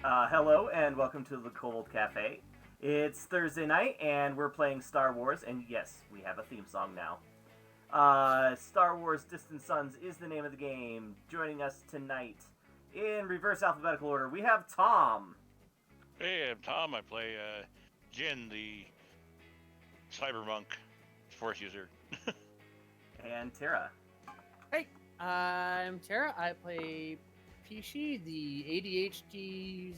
Hello and welcome to the Cold Cafe. It's Thursday night and we're playing Star Wars, and yes, we have a theme song now. Star Wars Distant Sons is the name of the game. Joining us tonight in reverse alphabetical order, we have Tom. Hey, I'm Tom. I play Jin, the cybermonk force user. And Tara. Hey, I'm Tara. I play Pishi, the ADHD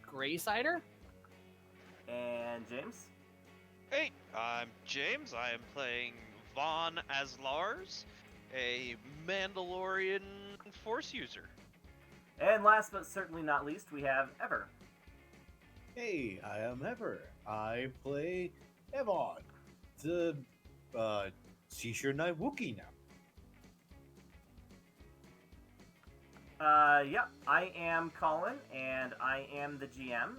Gray Cider. And James. Hey, I'm James. I am playing Vaughn as Lars, a Mandalorian Force user. And last but certainly not least, we have Ever. Hey, I am Ever. I play Evon, the Seashore Night Wookie now. Yep, I am Colin, and I am the GM.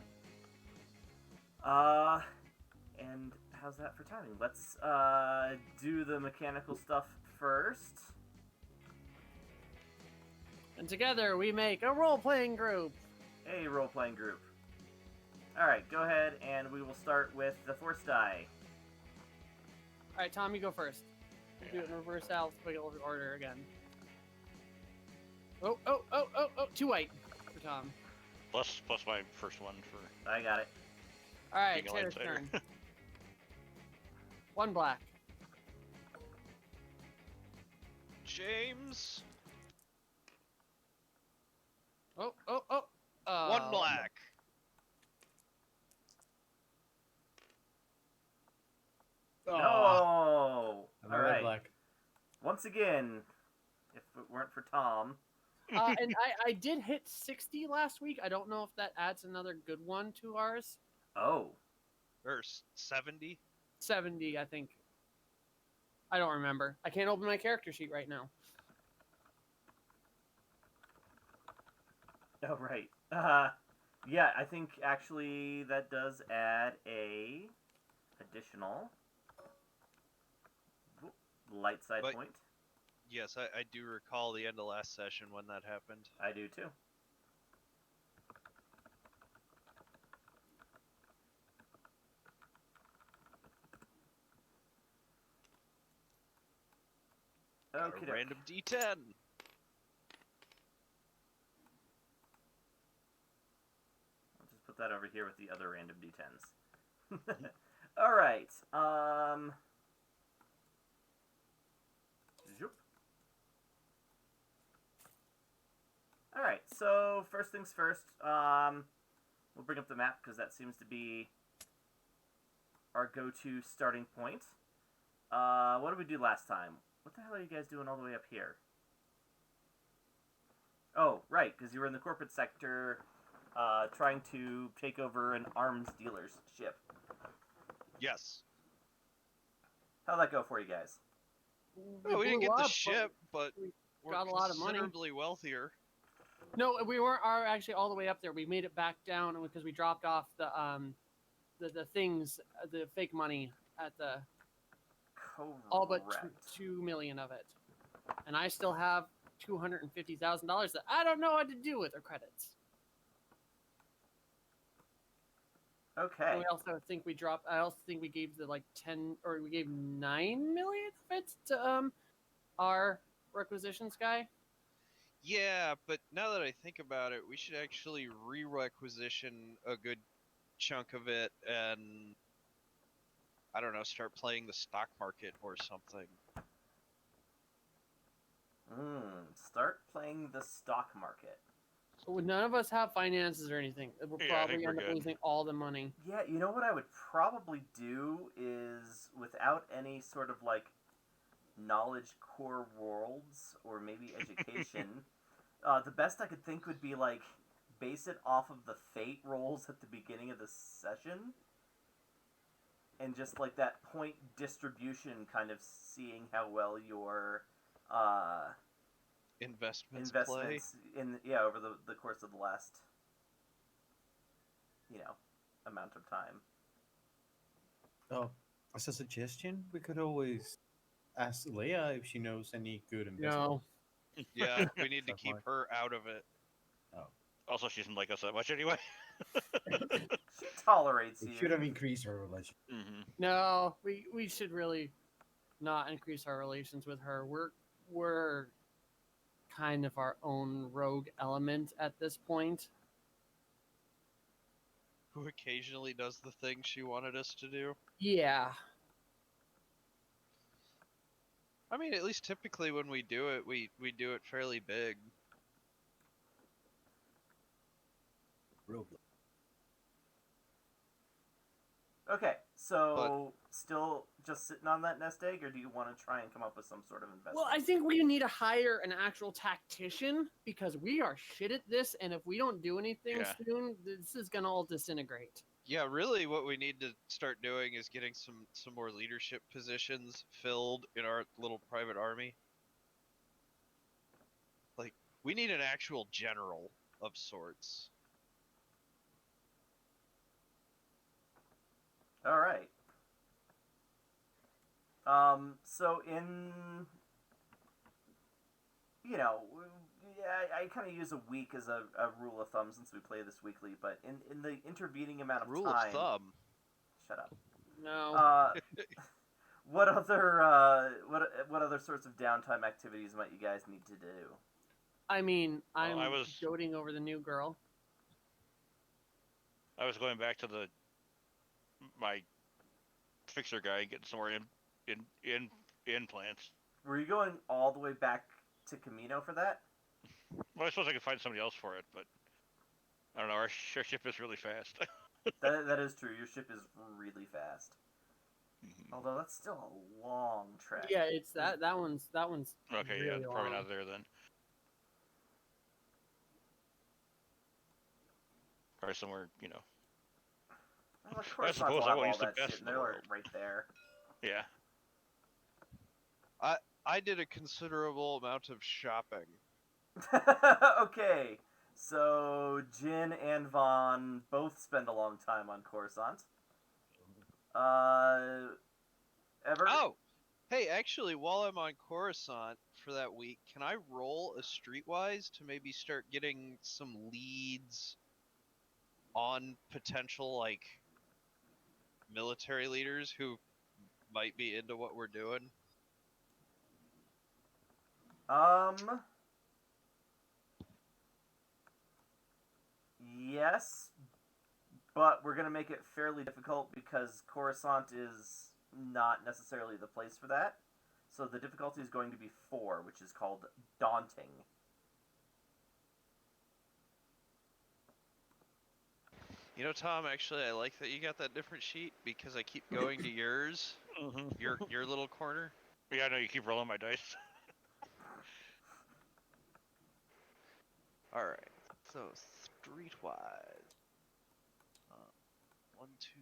And how's that for timing? Let's, do the mechanical stuff first. And together we make a role-playing group. A role-playing group. Alright, go ahead, and we will start with the Force die. Alright, Tom, you go first. We'll do it in reverse alphabetical order again. Oh, 2 white for Tom. Plus my first one for I got it. Alright, being a Tara's light cider. turn. 1 black. James, Oh. 1 black. No! I'm a red Alright. black. Once again, if it weren't for Tom. And I did hit 60 last week. I don't know if that adds another good one to ours. Oh. Or 70. 70, I think. I don't remember. I can't open my character sheet right now. Oh, right. Yeah, I think actually that does add a additional light side But- point. Yes, I do recall the end of last session when that happened. I do too. Got Okay. a random D10. I'll just put that over here with the other random d10s. All right. Zoop. All right. So first things first. We'll bring up the map because that seems to be our go-to starting point. What did we do last time? What the hell are you guys doing all the way up here? Oh, right, because you were in the corporate sector trying to take over an arms dealer's ship. Yes. How'd that go for you guys? Oh, we didn't blew get the up, ship, but we we're got a lot of money. considerably wealthier. No, we weren't actually all the way up there. We made it back down because we dropped off the things, the fake money at the Correct. all but 2 million of it, and I still have $250,000 that I don't know what to do with or credits. Okay. And we also think we dropped. I also think we gave the 10 or we gave 9 million of it to our requisitions guy. Yeah, but now that I think about it, we should actually re-requisition a good chunk of it and, I don't know, start playing the stock market or something. Start playing the stock market. So none of us have finances or anything. We'll Yeah, I probably think we're end up good. losing all the money. Yeah, you know what I would probably do is, without any sort of knowledge core worlds or maybe education, the best I could think would be base it off of the fate rolls at the beginning of the session, and just that point distribution, kind of seeing how well your Investments over the course of the last amount of time. Oh, as a suggestion, we could always ask Leia if she knows any good investment. No. Yeah, we need to Stock keep market. her out of it. Oh, Also, she doesn't like us that much anyway. She tolerates We you. should have increased our relationship. Mm-hmm. No, we should really not increase our relations with her. We're kind of our own rogue element at this point. Who occasionally does the thing she wanted us to do. Yeah. I mean, at least typically when we do it, we do it fairly big. Real. Okay, so still just sitting on that nest egg, or do you want to try and come up with some sort of investment? Well, I think we need to hire an actual tactician because we are shit at this, and if we don't do anything Yeah. soon, this is gonna all disintegrate. Yeah, really, what we need to start doing is getting some more leadership positions filled in our little private army. Like, we need an actual general of sorts. All right. So in, yeah, I kind of use a week as a rule of thumb since we play this weekly, but in the intervening amount of Rule time. of thumb. Shut up. No. What other what other sorts of downtime activities might you guys need to do? I mean, I'm I was- doting over the new girl. I was going back to my fixer guy and getting some more implants. Were you going all the way back to Camino for that? Well, I suppose I could find somebody else for it, but I don't know. Our ship is really fast. That is true. Your ship is really fast. Mhm. Although that's still a long trek. Yeah, it's that one's Okay, really yeah, probably long. not there then. Probably somewhere, Well, of course, suppose not I have will all use the that best shit. in the They're like world. right there. Yeah. I did a considerable amount of shopping. Okay, so Jin and Vaughn both spend a long time on Coruscant. Ever? Oh! Hey, actually, while I'm on Coruscant for that week, can I roll a Streetwise to maybe start getting some leads on potential, like, military leaders who might be into what we're doing? Yes, but we're gonna make it fairly difficult because Coruscant is not necessarily the place for that. So the difficulty is going to be 4, which is called Daunting. You know, Tom, actually, I like that you got that different sheet because I keep going to yours, Mm-hmm. your little corner. Yeah, I know you keep rolling my dice. All right, so Streetwise. 1, 2.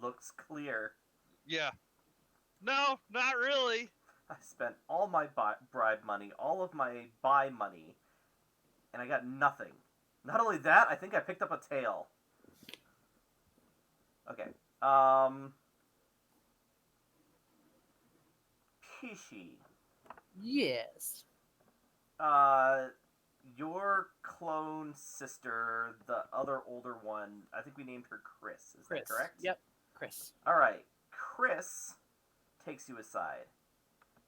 Looks clear. Yeah. No, not really. I spent all my bribe money, all of my buy money, and I got nothing. Not only that, I think I picked up a tail. Okay. Pishi. Yes. Your clone sister, the other older one, I think we named her Chris. Is Chris. that correct? Yep, Chris. All right. Chris takes you aside,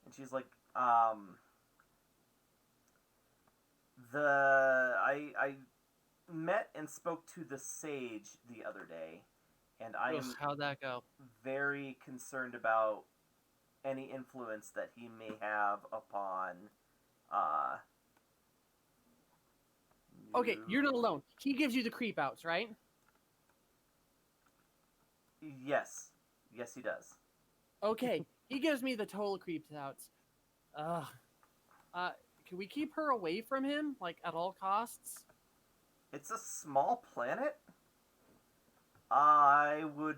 and she's like, I met and spoke to the sage the other day, and I am How'd that go? very concerned about any influence that he may have upon Okay, you're not new- alone. He gives you the creep outs, right? Yes, he does. Okay, he gives me the total creeps outs. Can we keep her away from him, like at all costs? It's a small planet. I would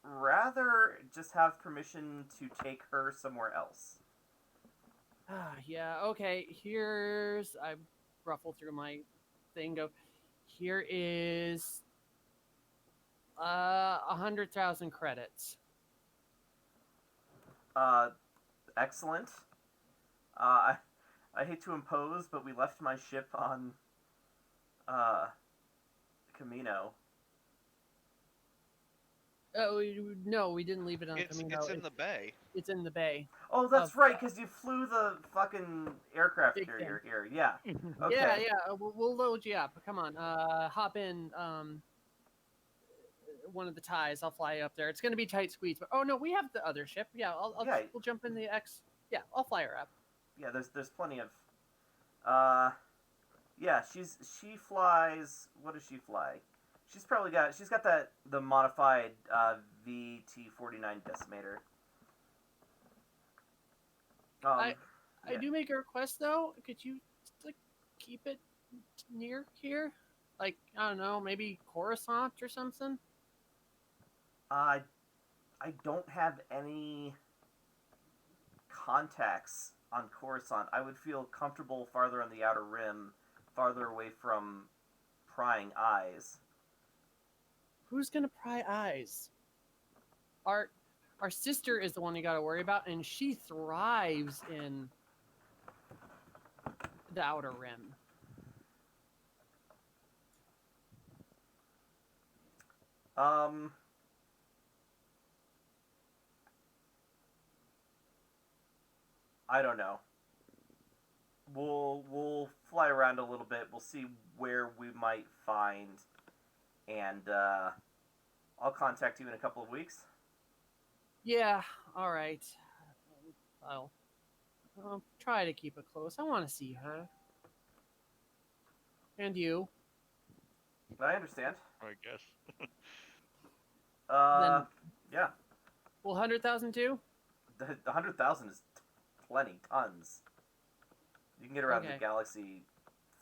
rather just have permission to take her somewhere else. Yeah, okay, I ruffle through my thing, here is 100,000 credits. Excellent. I hate to impose, but we left my ship on Camino. Oh no, we didn't leave it on Camino. It's in the bay. It's in the bay. Oh, that's Of, right, because you flew the fucking aircraft Big carrier here. Yeah. Okay. Yeah. We'll load you up. Come on. Hop in. One of the ties. I'll fly you up there. It's gonna be tight squeeze. But oh no, we have the other ship. Yeah. Yeah. We'll jump in the X. Yeah. I'll fly her up. Yeah, there's plenty of yeah, she flies. What does she fly? She's got the modified VT-49 decimator. I yeah. do make a request though. Could you like keep it near here? Like I don't know, maybe Coruscant or something. I don't have any contacts on Coruscant. I would feel comfortable farther on the outer rim, farther away from prying eyes. Who's gonna pry eyes? Our sister is the one you got to worry about, and she thrives in the outer rim. I don't know. We'll fly around a little bit. We'll see where we might find, and I'll contact you in a couple of weeks. Yeah, all right. I'll try to keep it close. I want to see her. And you. I understand. I guess. Yeah. Well, 100,000 too? The 100,000 is plenty, tons. You can get around Okay. the galaxy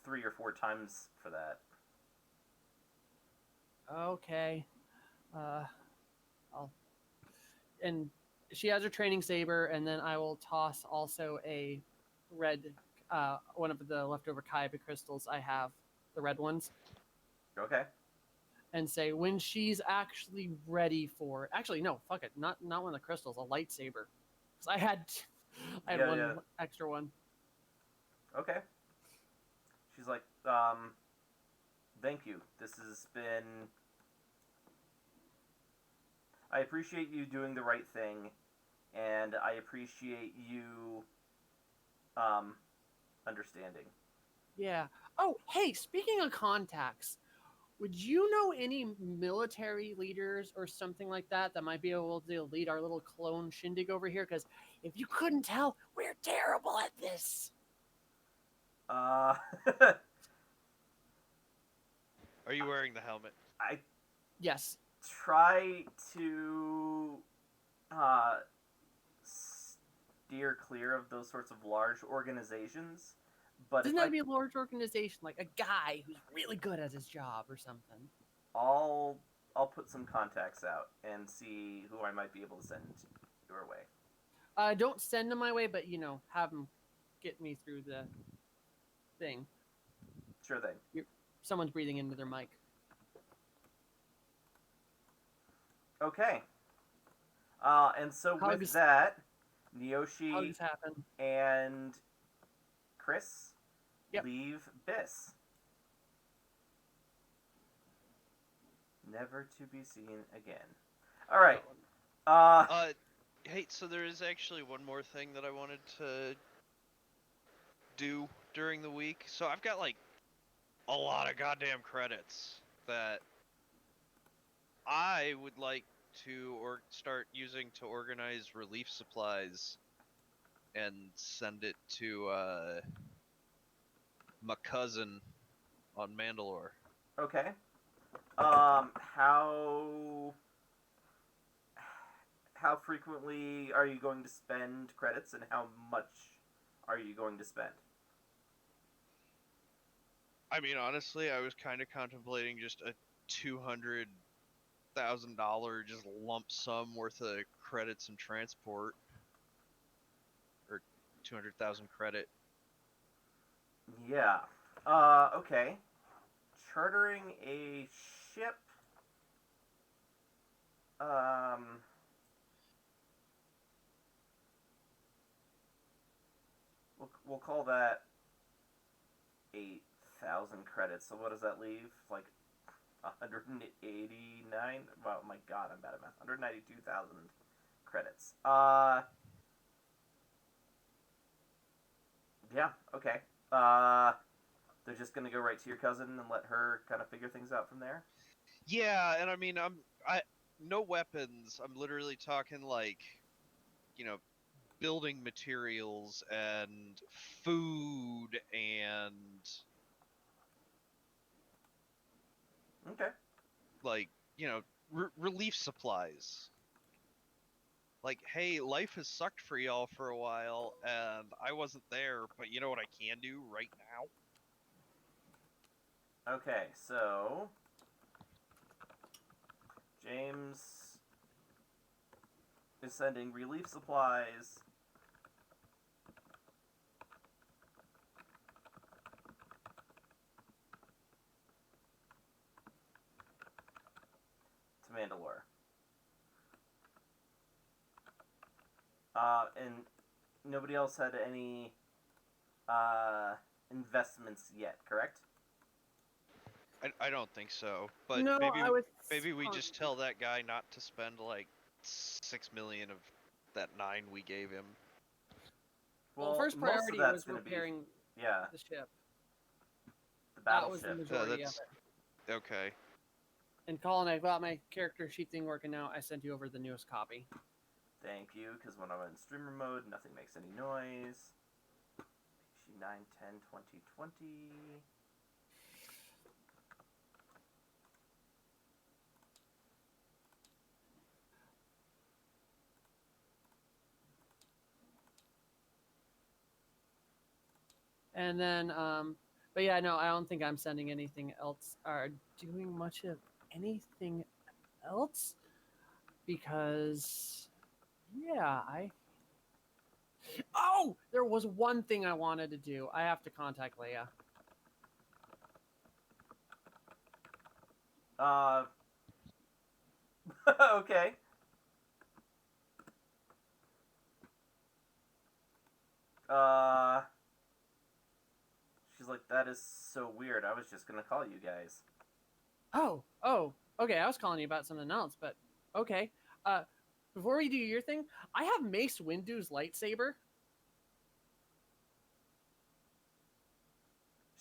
3 or 4 times for that. Okay. And she has her training saber, and then I will toss also a red, one of the leftover Kyber crystals I have, the red ones, Okay. and say when she's actually ready for. Actually, no, fuck it, not one of the crystals, a lightsaber, because I had Yeah, one yeah. extra one. Okay. She's like, thank you. This has been. I appreciate you doing the right thing, and I appreciate you, understanding. Yeah. Oh, hey, speaking of contacts, would you know any military leaders or something like that that might be able to lead our little clone shindig over here? Because if you couldn't tell, we're terrible at this. Uh, Are you wearing the helmet? I Yes. try to steer clear of those sorts of large organizations, but Doesn't if that I, be a large organization, like a guy who's really good at his job or something? I'll put some contacts out and see who I might be able to send your way. Don't send them my way, but have them get me through the thing. Sure thing. Someone's breathing into their mic. Okay. And so with Hugs. that, Neoshi Hugs happen. and Chris Yep. leave Biss. Never to be seen again. All right. Hey, so there is actually one more thing that I wanted to do during the week. So I've got like a lot of goddamn credits that I would like to start using to organize relief supplies and send it to my cousin on Mandalore. Okay. How frequently are you going to spend credits, and how much are you going to spend? I mean, honestly, I was kind of contemplating just a $200,000 just lump sum worth of credits and transport, or 200,000 credit. Yeah. Okay. Chartering a ship Um, we'll call that 8,000 credits. So what does that leave? Like 189. Oh my god, I'm bad at math. 192,000 credits. Yeah. Okay. They're just gonna go right to your cousin and let her kind of figure things out from there. Yeah, and I mean, I no weapons. I'm literally talking like, you know, building materials and food and Okay. like, relief supplies. Like, hey, life has sucked for y'all for a while, and I wasn't there, but you know what I can do right now? Okay. So James is sending relief supplies to Mandalore. And nobody else had any investments yet, correct? I don't think so, but No, maybe we just tell that guy not to spend like 6 million of that 9 we gave him. Well, first most of priority that's was going to be, repairing yeah, the ship. the That was the battleship. majority of That's it. okay. And Colin, I got my character sheet thing working out. I sent you over the newest copy. Thank you, because when I'm in streamer mode, nothing makes any noise. PC 9, 10, 20, 20. And then, but yeah, no, I don't think I'm sending anything else or doing much of anything else because, yeah, Oh, there was one thing I wanted to do. I have to contact Leia. Okay. Uh, she's like, that is so weird. I was just gonna call you guys. Oh, okay. I was calling you about something else, but okay. Before we do your thing, I have Mace Windu's lightsaber.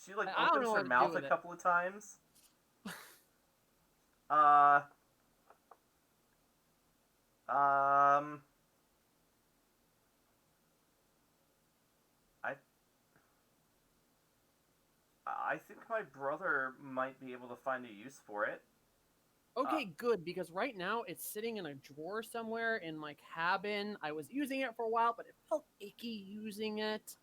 She like I don't opens know her what to do mouth a with it. couple of times. Uh, um, I I think my brother might be able to find a use for it. Okay, good, because right now it's sitting in a drawer somewhere in my cabin. I was using it for a while, but it felt icky using it.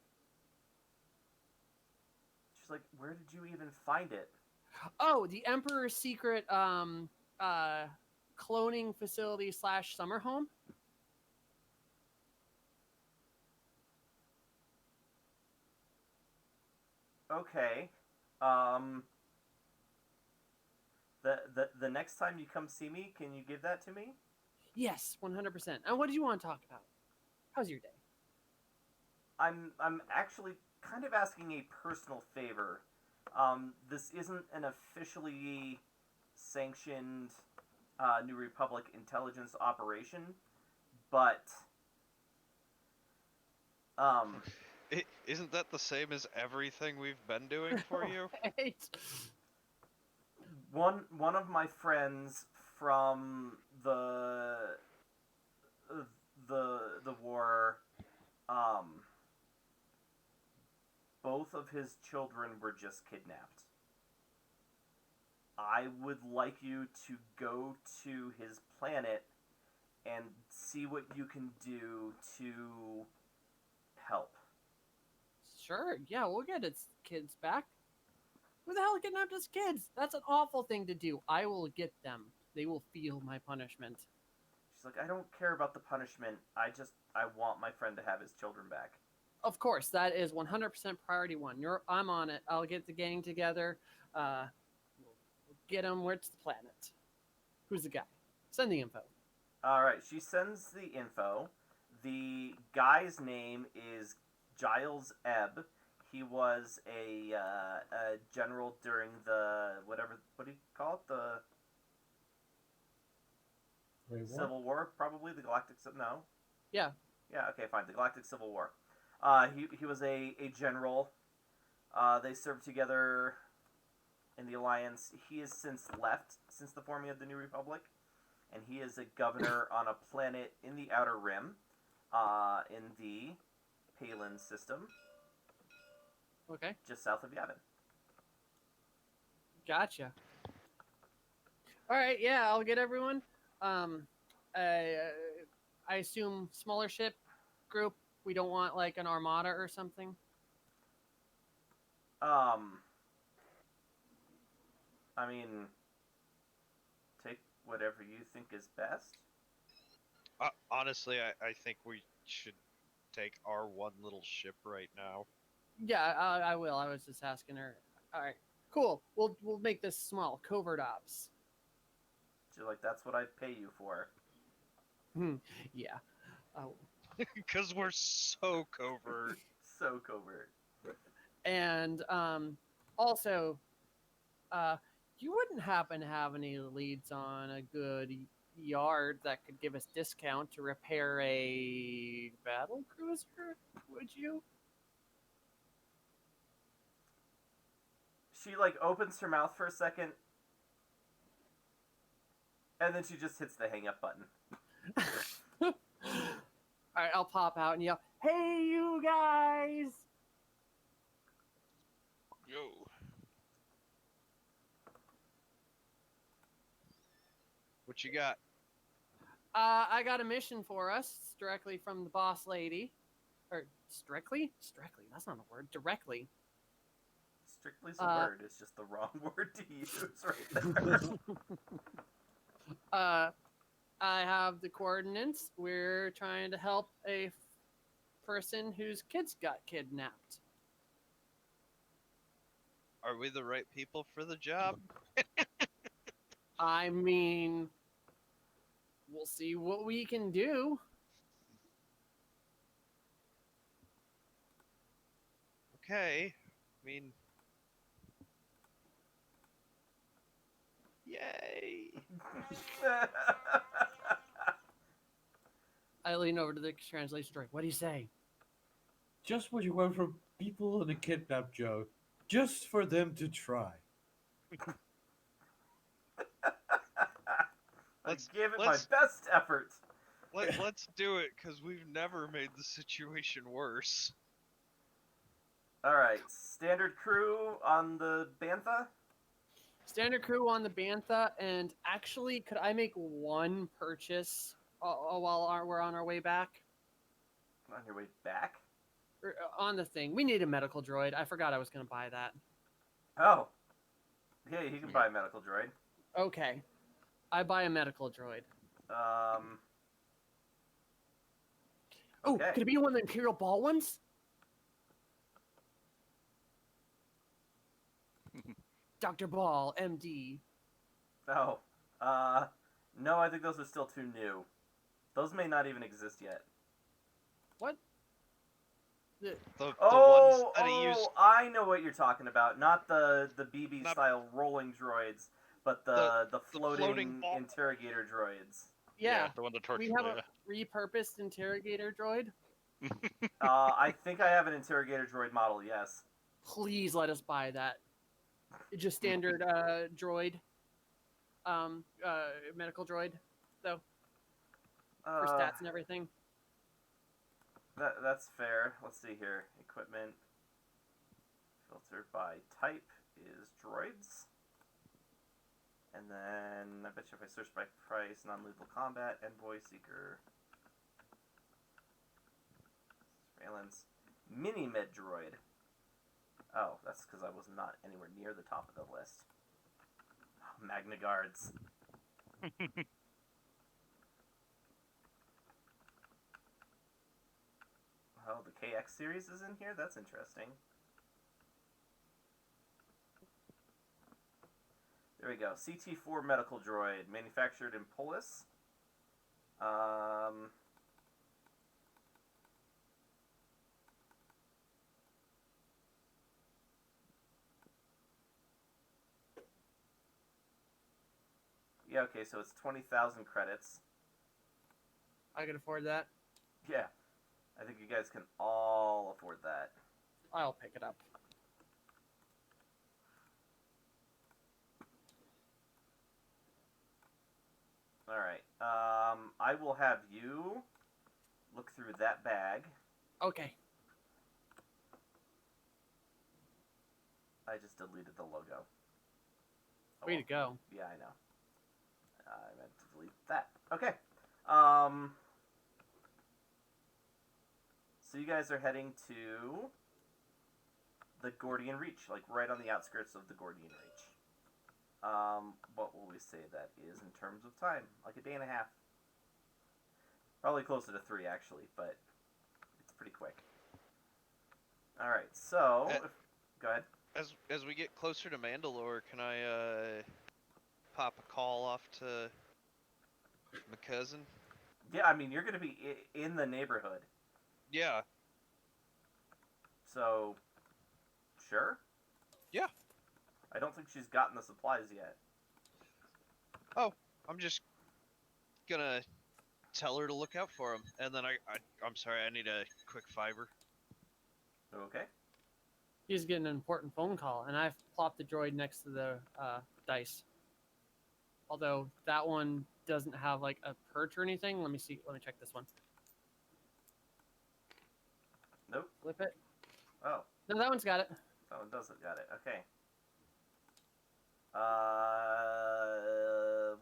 She's like, where did you even find it? Oh, the Emperor's Secret cloning facility / summer home. Okay. The next time you come see me, can you give that to me? Yes, 100%. And what did you want to talk about? How's your day? I'm actually kind of asking a personal favor. This isn't an officially sanctioned New Republic intelligence operation, but um, Isn't that the same as everything we've been doing for you? Right? one of my friends from the war, um, both of his children were just kidnapped. I would like you to go to his planet and see what you can do to help. Sure, yeah, we'll get its kids back. Who the hell kidnapped his kids? That's an awful thing to do. I will get them. They will feel my punishment. She's like, I don't care about the punishment. I want my friend to have his children back. Of course, that is 100% priority one. I'm on it. I'll get the gang together. We'll get them. Where's the planet? Who's the guy? Send the info. All right, she sends the info. The guy's name is Giles Ebb. He was a general during the whatever. What do you call it? The Wait, what? Civil War, probably the Galactic. No. Yeah. Yeah. Okay, fine. The Galactic Civil War. He was a general. They served together in the Alliance. He has since left since the forming of the New Republic, and he is a governor on a planet in the Outer Rim, in the Palin system, Okay. just south of Yavin. Gotcha. All right. Yeah, I'll get everyone. I, I assume smaller ship group. We don't want like an armada or something. I mean, take whatever you think is best. Honestly, I think we should take our one little ship right now. Yeah, I will. I was just asking her. All right. Cool. We'll make this small. Covert ops. So, like, that's what I'd pay you for. Yeah. Oh. Because we're so covert. So covert. And also, you wouldn't happen to have any leads on a good yard that could give us discount to repair a battle cruiser? Would you? She, like, opens her mouth for a second, and then she just hits the hang up button. All right, I'll pop out and yell, "Hey, you guys!" Yo. What you got? I got a mission for us directly from the boss lady. Or strictly? Strictly. That's not a word. Directly. Strictly's a word. It's just the wrong word to use right there. I have the coordinates. We're trying to help a person whose kids got kidnapped. Are we the right people for the job? I mean, we'll see what we can do. Okay. I mean, yay. I lean over to the translation droid. What do you say? Just what you want from people in a kidnap joke. Just for them to try. I gave it my best effort. Let's do it, because we've never made the situation worse. Alright, standard crew on the Bantha? Standard crew on the Bantha, and actually, could I make one purchase while we're on our way back? On your way back? Or, on the thing. We need a medical droid. I forgot I was going to buy that. Oh. Yeah, you can buy a medical droid. Okay. I buy a medical droid. Oh, Okay. could it be one of the Imperial Ball ones? Dr. Ball, MD. Oh. No, I think those are still too new. Those may not even exist yet. What? The ones Oh, that he used. I know what you're talking about. Not the BB Not- style rolling droids, but the floating, floating ball. interrogator droids. Yeah. The one that tortured We have Leia. a repurposed interrogator droid. I think I have an interrogator droid model. Yes. Please let us buy that. Just standard droid. Medical droid, though, for stats and everything. That's fair. Let's see here. Equipment filtered by type is droids. And then I bet you if I search by price, non-lethal combat, envoy, seeker, surveillance, mini med droid. Oh, that's because I was not anywhere near the top of the list. Oh, Magna Guards. Oh, the KX series is in here? That's interesting. There we go. CT4 medical droid, manufactured in Polis. Um. Yeah, okay, so it's 20,000 credits. I can afford that. Yeah, I think you guys can all afford that. I'll pick it up. Alright, I will have you look through that bag. Okay. I just deleted the logo. Oh, Way well. to go. Yeah, I know. I meant to delete that. Okay. So you guys are heading to the Gordian Reach, like right on the outskirts of the Gordian Reach. What will we say that is in terms of time? Like a day and a half. Probably closer to 3, actually, but it's pretty quick. Alright, so... Go ahead. As we get closer to Mandalore, can I pop a call off to my cousin? Yeah, I mean, you're going to be in the neighborhood. Yeah. So, sure? Yeah. I don't think she's gotten the supplies yet. Oh, I'm just gonna tell her to look out for him, and then I'm sorry, I need a quick fiber. Okay. He's getting an important phone call, and I've plopped the droid next to the dice. Although that one doesn't have like a perch or anything. Let me see. Let me check this one. Nope. Flip it. Oh, No, that one's got it. that one doesn't got it. Okay.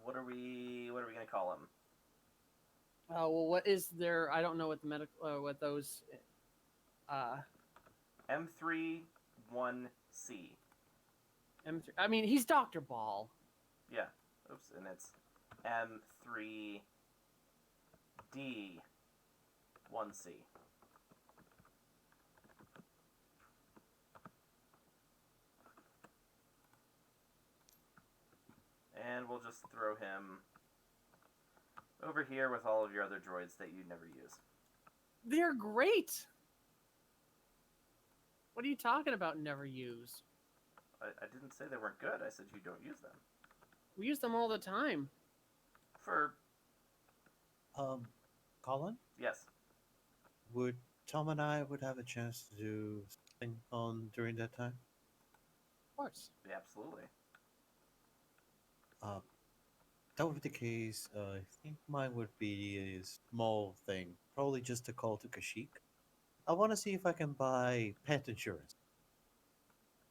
What are we gonna call him? Well, what is there? I don't know what the what those. M31C. M3. I mean, he's Dr. Ball. Yeah. Oops, and it's M3D1C. And we'll just throw him over here with all of your other droids that you never use. They're great. What are you talking about? Never use. I didn't say they weren't good. I said you don't use them. We use them all the time. For Colin, yes. would Tom and I would have a chance to do something on during that time? Of course. Yeah, absolutely. That would be the case. I think mine would be a small thing, probably just a call to Kashyyyk. I want to see if I can buy pet insurance.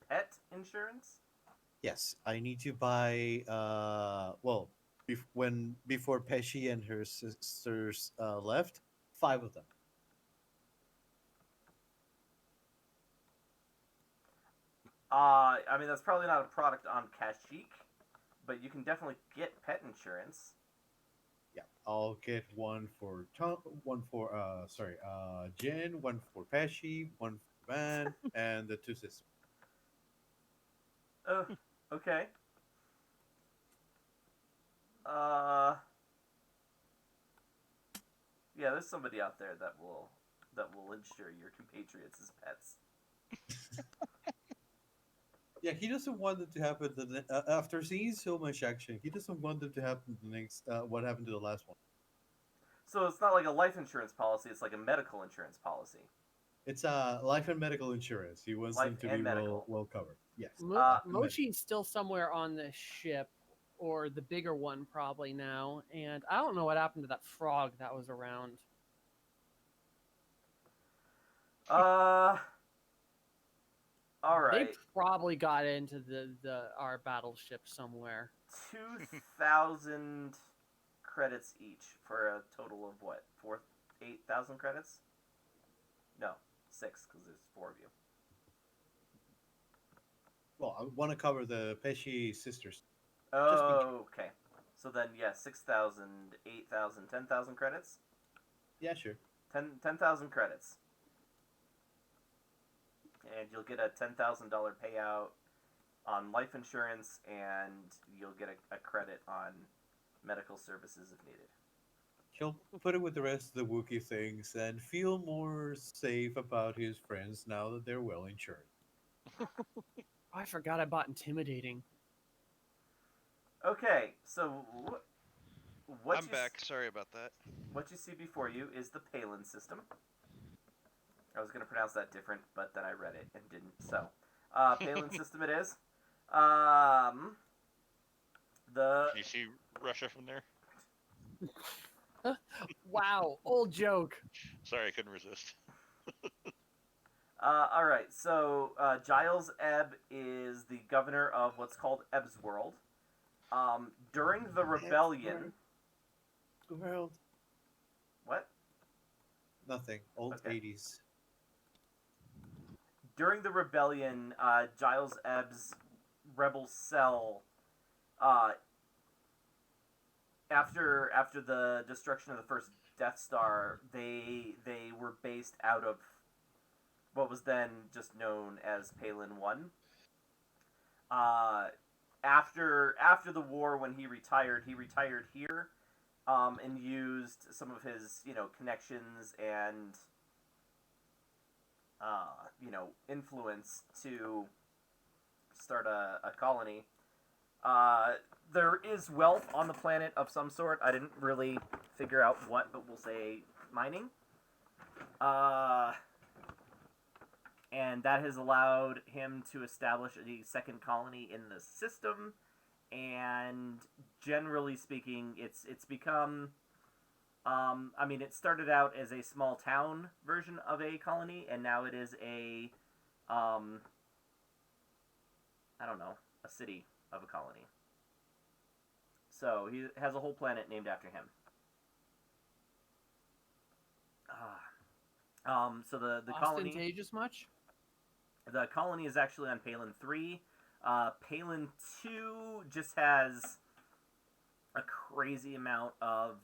Pet insurance? Yes, I need to buy. Well, before Pesci and her sisters left, 5 of them. I mean, that's probably not a product on Kashyyyk, but you can definitely get pet insurance. Yeah, I'll get one for Tom, one for Jin, one for Pesci, one for Van, and the 2 sisters. Oh, okay. Yeah, there's somebody out there that will insure your compatriots as pets. Yeah, he doesn't want it to happen. After seeing so much action, he doesn't want it to happen the next. What happened to the last one? So it's not like a life insurance policy; it's like a medical insurance policy. It's life and medical insurance. He wants Life them to and be medical. well covered. Yes. Mochi's still somewhere on the ship, or the bigger one probably now. And I don't know what happened to that frog that was around. All right. They probably got into our battleship somewhere. 2,000 credits each for a total of what? 8,000 credits? No, 6 because there's 4 of you. Well, I want to cover the Pesci sisters. Oh, okay. So then, yeah, 6,000, 8,000, 10,000 credits? Yeah, sure. 10,000 credits. And you'll get a $10,000 payout on life insurance, and you'll get a credit on medical services if needed. He'll put it with the rest of the Wookiee things and feel more safe about his friends now that they're well insured. Oh, I forgot I bought intimidating. Okay, so what I'm you back. Sorry about that. what you see before you is the Palin system. I was going to pronounce that different, but then I read it and didn't. So, Palin system it is. Um, the Can you see Russia from there? Wow, old joke. Sorry, I couldn't resist. all right. So Giles Ebb is the governor of what's called Ebb's World. During the rebellion, World. what? Nothing. Old Okay. 80s. During the rebellion, Giles Ebb's rebel cell, uh, after the destruction of the first Death Star, they were based out of what was then just known as Palin One. Uh, after the war, when he retired here, and used some of his connections and influence to start a colony. There is wealth on the planet of some sort. I didn't really figure out what, but we'll say mining. And that has allowed him to establish a second colony in the system. And generally speaking, it's become. It started out as a small town version of a colony, and now it is a, I don't know, a city of a colony. So he has a whole planet named after him. So the colony, Ostentatious much? the colony is actually on Palin 3. Palin 2 just has a crazy amount of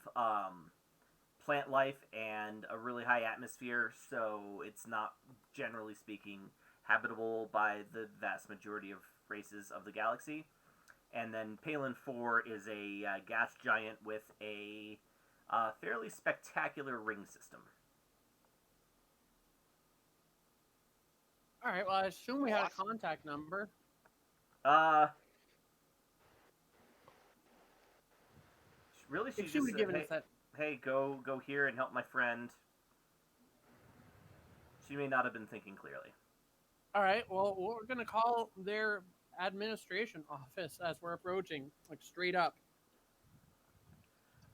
plant life and a really high atmosphere, so it's not, generally speaking, habitable by the vast majority of races of the galaxy. And then Palin 4 is a gas giant with a fairly spectacular ring system. All right, well, I assume we had a Awesome. contact number. Really, she If she just would have said, given us that. hey, go here and help my friend. She may not have been thinking clearly. All right, well, we're going to call their administration office as we're approaching, like straight up.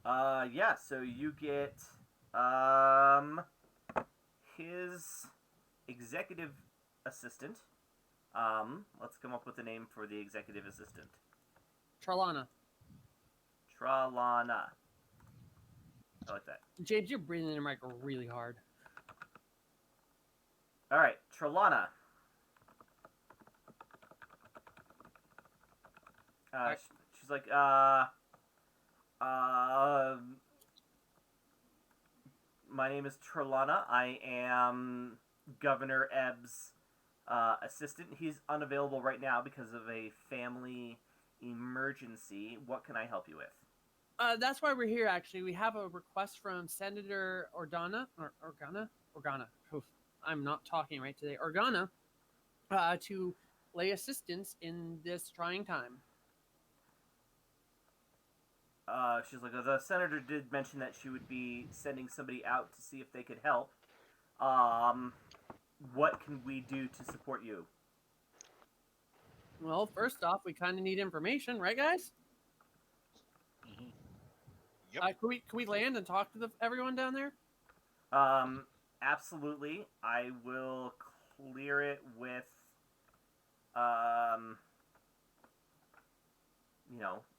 Yeah, so you get his executive assistant. Let's come up with a name for the executive assistant. Tralana. Tralana. I like that. James, you're breathing in the mic really hard. All right, Tralana. Alright. She's like, my name is Tralana. I am Governor Ebb's assistant. He's unavailable right now because of a family emergency. What can I help you with? That's why we're here, actually. We have a request from Senator Organa. Oof, I'm not talking right today. Organa to lay assistance in this trying time. She's like, the senator did mention that she would be sending somebody out to see if they could help. What can we do to support you? Well, first off, we kind of need information, right, guys? Mm-hmm. Yep. Can we land and talk to everyone down there? Absolutely. I will clear it with,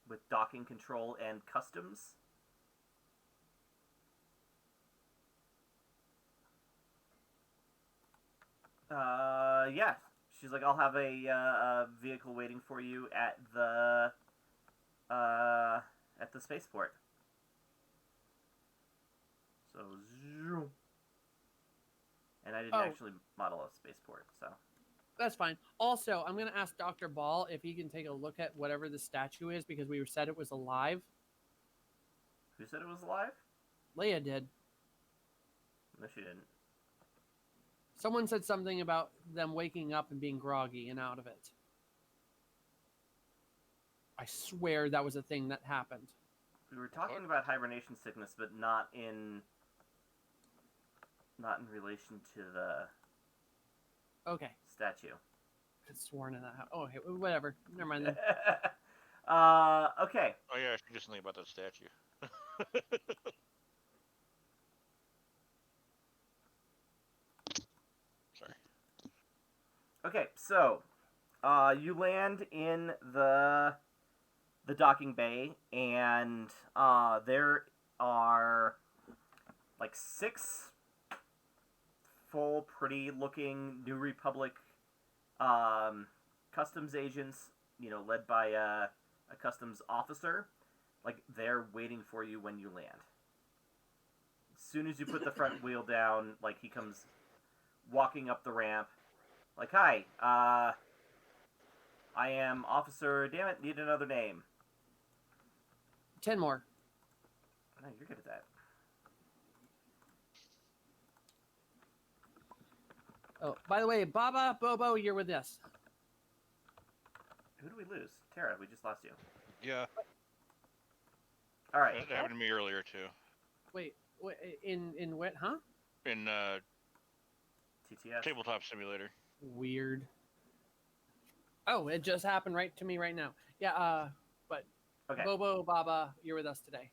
with docking control and customs. Yeah. She's like, I'll have a vehicle waiting for you at the spaceport. So, zoom. And I didn't actually model a spaceport, so. That's fine. Also, I'm going to ask Dr. Ball if he can take a look at whatever the statue is, because we said it was alive. Who said it was alive? Leia did. No, she didn't. Someone said something about them waking up and being groggy and out of it. I swear that was a thing that happened. We were talking What? about hibernation sickness, but not in relation to the Okay. statue. Could sworn in that house. Oh, okay, whatever. Never mind then. Okay. Oh yeah, I should just think about that statue. Sorry. Okay, so you land in the docking bay, and there are like 6 full, pretty-looking New Republic customs agents, led by a customs officer. Like, they're waiting for you when you land. As soon as you put the front wheel down, like, he comes walking up the ramp. Like, hi, I am Officer, damn it, need another name. 10 more. No, you're good at that. Oh, by the way, Baba, Bobo, you're with us. Who do we lose? Tara, we just lost you. Yeah. Alright. That happened to me earlier too. Wait, in what, huh? In TTS. Tabletop Simulator. Weird. Oh, it just happened right to me right now. Yeah, but Okay. Bobo, Baba, you're with us today.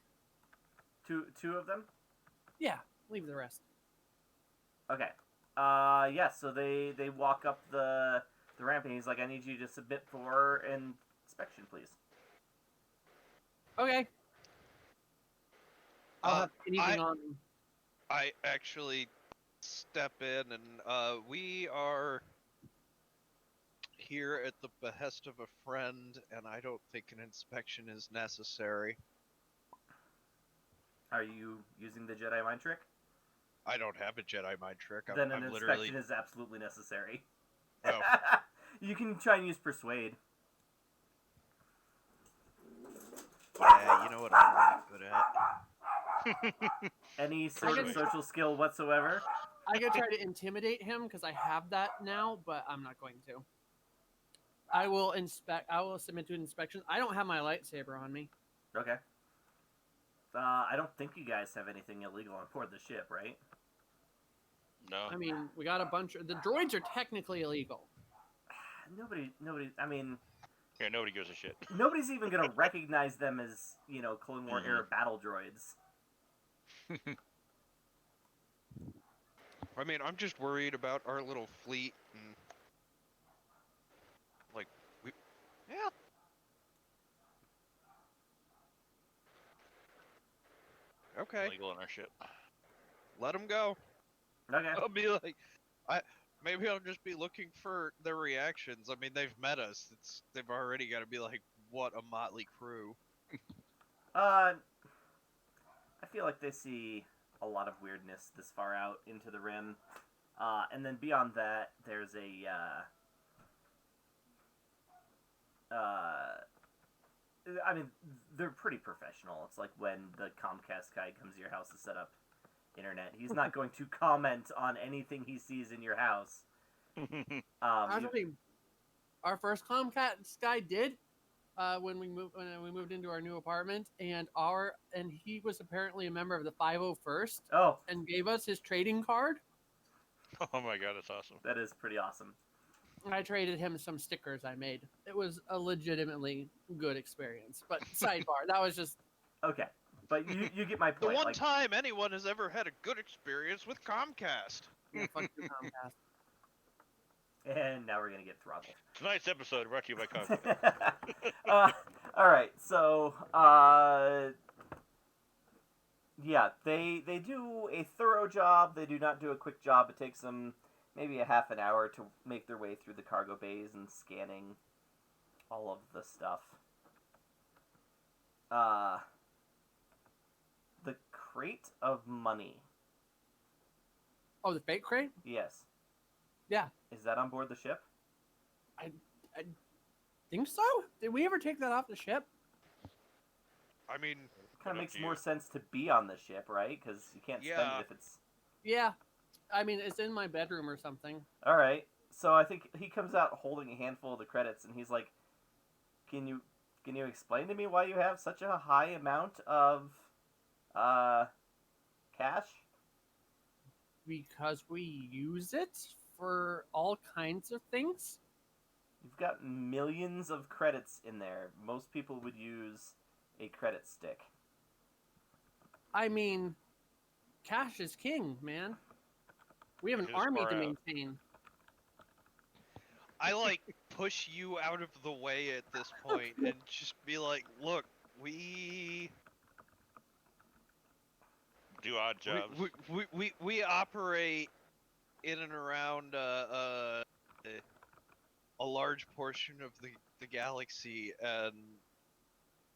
Two of them? Yeah, leave the rest. Okay. Yeah, so they walk up the ramp, and he's like, I need you to submit for inspection, please. Okay. I'll have anything I- on. I actually step in, and we are here at the behest of a friend, and I don't think an inspection is necessary. Are you using the Jedi mind trick? I don't have a Jedi mind trick. Then an I'm inspection literally. is absolutely necessary. Oh. You can try and use persuade. Yeah, you know what I'm really good at. Any sort of guess- social skill whatsoever. I could try to intimidate him because I have that now, but I'm not going to. I will submit to an inspection. I don't have my lightsaber on me. Okay. I don't think you guys have anything illegal on board the ship, right? No. I mean, we got a bunch of the droids are technically illegal. Nobody. I mean, Yeah, nobody gives a shit. nobody's even gonna recognize them as Clone War era battle droids. I mean, I'm just worried about our little fleet and yeah. Okay, Illegal on our ship. let them go. Okay. I'll be like, maybe I'll just be looking for their reactions. I mean, they've met us. They've already got to be like, what a motley crew. I feel like they see a lot of weirdness this far out into the rim, and then beyond that, there's I mean, they're pretty professional. It's like when the Comcast guy comes to your house to set up internet. He's not going to comment on anything he sees in your house. Actually, our first Comcast guy did when we moved into our new apartment, and he was apparently a member of the 501st Oh, and gave us his trading card. Oh my god, that's awesome. that is pretty awesome. I traded him some stickers I made. It was a legitimately good experience. But sidebar, that was just Okay, but you get my The point. one like, time anyone has ever had a good experience with Comcast. yeah, fuck your Comcast. and now we're gonna get throttled. Tonight's episode brought to you by Comcast. All right, so yeah, they do a thorough job. They do not do a quick job. It takes them maybe a half an hour to make their way through the cargo bays and scanning all of the stuff. The crate of money. Oh, the fake crate? Yes. Yeah. Is that on board the ship? Think so? Did we ever take that off the ship? I mean, Kind of up makes to more you. sense to be on the ship, right? Because you can't spend Yeah. it if it's... Yeah, I mean it's in my bedroom or something. All right. So I think he comes out holding a handful of the credits, and he's like, "Can you explain to me why you have such a high amount of uh cash?" Because we use it for all kinds of things. You've got millions of credits in there. Most people would use a credit stick. I mean, cash is king, man. We have an Just army far to out. maintain. I like push you out of the way at this point and just be like, look, we Do odd jobs. we operate in and around a large portion of the galaxy, and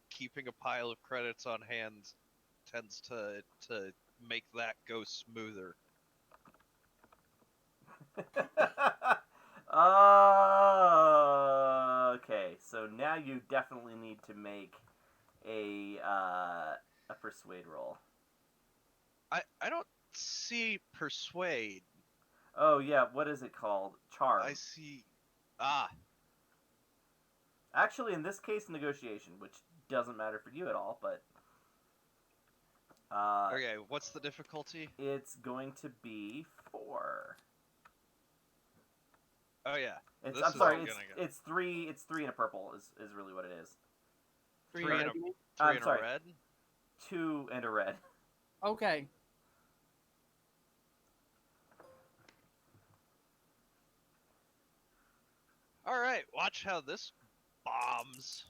keeping a pile of credits on hand tends to make that go smoother. Okay, so now you definitely need to make a persuade roll. I don't see persuade. Oh yeah, what is it called? Charm. I see. Ah, Actually, in this case, negotiation, which doesn't matter for you at all, but okay. What's the difficulty? it's going to be 4. Oh yeah, It's, this I'm is sorry, gonna go. it's 3. It's 3 and a purple is really what it is. Three Three red, and a- you mean? Three I'm and sorry. a red. 2 and a red. Okay. All right, watch how this bombs.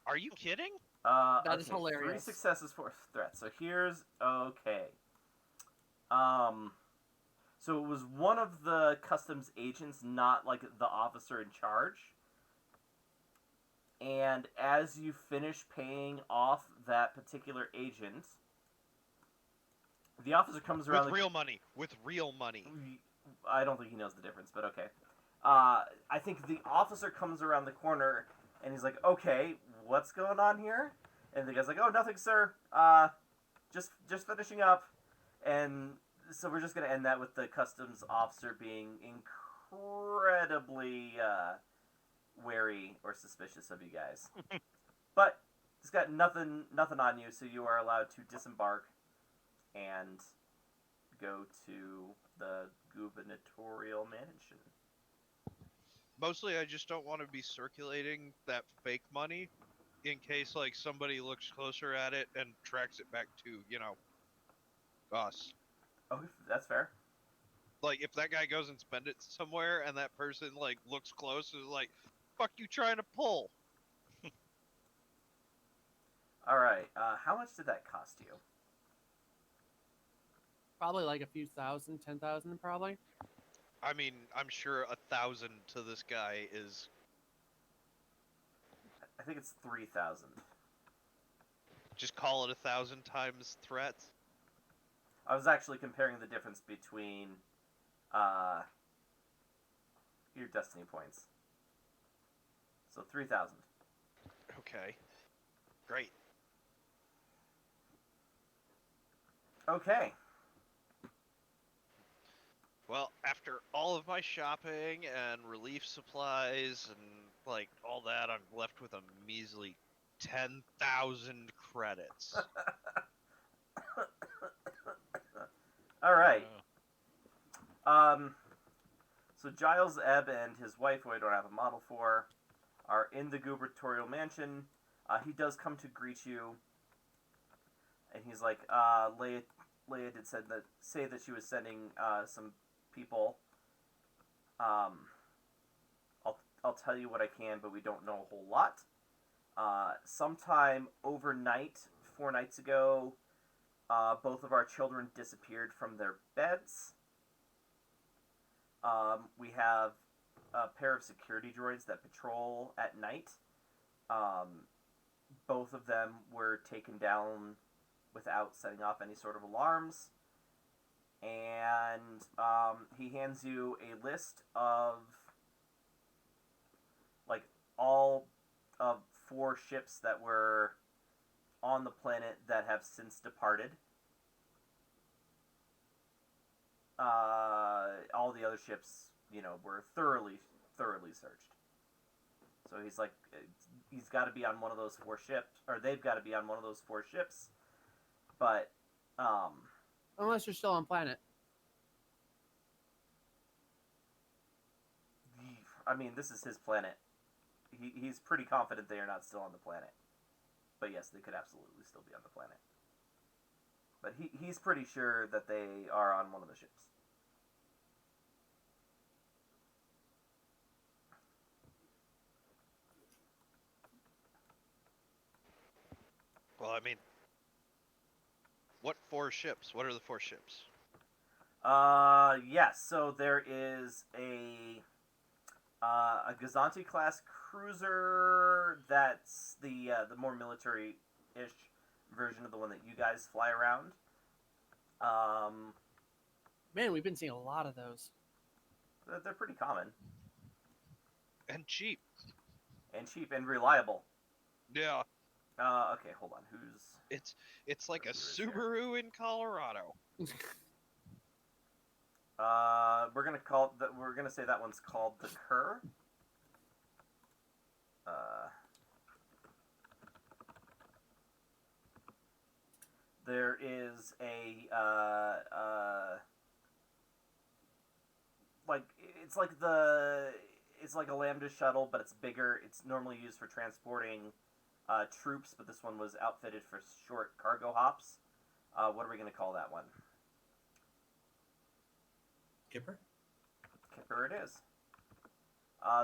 Are you kidding? That is Okay, 3 hilarious. successes, 4 threats. So here's okay. So it was one of the customs agents, not like the officer in charge. And as you finish paying off that particular agent, the officer comes around. With real money. With real money. I don't think he knows the difference, but okay. I think the officer comes around the corner and he's like, "Okay, what's going on here?" And the guy's like, "Oh, nothing, sir. Just finishing up." And so we're just gonna end that with the customs officer being incredibly wary or suspicious of you guys. But he's got nothing on you, so you are allowed to disembark and go to the gubernatorial mansion. Mostly, I just don't want to be circulating that fake money in case, like, somebody looks closer at it and tracks it back to, us. Oh, that's fair. Like, if that guy goes and spend it somewhere and that person, like, looks close and is like, fuck you trying to pull? All right. How much did that cost you? Probably like a few thousand, 10,000 probably. I mean, I'm sure 1,000 to this guy is... I think it's 3,000. Just call it 1,000 times threats. I was actually comparing the difference between your destiny points. So 3,000. Okay. Great. Okay. Well, after all of my shopping and relief supplies and, like, all that, I'm left with a measly 10,000 credits. All right. So Giles Ebb and his wife, who I don't have a model for, are in the gubernatorial mansion. He does come to greet you, and he's like, Leia did say that she was sending some people. I'll tell you what I can, but we don't know a whole lot. Sometime overnight, 4 nights ago, both of our children disappeared from their beds. We have a pair of security droids that patrol at night. Both of them were taken down without setting off any sort of alarms. And he hands you a list of all of 4 ships that were on the planet that have since departed. All the other ships, were thoroughly searched. So he's like, he's got to be on one of those 4 ships, or they've got to be on one of those 4 ships. But, Unless you're still on planet. I mean, this is his planet. He's pretty confident they are not still on the planet. But yes, they could absolutely still be on the planet. But he's pretty sure that they are on one of the ships. Well, I mean, what 4 ships? What are the 4 ships? Yes. So there is a Gazanti class cruiser. That's the more military-ish version of the one that you guys fly around. Man, we've been seeing a lot of those. They're pretty common And cheap. and reliable. Yeah. Okay, hold on. It's like a Who is here? Subaru in Colorado. We're gonna say that one's called the Cur. There is like it's like a Lambda shuttle, but it's bigger. It's normally used for transporting troops, but this one was outfitted for short cargo hops. What are we gonna call that one? Kipper? Kipper it is.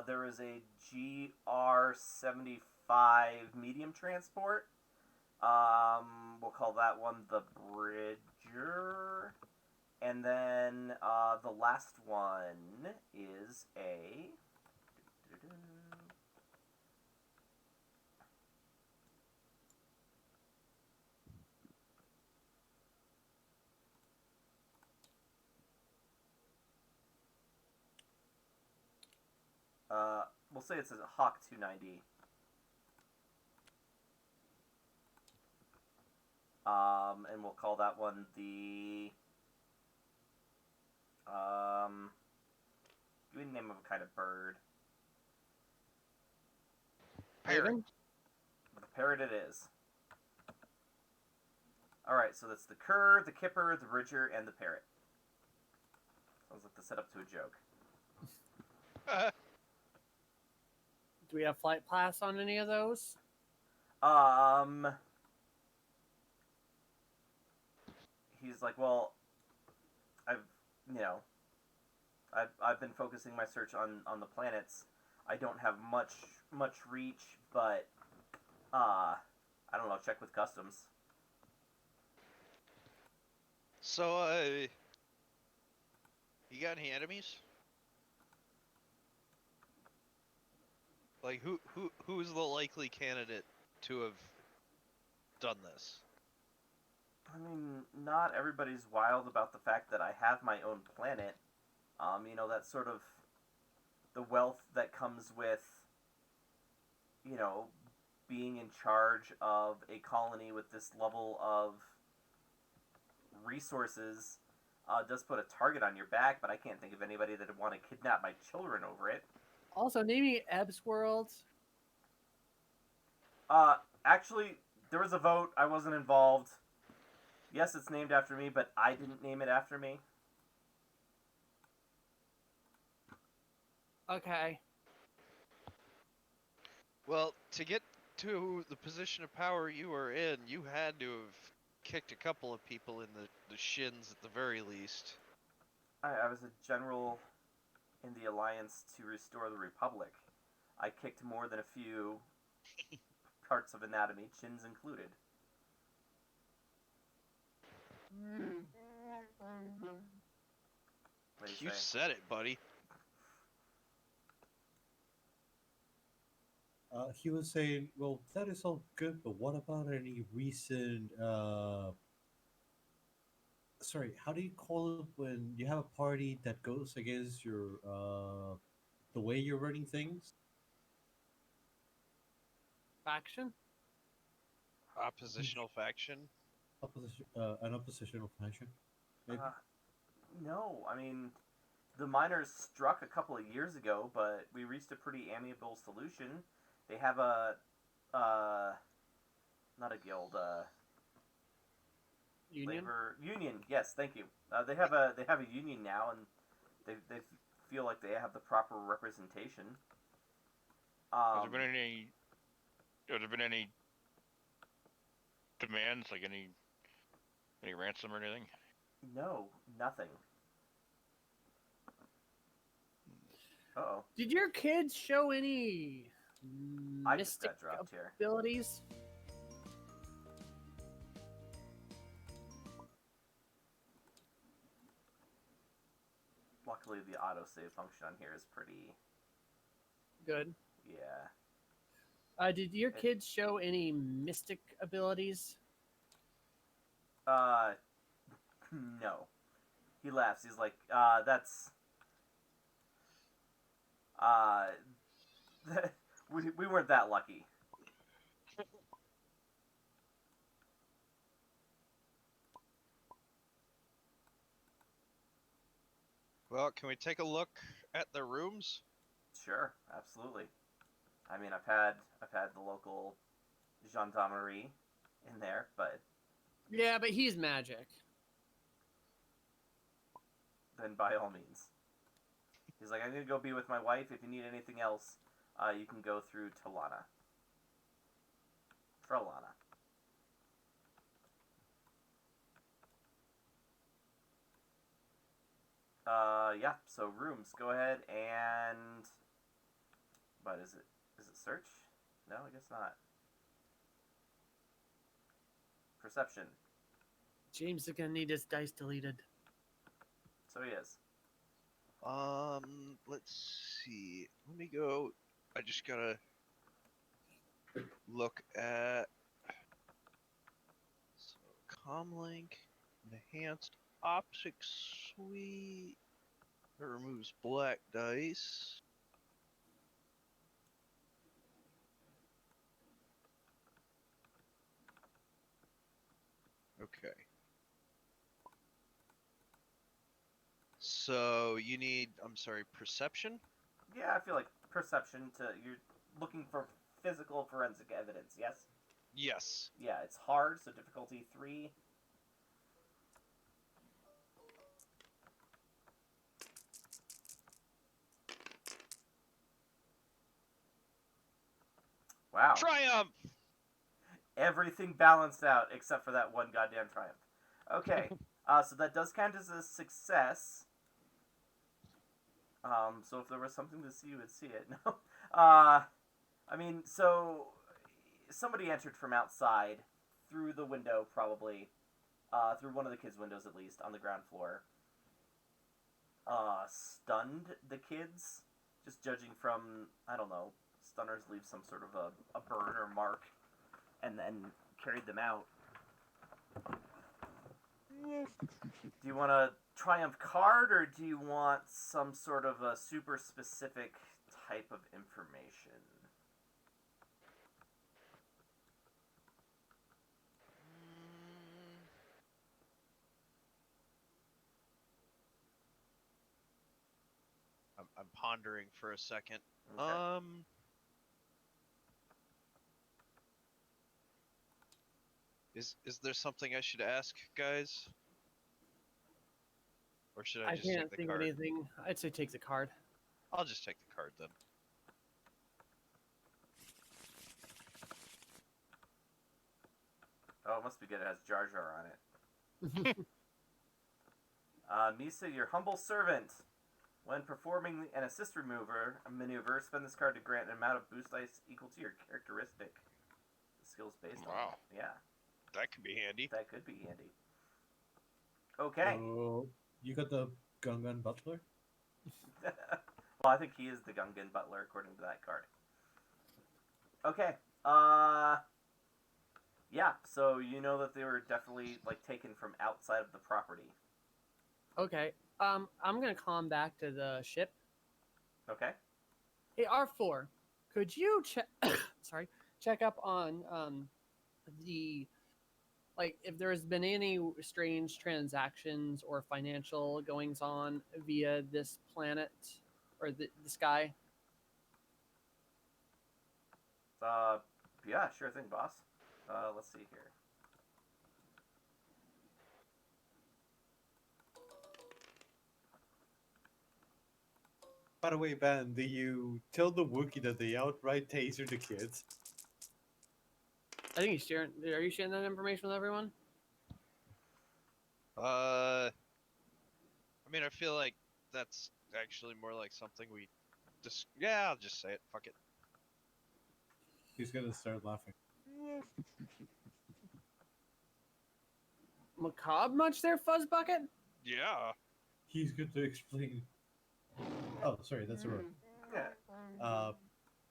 There is a GR-75 medium transport. We'll call that one the Bridger. And then the last one is a... we'll say it's a Hawk 290. And we'll call that one the... give me the name of a kind of bird. Raven? The parrot it is. Alright, so that's the Cur, the Kipper, the Bridger, and the parrot. Sounds like the setup to a joke. Do we have flight pass on any of those? He's like, well, I've been focusing my search on the planets. I don't have much reach, but I don't know. Check with customs. So, you got any enemies? Like, who's the likely candidate to have done this? I mean, not everybody's wild about the fact that I have my own planet. That's sort of the wealth that comes with, being in charge of a colony with this level of resources. Does put a target on your back, but I can't think of anybody that would want to kidnap my children over it. Also, naming it Ebb's World. Actually, there was a vote. I wasn't involved. Yes, it's named after me, but I didn't name it after me. Okay. Well, to get to the position of power you were in, you had to have kicked a couple of people in the shins at the very least. I was a general in the Alliance to restore the Republic. I kicked more than a few parts of anatomy, chins included. What do You say? said it, buddy. He was saying, well, that is all good, but what about any recent, sorry, how do you call it when you have a party that goes against your, the way you're running things? faction? Oppositional faction. An oppositional faction. Maybe. No, I mean, the miners struck a couple of years ago, but we reached a pretty amiable solution. They have a, not a guild, Union? labor union. Yes, thank you. They have a union now, and they feel like they have the proper representation. Has there been any? Have there been any demands, like any ransom or anything? No, nothing. Uh-oh. Did your kids show any I just mystic got dropped here. abilities? Luckily, the autosave function on here is pretty... Good. Yeah. Did your kids show any mystic abilities? No. He laughs. He's like, that's... we weren't that lucky. Well, can we take a look at the rooms? Sure, absolutely. I mean, I've had the local gendarmerie in there, but Yeah, but he's magic. then by all means. He's like, I'm gonna go be with my wife. If you need anything else, you can go through Talana. Tralana. Yeah, so rooms. Go ahead and... But is it search? No, I guess not. Perception. James is gonna need his dice deleted. So he is. Let's see. Let me go. I just gotta look at Comlink, enhanced optics suite. That removes black dice. Okay. So you need, I'm sorry, perception? Yeah, I feel like perception to... You're looking for physical forensic evidence, yes? Yes. Yeah, it's hard, so difficulty 3. Wow. Triumph! Everything balanced out except for that one goddamn triumph. Okay, so that does count as a success. So if there was something to see, you would see it. No. I mean, so somebody entered from outside through the window, probably. Through one of the kids' windows, at least, on the ground floor. Stunned the kids, just judging from, I don't know, stunners leave some sort of a burn or mark, and then carried them out. Do you want a triumph card, or do you want some sort of a super specific type of information? I'm pondering for a second. Okay. Is there something I should ask, guys? Or should I I just can't take the think of card? anything. I'd say take the card. I'll just take the card then. Oh, it must be good. It has Jar Jar on it. Misa, your humble servant. When performing an assist maneuver, spend this card to grant an amount of boost dice equal to your characteristic. The skill's based on Wow. it. Yeah, That could be handy. that could be handy. Okay. So you got the Gungan Butler? Well, I think he is the Gungan Butler according to that card. Okay. Yeah, so you know that they were definitely, like, taken from outside of the property. Okay. I'm gonna call him back to the ship. Okay? Hey, R4, could you check? Sorry, check up on the like if there's been any strange transactions or financial goings on via this planet or the sky. Yeah, sure thing, boss. Let's see here. By the way, Ben, do you tell the Wookiee that they outright taser the kids? I think he's sharing. Are you sharing that information with everyone? I mean, I feel like that's actually more like something we just. Yeah, I'll just say it. Fuck it. He's gonna start laughing. Macabre much there, Fuzz Bucket? Yeah. He's going to explain. Oh, sorry, that's a word. Yeah.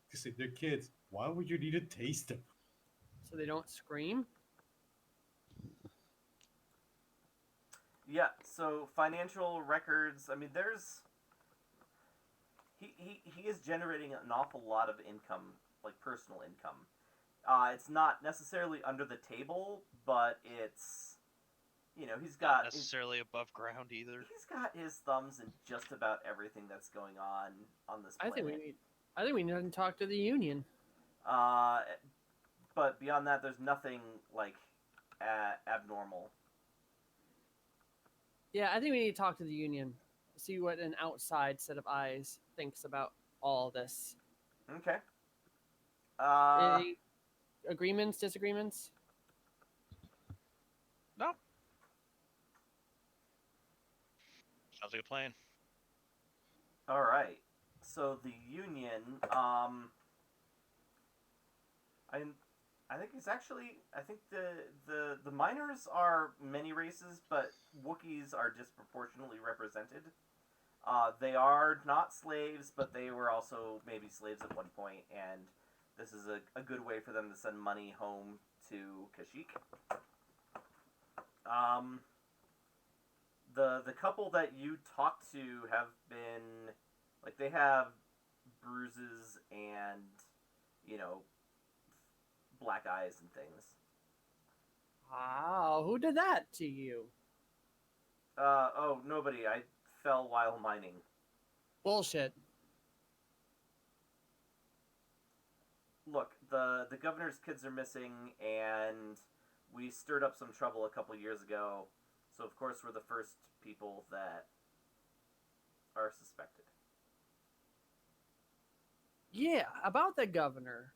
Because they're kids. Why would you need to taste them? So they don't scream? Yeah, so financial records, I mean, there's... He is generating an awful lot of income, like personal income. It's not necessarily under the table, but it's... You know, he's got... Not necessarily above ground either. He's got his thumbs in just about everything that's going on this I planet. think we need to talk to the union. But beyond that, there's nothing, like, abnormal. Yeah, I think we need to talk to the union. See what an outside set of eyes thinks about all this. Okay. Any agreements, disagreements? No. Sounds like a plan. All right. So the union, I think it's actually, I think the miners are many races, but Wookiees are disproportionately represented. They are not slaves, but they were also maybe slaves at one point, and this is a good way for them to send money home to Kashyyyk. The couple that you talked to have been, like, they have bruises and, you know, black eyes and things. Wow, who did that to you? Oh, nobody. I fell while mining. Bullshit. Look, the governor's kids are missing, and we stirred up some trouble a couple years ago, so of course we're the first people that are suspected. Yeah, about the governor.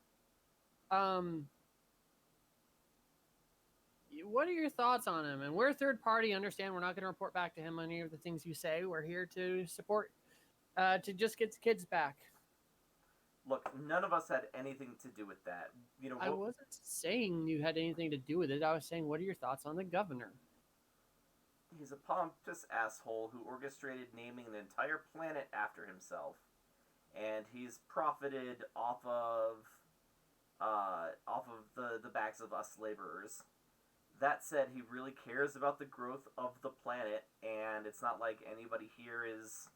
What are your thoughts on him? And we're a third party. Understand we're not going to report back to him on any of the things you say. We're here to support, to just get the kids back. Look, none of us had anything to do with that. You know, I wasn't saying you had anything to do with it. I was saying, what are your thoughts on the governor? he's a pompous asshole who orchestrated naming an entire planet after himself, and he's profited off of the backs of us laborers. That said, he really cares about the growth of the planet, and it's not like anybody here is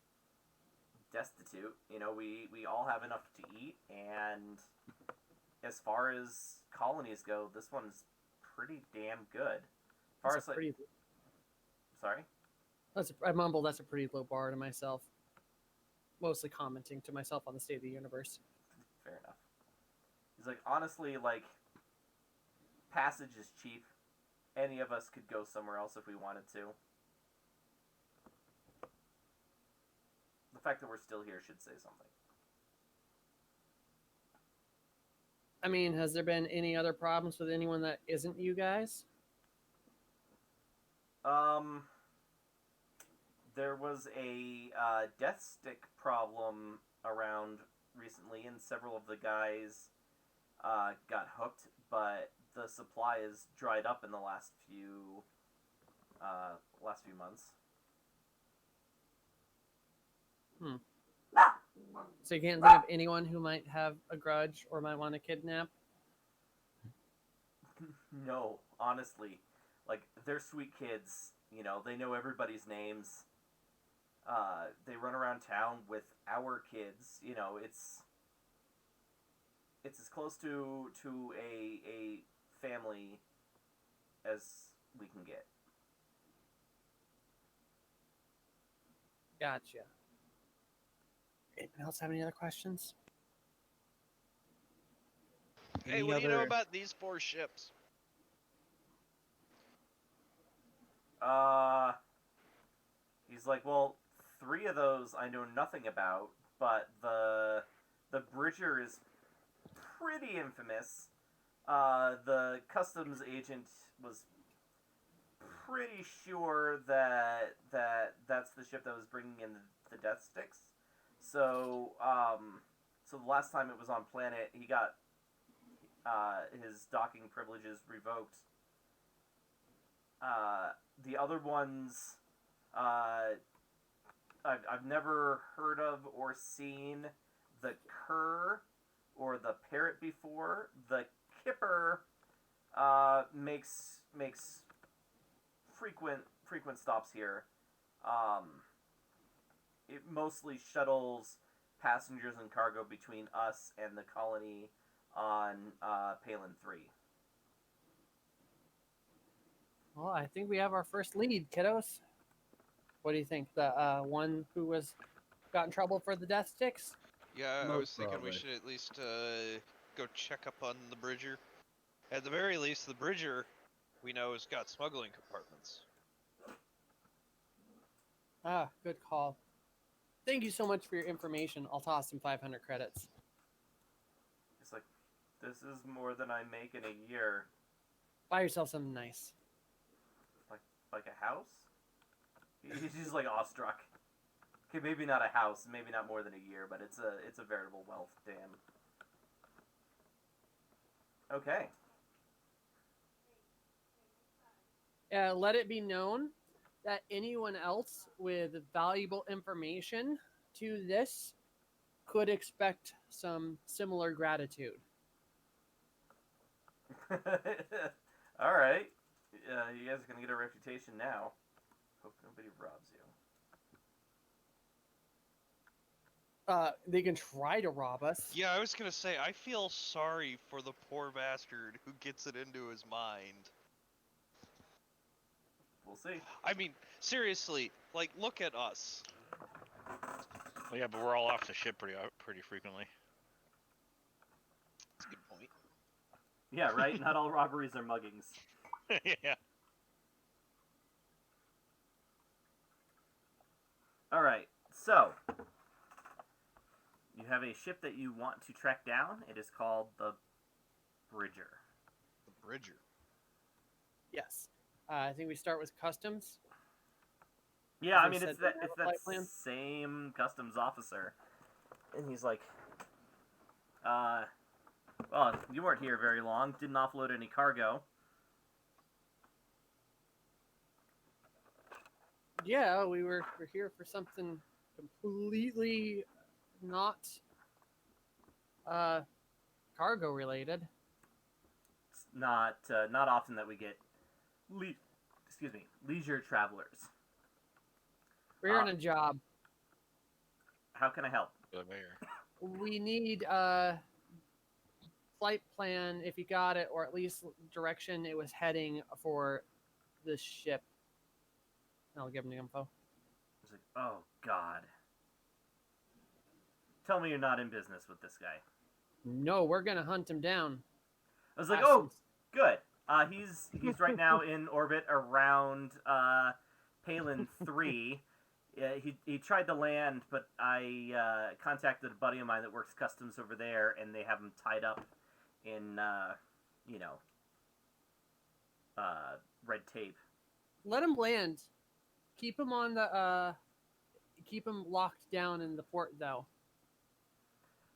destitute. You know, we all have enough to eat, and as far as colonies go, this one's pretty damn good. As far as like, sorry? I mumble, that's a pretty low bar to myself. Mostly commenting to myself on the state of the universe. Fair enough. He's like, honestly, like, passage is cheap. Any of us could go somewhere else if we wanted to. The fact that we're still here should say something. I mean, has there been any other problems with anyone that isn't you guys? There was a death stick problem around recently, and several of the guys got hooked, but the supply has dried up in the last few months. So you can't think of anyone who might have a grudge or might want to kidnap? No, honestly. Like, they're sweet kids. You know, they know everybody's names. They run around town with our kids. You know, it's... it's as close to a family as we can get. Gotcha. Anyone else have any other questions? Hey, Any what do you know other- about these 4 ships? He's like, well, 3 of those I know nothing about, but the Bridger is pretty infamous. The customs agent was pretty sure that that's the ship that was bringing in the death sticks. So so the last time it was on planet, he got his docking privileges revoked. The other ones, I've never heard of or seen the cur or the parrot before. The kipper makes frequent stops here. It mostly shuttles passengers and cargo between us and the colony on Palin 3. Well, I think we have our first lead, kiddos. What do you think? The one who got in trouble for the death sticks? Yeah, I Most was thinking we probably. should at least go check up on the Bridger. At the very least, the Bridger we know has got smuggling compartments. Ah, good call. Thank you so much for your information. I'll toss him 500 credits. It's like, this is more than I make in a year. Buy yourself something nice. Like a house? He's just like awestruck. Okay, maybe not a house, maybe not more than a year, but it's a veritable wealth dam. Okay. Let it be known that anyone else with valuable information to this could expect some similar gratitude. All right. You guys are gonna get a reputation now. Hope nobody robs you. They can try to rob us. Yeah, I was gonna say, I feel sorry for the poor bastard who gets it into his mind. We'll see. I mean, seriously, like, look at us. Well, yeah, but we're all off the ship pretty frequently. That's a good point. Yeah, right? Not all robberies are muggings. Yeah. All right. So, you have a ship that you want to track down. It is called the Bridger. The Bridger. Yes. I think we start with customs. Yeah, I They mean said it's they that have it's a that flight plan? same customs officer, and he's like, well, you weren't here very long. Didn't offload any cargo. Yeah, we're here for something completely not cargo related. It's not often that we get leisure travelers. We're here on a job. How can I help? The mayor. We need flight plan if you got it, or at least direction it was heading for the ship. I'll give him the info. He's like, oh God. Tell me you're not in business with this guy. No, we're gonna hunt him down. I was like, Have oh, some- good. He's right now in orbit around Palin 3. He tried to land, but I contacted a buddy of mine that works customs over there, and they have him tied up in red tape. Let him land. Keep him on the keep him locked down in the port though.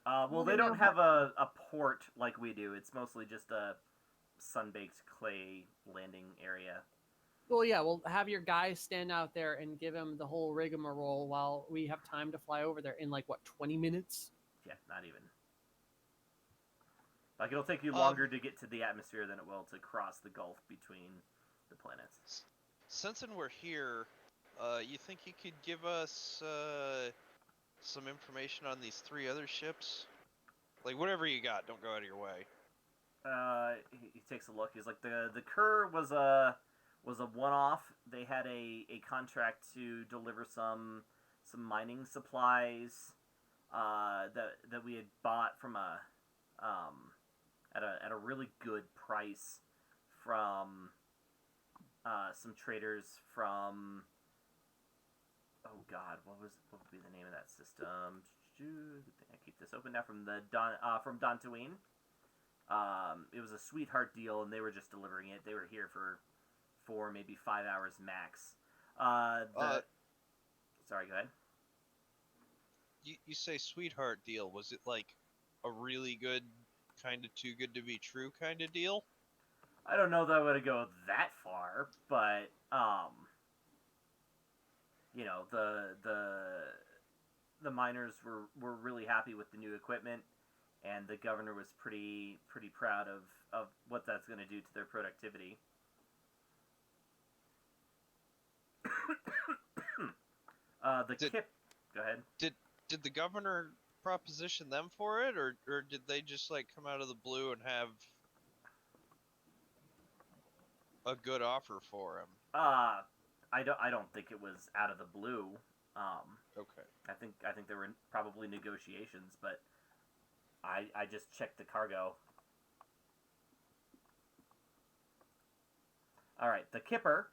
Well, Well, they then don't they'll have a port like we do. It's mostly just a sun-baked clay landing area. Well, yeah, we'll have your guys stand out there and give him the whole rigmarole while we have time to fly over there in like what 20 minutes. Yeah, not even. Like, it'll take you longer to get to the atmosphere than it will to cross the gulf between the planets. Since we're here, you think you could give us some information on these 3 other ships? Like whatever you got, don't go out of your way. He takes a look. He's like, the Kerr was a one-off. They had a contract to deliver some mining supplies that we had bought from at a really good price from some traders from, oh god, what would be the name of that system? I keep this open now, from from Dantooine. It was a sweetheart deal, and they were just delivering it. They were here for 4, maybe 5 hours max. Sorry, go ahead. You say sweetheart deal. Was it like a really good, kind of too good to be true kind of deal? I don't know that I would go that far, but you know, the miners were really happy with the new equipment, and the governor was pretty proud of what that's going to do to their productivity. Go ahead. Did the governor proposition them for it, or did they just like come out of the blue and have a good offer for him? I don't think it was out of the blue. Okay. I think there were probably negotiations, but I just checked the cargo. All right, the Kipper.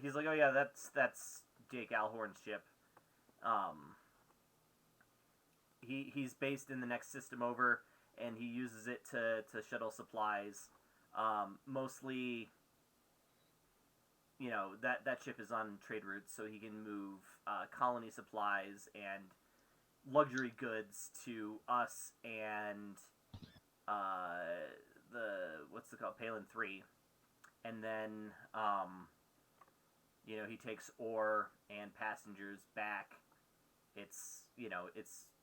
He's like, oh yeah, that's Jake Alhorn's ship. He's based in the next system over, and he uses it to shuttle supplies. Mostly, you know, that ship is on trade routes, so he can move colony supplies and luxury goods to us and what's it called, Palin 3, and then you know, he takes ore and passengers back. It's, you know,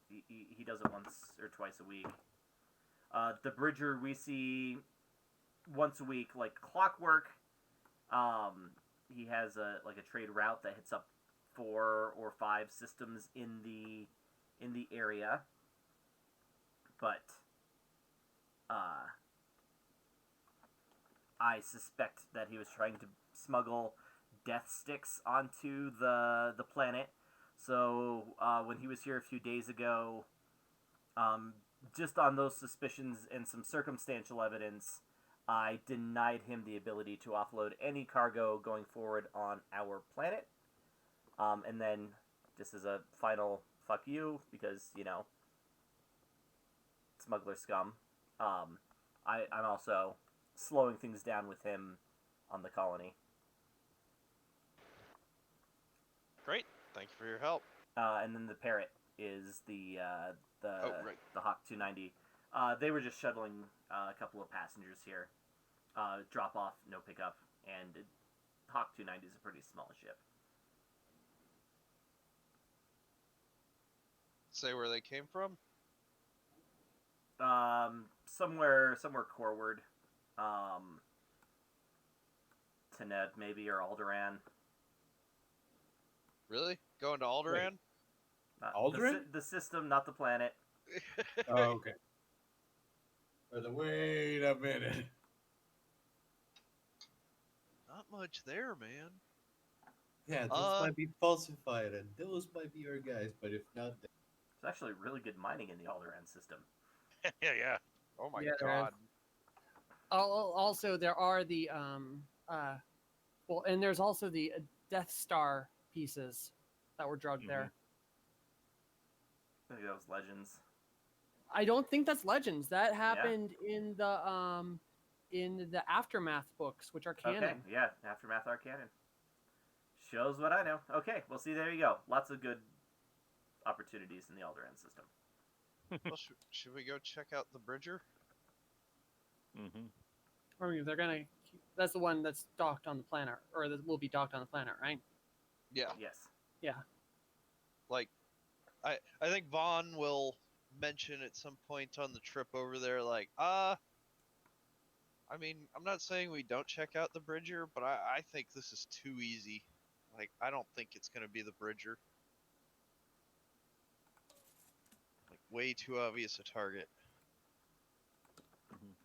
he does it once or twice a week. The Bridger we see once a week, like clockwork. He has a trade route that hits up 4 or 5 systems in the area, but I suspect that he was trying to smuggle death sticks onto the planet. So when he was here a few days ago, just on those suspicions and some circumstantial evidence, I denied him the ability to offload any cargo going forward on our planet. And then, just as a final fuck you, because, you know, smuggler scum, I'm also slowing things down with him on the colony. Great. Thank you for your help. And then the Parrot is the Hawk 290. They were just shuttling a couple of passengers here. Drop off, no pickup, and Hawk 290 is a pretty small ship. Say where they came from? Somewhere coreward. Teneb, maybe, or Alderaan. Really? Going to Alderaan? Alderaan? The system, not the planet. Oh, okay. Wait a minute. Not much there, man. Yeah, those might be falsified, and those might be your guys, but if not, then... There's actually really good mining in the Alderaan system. Yeah. Oh my Yeah, there god. Also, there are the well, and there's also the Death Star pieces that were drugged there. I think that was Legends. I don't think that's Legends. That happened in the Aftermath books, which are canon. Okay, yeah, Aftermath are canon. Shows what I know. Okay, well, see, there you go. Lots of good opportunities in the Alderaan system. Well, should we go check out the Bridger? I mean, they're gonna. That's the one that's docked on the planet, or that will be docked on the planet, right? Yeah. Yes. Yeah. Like, I think Vaughn will mention at some point on the trip over there, like, I mean, I'm not saying we don't check out the Bridger, but I think this is too easy. Like, I don't think it's gonna be the Bridger. Like, way too obvious a target.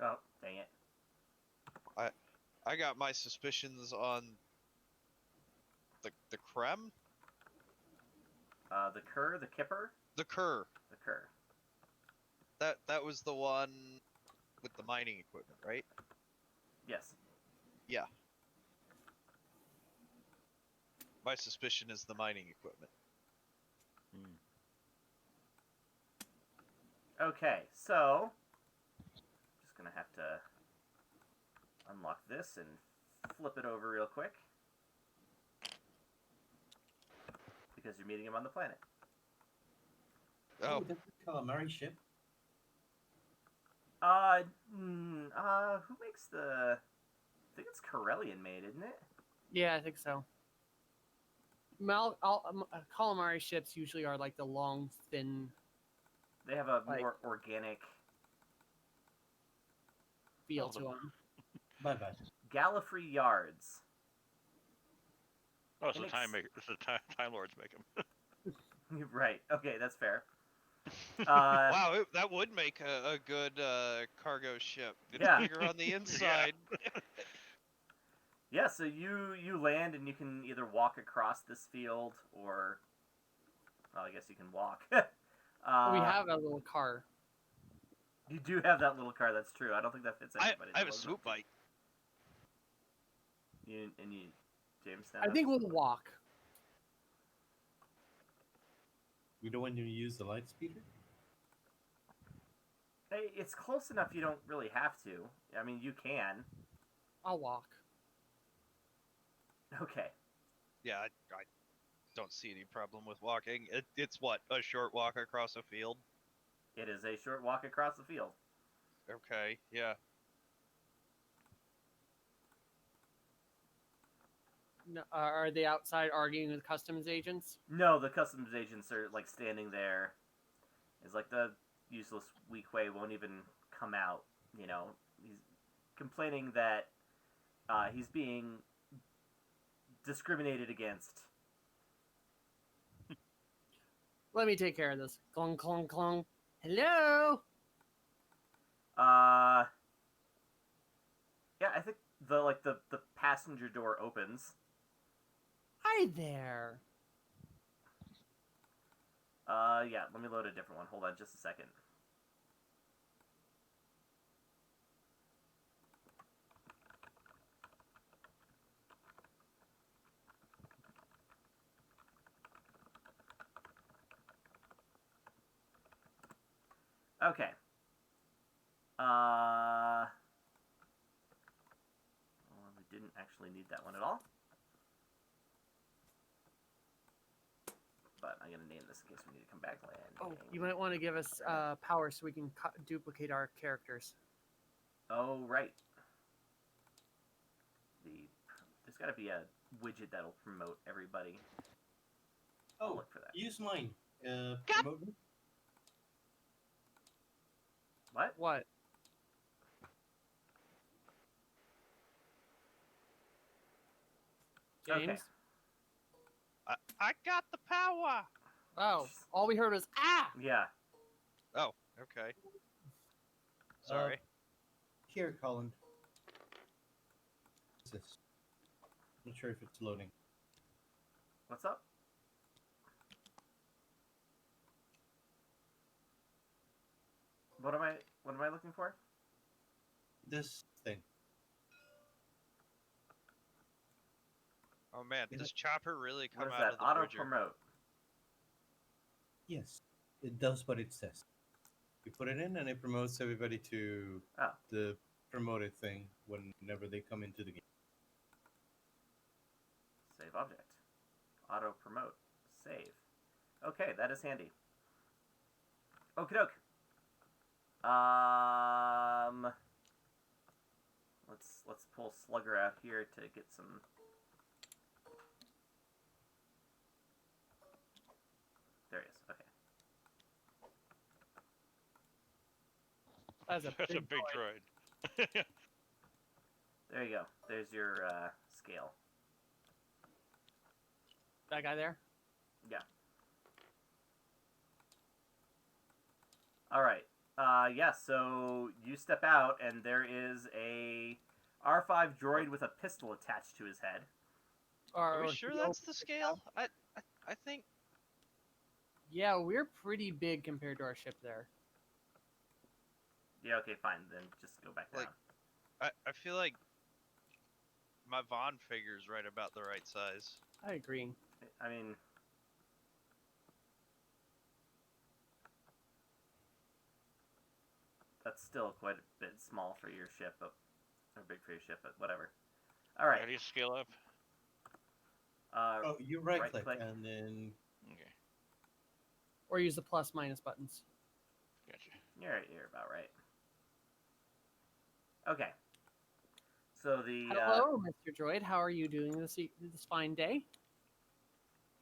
Oh, dang it. I got my suspicions on the Krem? The Cur, the Kipper? The Kerr. The Cur. That was the one with the mining equipment, right? Yes. Yeah. My suspicion is the mining equipment. Okay, so just gonna have to unlock this and flip it over real quick because you're meeting him on the planet. Oh, that's a calamari ship. Who makes the? I think it's Corellian made, isn't it? Yeah, I think so. Calamari ships usually are like the long, thin. They have a Like- more organic Feel Oh, to them. Bye bye. Gallifrey Yards. Oh, it's the Inex- time maker. It's the time lords make them. Right. Okay, that's fair. wow, that would make a good cargo ship. It's Yeah. bigger on the inside. Yeah, so you land and you can either walk across this field or, well, I guess you can walk. We have a little car. You do have that little car. That's true. I don't think that fits anybody. I have a though, does it? swoop bike. You James. Stand I up. think we'll walk. We don't want to use the light speeder? Hey, it's close enough. You don't really have to. I mean, you can. I'll walk. Okay. Yeah, I don't see any problem with walking. It's what, a short walk across a field? It is a short walk across the field. Okay, yeah. No, are they outside arguing with customs agents? No, the customs agents are like standing there. It's like the useless weak way won't even come out. You know, he's complaining that he's being discriminated against. Let me take care of this. Clong, clong, clong. Hello? Yeah, I think the passenger door opens. Hi there. Yeah, let me load a different one. Hold on just a second. Okay. Well, we didn't actually need that one at all. But I'm going to name this in case we need to come back. Oh, you might want to give us power so we can duplicate our characters. Oh, right. There's got to be a widget that'll promote everybody. I'll Oh, look for that. use mine. God. Promote me? What? What? James? Okay. I got the power! Oh, all we heard was, ah! Yeah. Oh, okay. Sorry. Here, Colin. What's this? Not sure if it's loading. What's up? What am I looking for? This thing. Oh man, Is does Chopper really come What is out that? of the Auto bridger? promote. Yes, it does what it says. You put it in and it promotes everybody to Oh. the promoted thing whenever they come into the game. Save object. Auto promote. Save. Okay, that is handy. Okie doke. Let's pull Slugger out here to get some. There he is. Okay. That's a That's a big big droid. droid. There you go. There's your scale. That guy there? Yeah. All right. Yeah, so you step out, and there is a R5 droid with a pistol attached to his head. Are we Or sure he that's opens the the scale? I think. Yeah, we're pretty big compared to our ship there. Yeah, okay, fine. Then just go back down. Like- I feel like my Vaughn figure's right about the right size. I agree. I mean, that's still quite a bit small for your ship, or big for your ship, but whatever. All right. How do you scale up? Oh, you right click right-click. and then Okay, Or use the plus minus buttons. gotcha. You're about right. Okay. So Hello, Mr. Droid. How are you doing this fine day?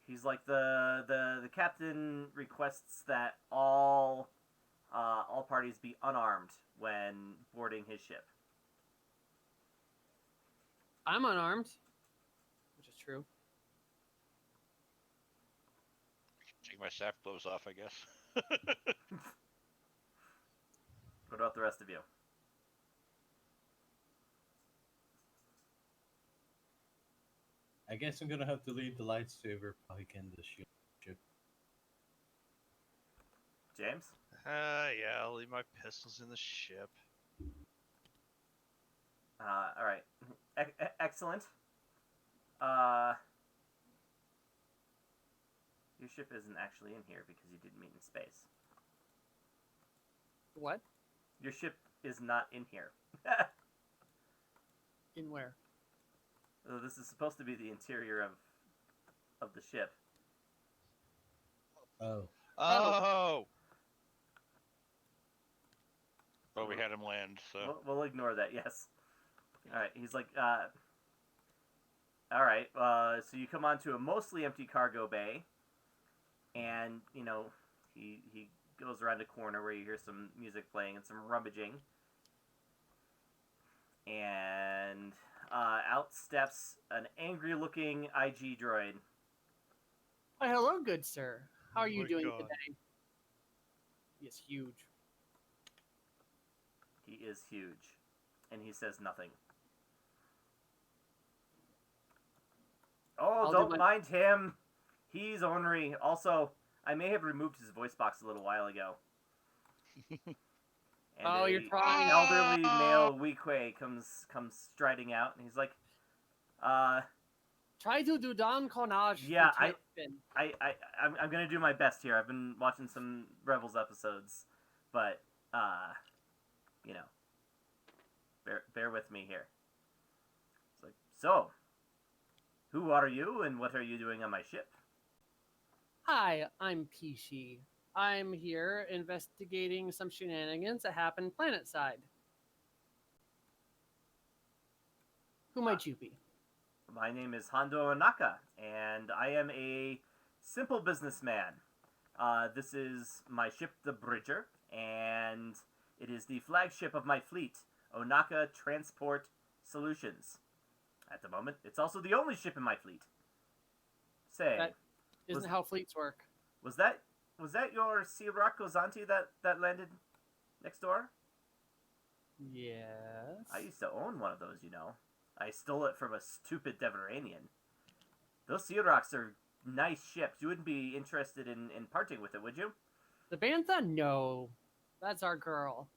he's like the captain requests that all parties be unarmed when boarding his ship. I'm unarmed, which is true. Take my staff gloves off, I guess. What about the rest of you? I guess I'm gonna have to leave the lightsaber pike in the ship. James? Yeah, I'll leave my pistols in the ship. All right. Excellent. Your ship isn't actually in here because you didn't meet in space. What? Your ship is not in here. In where? This is supposed to be the interior of the ship. Oh, Oh! But we had him land, so We'll ignore that. Yes. All right. He's like, all right. So you come onto a mostly empty cargo bay, and he goes around a corner where you hear some music playing and some rummaging, and out steps an angry-looking IG droid. Why, hello, good sir. How are you my doing God. today? He is huge. He is huge, and he says nothing. Oh, I'll don't do mind him. He's ornery. Also, I may have removed his voice box a little while ago. And Oh, you're an trying. elderly male Wookie comes striding out, and he's like, Try to do Don Carnage. Yeah, for tailspin. I'm gonna do my best here. I've been watching some Rebels episodes, but you know, bear with me here. It's like, so, who are you, and what are you doing on my ship? Hi, I'm Pishi. I'm here investigating some shenanigans that happened planetside. Who might you be? My name is Hondo Onaka, and I am a simple businessman. This is my ship, the Bridger, and it is the flagship of my fleet, Onaka Transport Solutions. At the moment, it's also the only ship in my fleet. Say, That isn't how fleets work. was that your Sirocco Zanti that landed next door? Yes. I used to own one of those, you know. I stole it from a stupid Deveranian. Those Searocks are nice ships. You wouldn't be interested in parting with it, would you? The Bantha? No. That's our girl.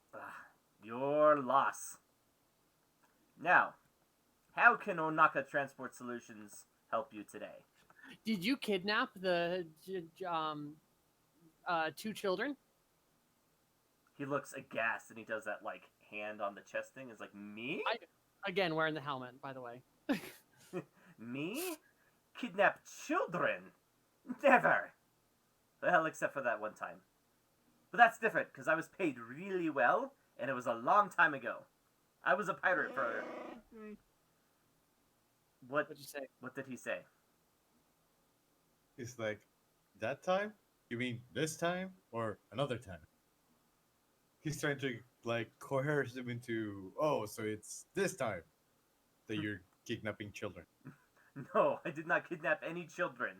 Your loss. Now, how can Onaka Transport Solutions help you today? Did you kidnap the two children? He looks aghast and he does that like hand on the chest thing. It's like, me? Again, wearing the helmet, by the way. Me? Kidnap children? Never! Well, except for that one time. But that's different, because I was paid really well, and it was a long time ago. I was a pirate for... What'd you say? What did he say? it's like that time. You mean this time or another time? He's trying to like coerce him into. Oh, so it's this time that you're kidnapping children. No, I did not kidnap any children.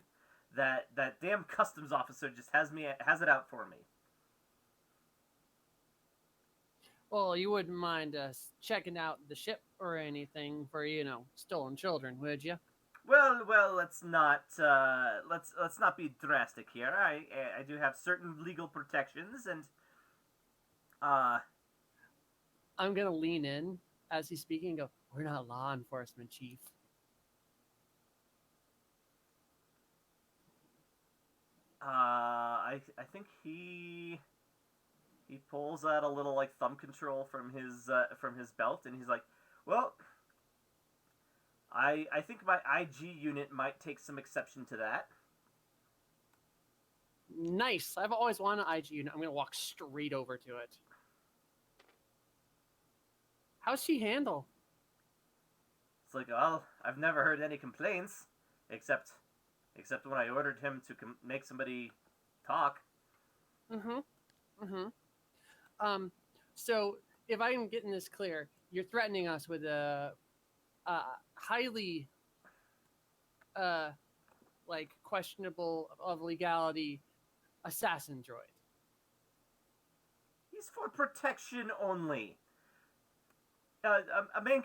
That damn customs officer just has it out for me. Well, you wouldn't mind us checking out the ship or anything for, stolen children, would you? Well, let's not be drastic here. I do have certain legal protections, and uh, I'm going to lean in as he's speaking and go, "We're not law enforcement, Chief." I think he pulls out a little like thumb control from his belt, and he's like, "Well, I think my IG unit might take some exception to that." Nice. I've always wanted an IG unit. I'm going to walk straight over to it. How's she handle? It's like, well, I've never heard any complaints, except when I ordered him to make somebody talk. Mm-hmm. Mm-hmm. So if I'm getting this clear, you're threatening us with a highly like questionable of legality assassin droid. He's for protection only. A man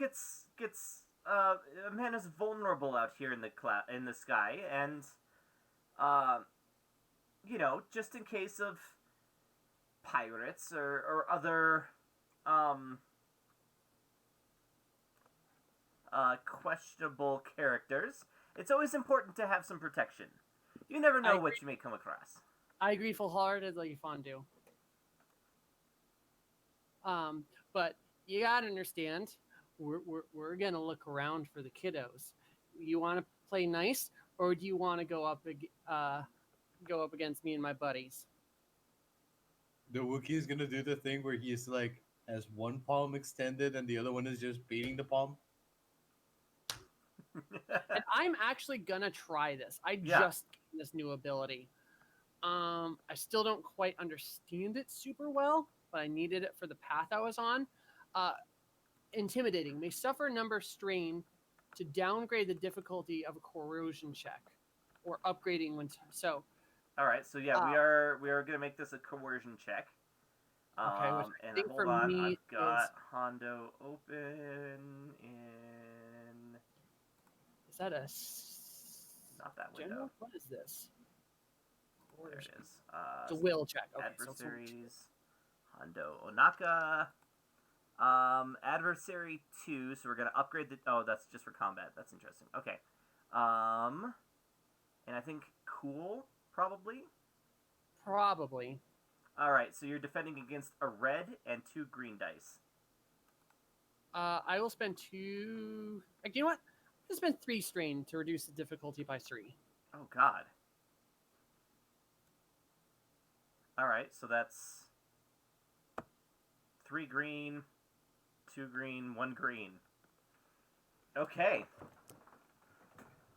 a man is vulnerable out here in the sky, and just in case of pirates or other questionable characters, it's always important to have some protection. You never know what you may come across. I agree full-heartedly, Fondue. But you gotta understand, we're gonna look around for the kiddos. You want to play nice, or do you want to go up against me and my buddies? The Wookiee is gonna do the thing where he's like has one palm extended and the other one is just beating the palm. And I'm actually gonna try this. I Yeah. just gained this new ability. I still don't quite understand it super well, but I needed it for the path I was on. Intimidating may suffer number strain to downgrade the difficulty of a corrosion check or upgrading when so. All right, so yeah, we are gonna make this a coercion check. Okay, which I And think hold for on, me I've got is Hondo open in is that a not that window. general? What is this? There it Coercion. is. It's a will check. Okay, Adversaries, Hondo Onaka. Adversary 2, so we're gonna upgrade the. Oh, that's just for combat. That's interesting. Okay. And I think cool probably. probably. All right, so you're defending against a red and 2 green dice. I will spend 2. Like, you know what? I'll spend 3 strain to reduce the difficulty by 3. Oh God. All right, so that's 3 green, 2 green, 1 green. Okay.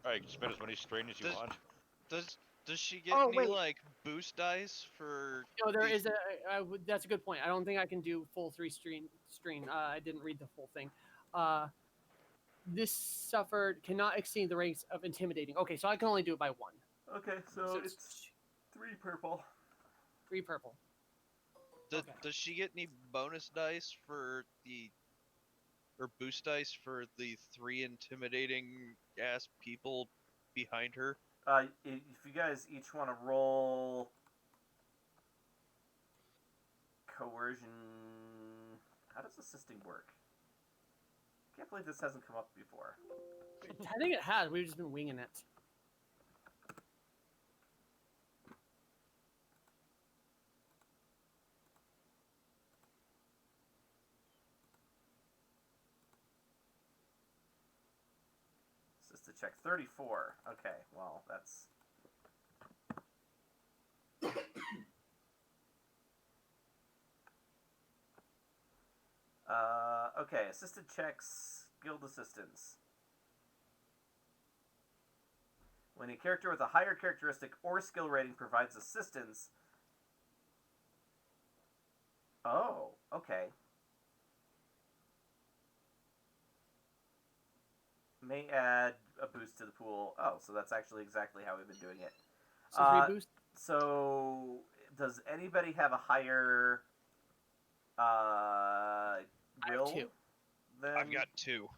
Alright, you can spend as many strain as you Does- want. Does she get Oh, any wait. like boost dice for? No, there the- is that's a good point. I don't think I can do full 3 strain. I didn't read the full thing. This suffered cannot exceed the ranks of intimidating. Okay, so I can only do it by 1. Okay, so So it's 3 purple. 3 purple. Okay. Does she get any bonus dice for or boost dice for the 3 intimidating ass people behind her? If you guys each want to roll coercion, how does assisting work? Can't believe this hasn't come up before. I think it has. We've just been winging it. Assisted check 34. Okay, well that's. Okay, assisted checks, guild assistance. When a character with a higher characteristic or skill rating provides assistance. Oh, okay. May add a boost to the pool. Oh, so that's actually exactly how we've been doing it. So 3 boost. So, does anybody have a higher 2. Then I've got 2.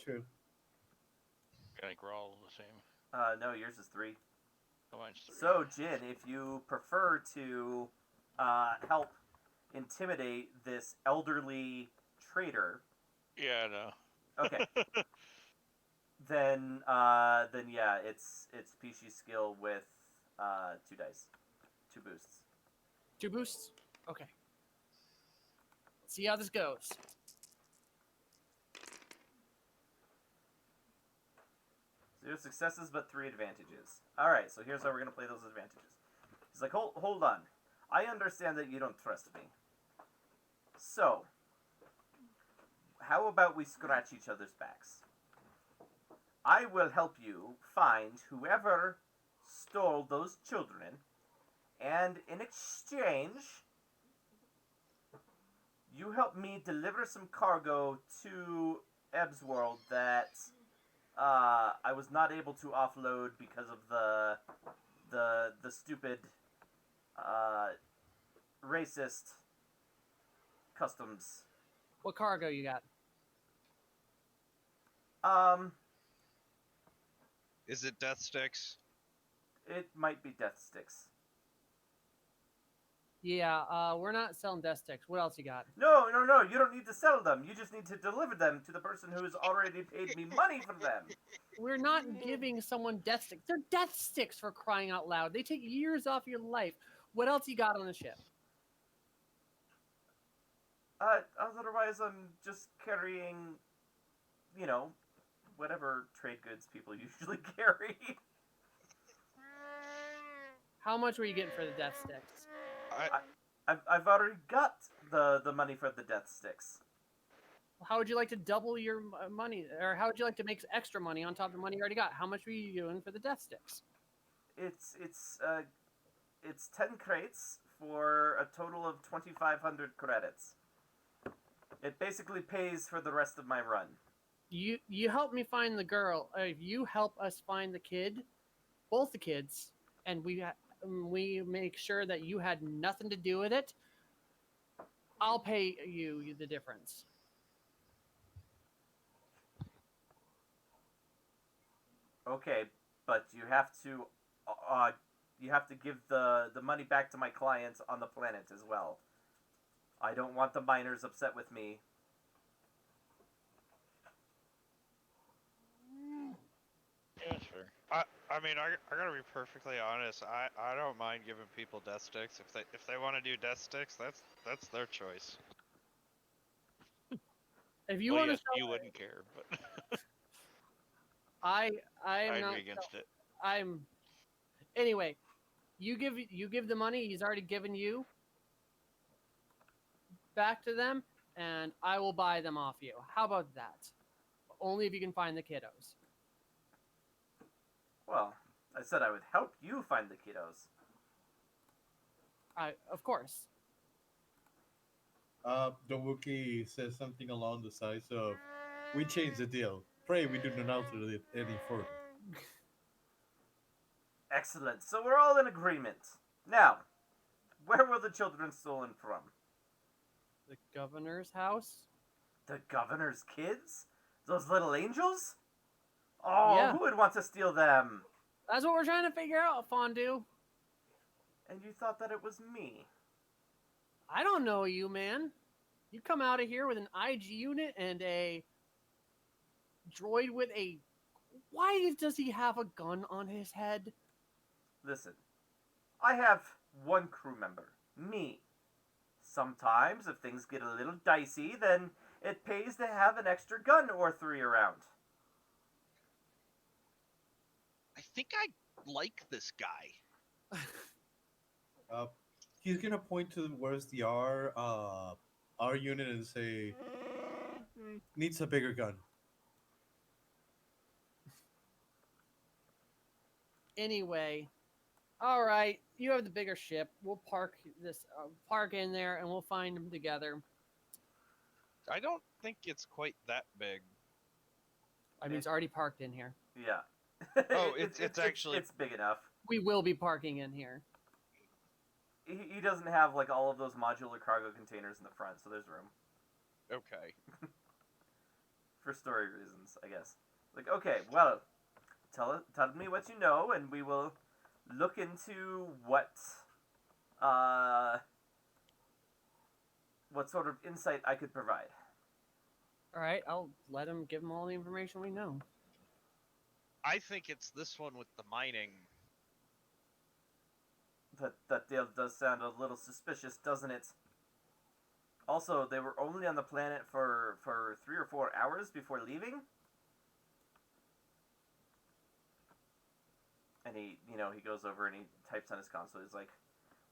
True. I think we're all the same. no, yours is 3. Oh, mine's 3. So, Jin, if you prefer to help intimidate this elderly traitor, Yeah, no. okay, then yeah, it's Pishi skill with 2 dice, 2 boosts. 2 boosts? Okay. Let's see how this goes. 0 successes, but 3 advantages. All right, so here's how we're gonna play those advantages. He's like, hold on. I understand that you don't trust me. So, how about we scratch each other's backs? I will help you find whoever stole those children, and in exchange, you help me deliver some cargo to Ebb's World that I was not able to offload because of the stupid racist customs. What cargo you got? Is it death sticks? It might be death sticks. Yeah, we're not selling death sticks. What else you got? No, you don't need to sell them. You just need to deliver them to the person who has already paid me money for them. We're not giving someone death sticks. They're death sticks, for crying out loud. They take years off your life. What else you got on the ship? Otherwise I'm just carrying, whatever trade goods people usually carry. How much were you getting for the death sticks? I've already got the money for the death sticks. How would you like to double your money, or how would you like to make extra money on top of the money you already got? How much were you doing for the death sticks? It's 10 crates for a total of 2,500 credits. It basically pays for the rest of my run. You help me find the girl. If you help us find the kid, both the kids, and we make sure that you had nothing to do with it, I'll pay you the difference. Okay, but you have to give the money back to my clients on the planet as well. I don't want the miners upset with me. Yeah, that's fair. I mean, I gotta be perfectly honest. I don't mind giving people death sticks if they want to do death sticks. That's their choice. If you Well, want to yes, sell, you wouldn't care, but I am I'd not. be against it. I'm. Anyway, you give the money. He's already given you back to them, and I will buy them off you. How about that? Only if you can find the kiddos. Well, I said I would help you find the kiddos. Of course. The Wookiee says something along the sides of, "We changed the deal. Pray we do not alter it any further." Excellent. So we're all in agreement. Now, where were the children stolen from? The governor's house. The governor's kids? Those little angels? Oh, Yeah. who would want to steal them? That's what we're trying to figure out, Fondue. And you thought that it was me? I don't know you, man. You come out of here with an IG unit and a droid with a... Why does he have a gun on his head? Listen, I have one crew member, me. Sometimes, if things get a little dicey, then it pays to have an extra gun or 3 around. I think I like this guy. He's gonna point towards the R unit and say, "Needs a bigger gun." Anyway, all right, you have the bigger ship. We'll park in there, and we'll find them together. I don't think it's quite that big. I mean, it's already parked in here. Yeah. Oh, it's actually- It's big enough. We will be parking in here. he doesn't have like all of those modular cargo containers in the front, so there's room Okay. for story reasons, I guess. Like, okay, well, tell me what you know, and we will look into what sort of insight I could provide. All right, I'll let him give him all the information we know. I think it's this one with the mining. That deal does sound a little suspicious, doesn't it? Also, they were only on the planet for 3 or 4 hours before leaving. And he goes over and he types on his console. He's like,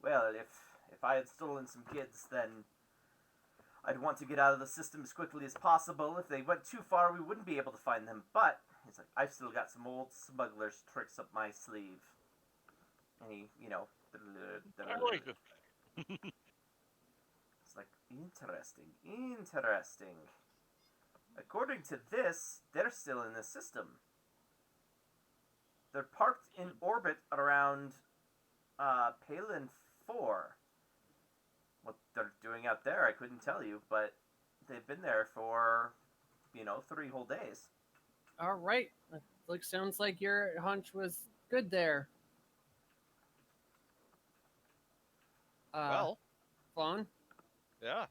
well, if I had stolen some kids, then I'd want to get out of the system as quickly as possible. If they went too far, we wouldn't be able to find them. But he's like, I've still got some old smuggler's tricks up my sleeve. And he, I like this. It's like, interesting. According to this, they're still in the system. They're parked in orbit around Palin 4. What they're doing out there, I couldn't tell you, but they've been there for, 3 whole days. All right, sounds like your hunch was good there. Well, Fawn, yeah.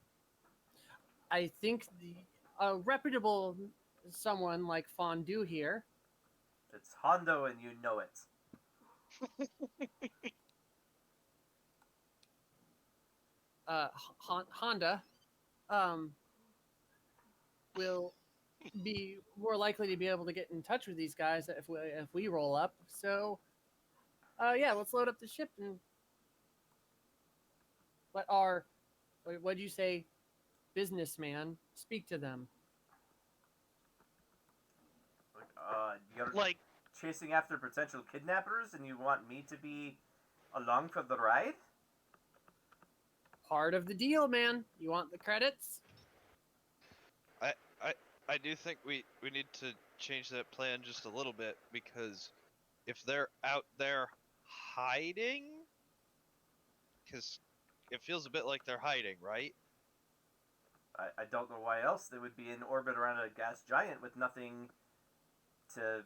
I think a reputable someone like Fondue here. It's Hondo and you know it. Honda, will be more likely to be able to get in touch with these guys if we roll up. So, yeah, let's load up the ship and let our what'd you say, businessman, speak to them. You're Like, chasing after potential kidnappers, and you want me to be along for the ride? Part of the deal, man. You want the credits? I do think we need to change that plan just a little bit, because if they're out there hiding, because it feels a bit like they're hiding, right? I don't know why else they would be in orbit around a gas giant with nothing to,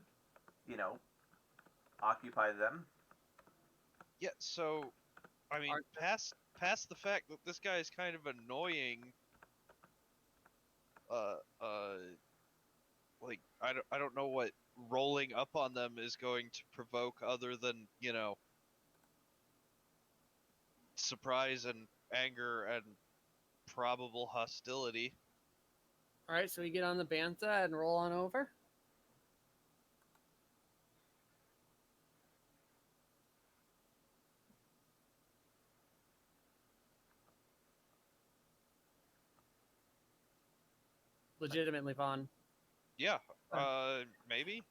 occupy them. Yeah, so I mean, past the fact that this guy is kind of annoying, like I don't know what rolling up on them is going to provoke other than, surprise and anger and probable hostility. All right, so we get on the Bantha and roll on over. Legitimately, Vaughn. Yeah, maybe.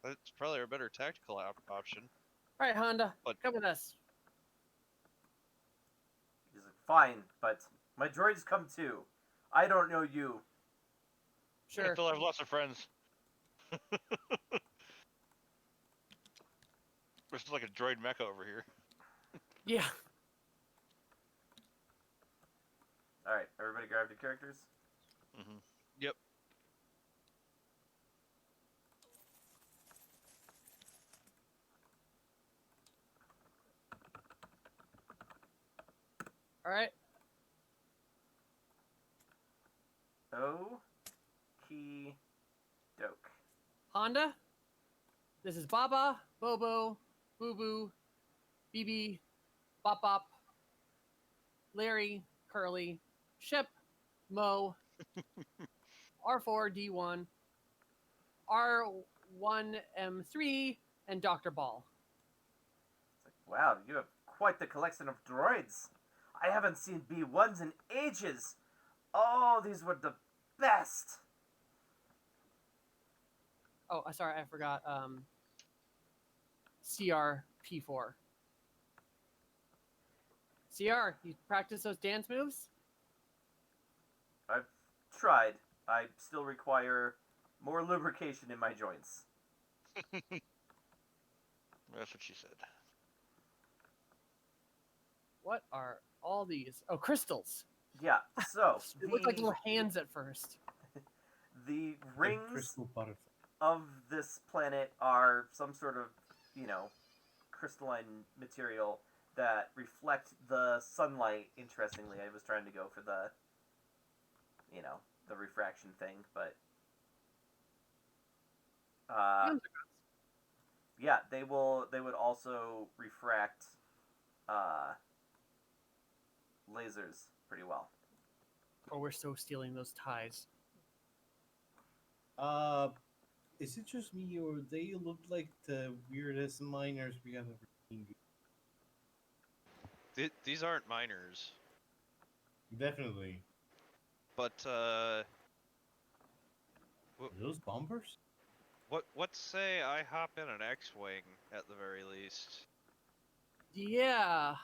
That's probably a better tactical option. All right, Honda, But- come with us. He's like, fine, but my droids come too. I don't know you. I Sure. still have lots of friends. This is like a droid mecha over here. Yeah. Alright, everybody grab your characters. Mm-hmm. Yep. All right. Okey doke. Honda, this is Baba, Bobo, Boo Boo, BB, Bop Bop, Larry, Curly, Ship, Mo, R4D1, R1M3, and Dr. Ball. It's like, wow, you have quite the collection of droids. I haven't seen B1s in ages. Oh, these were the best. Oh, sorry, I forgot. CRP4. CR, you practice those dance moves? I've tried. I still require more lubrication in my joints. That's what she said. What are all these? Oh, crystals. Yeah. So They look like little hands at first. the A rings crystal butterfly. of this planet are some sort of, you know, crystalline material that reflect the sunlight. Interestingly, I was trying to go for the, you know, the refraction thing, but Hands yeah, they would also refract lasers pretty well. Oh, we're so stealing those ties. Is it just me or they look like the weirdest miners we have ever seen? These aren't miners, Definitely. but Are those bombers? what say I hop in an X-wing at the very least? Yeah,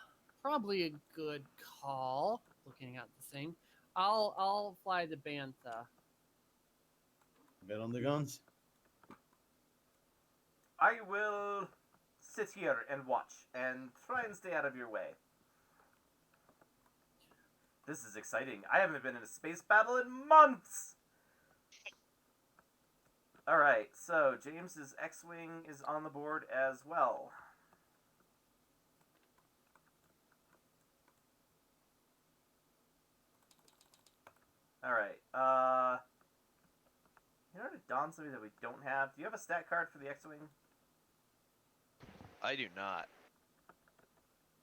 probably a good call. Looking at the thing, I'll fly the bantha. Bet on the guns. I will sit here and watch and try and stay out of your way. This is exciting. I haven't been in a space battle in months! Alright, so James's X-Wing is on the board as well. Alright, in order to don something that we don't have, do you have a stat card for the X-Wing? I do not.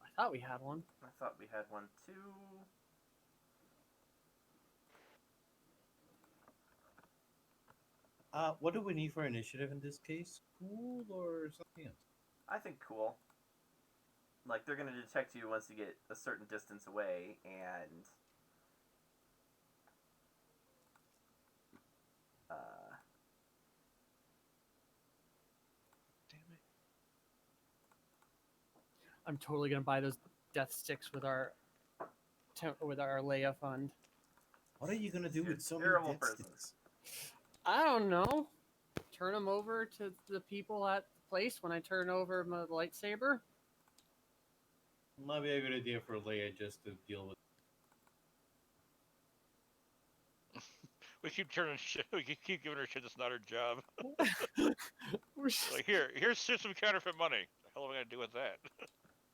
I thought we had one. I thought we had one too. What do we need for initiative in this case? Cool or something else? I think cool. Like, they're gonna detect you once you get a certain distance away, and Damn it. I'm totally gonna buy those death sticks with our Leia fund. What are you gonna do You're with so a many terrible dead person. sticks? I don't know. Turn them over to the people at the place when I turn over my lightsaber. Might be a good idea for Leia just to deal with. We keep turning shit. We keep giving her shit that's not her job. We're just- Like here's some counterfeit money. The hell am I gonna do with that?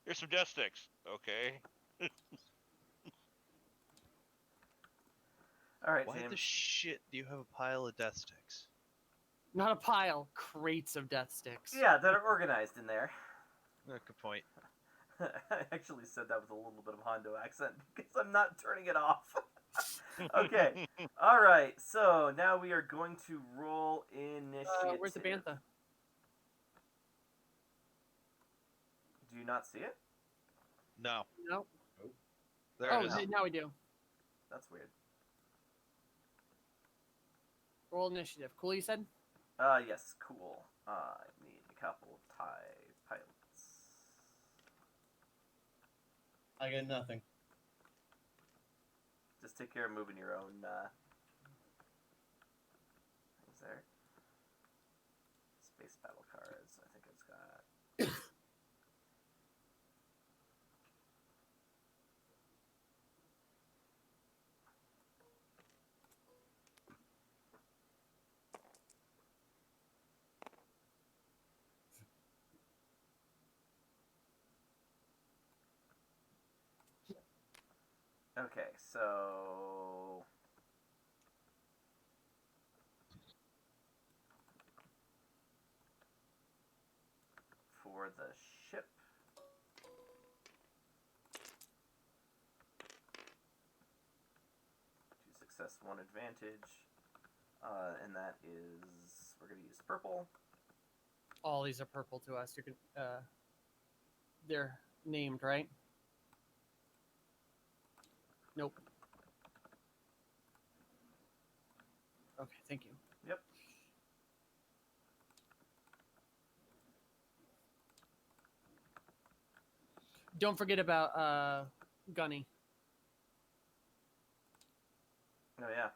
Here's some death sticks. Okay. alright, Why James. the shit do you have a pile of death sticks? Not a pile, crates of death sticks. Yeah, that are organized in there. Good point. I actually said that with a little bit of Hondo accent because I'm not turning it off. Okay. Alright, so now we are going to roll initiative. Where's the bantha? Do you not see it? No, No. there Oh, it is. hey, now we do. That's weird. Roll initiative. Cool, you said? Yes, cool. I need a couple of TIE pilots. I got nothing. Just take care of moving your own, things there. Space battle cards. I think it's got... Okay, so... For the ship... 2 success, 1 advantage. And that is... We're going to use purple. All these are purple to us. They're named, right? Nope. Okay, thank you. Yep. Don't forget about Gunny. Oh, yeah.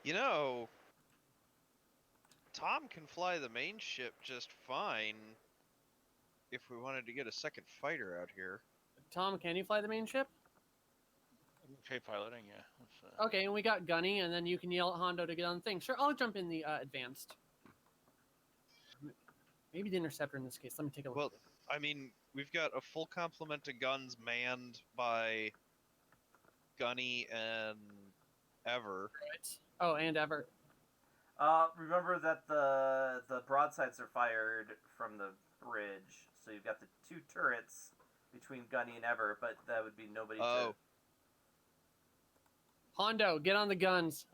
You know, Tom can fly the main ship just fine if we wanted to get a second fighter out here. Tom, can you fly the main ship? Okay, piloting, yeah. Let's, Okay, and we got Gunny, and then you can yell at Hondo to get on the thing. Sure, I'll jump in the advanced. Maybe the interceptor in this case. Let me take a look. Well, I mean, we've got a full complement of guns manned by Gunny and Ever. Right. Oh, and Ever. Remember that the broadsides are fired from the bridge, so you've got the two turrets between Gunny and Ever, but that would be nobody Oh. Hondo, get on the guns.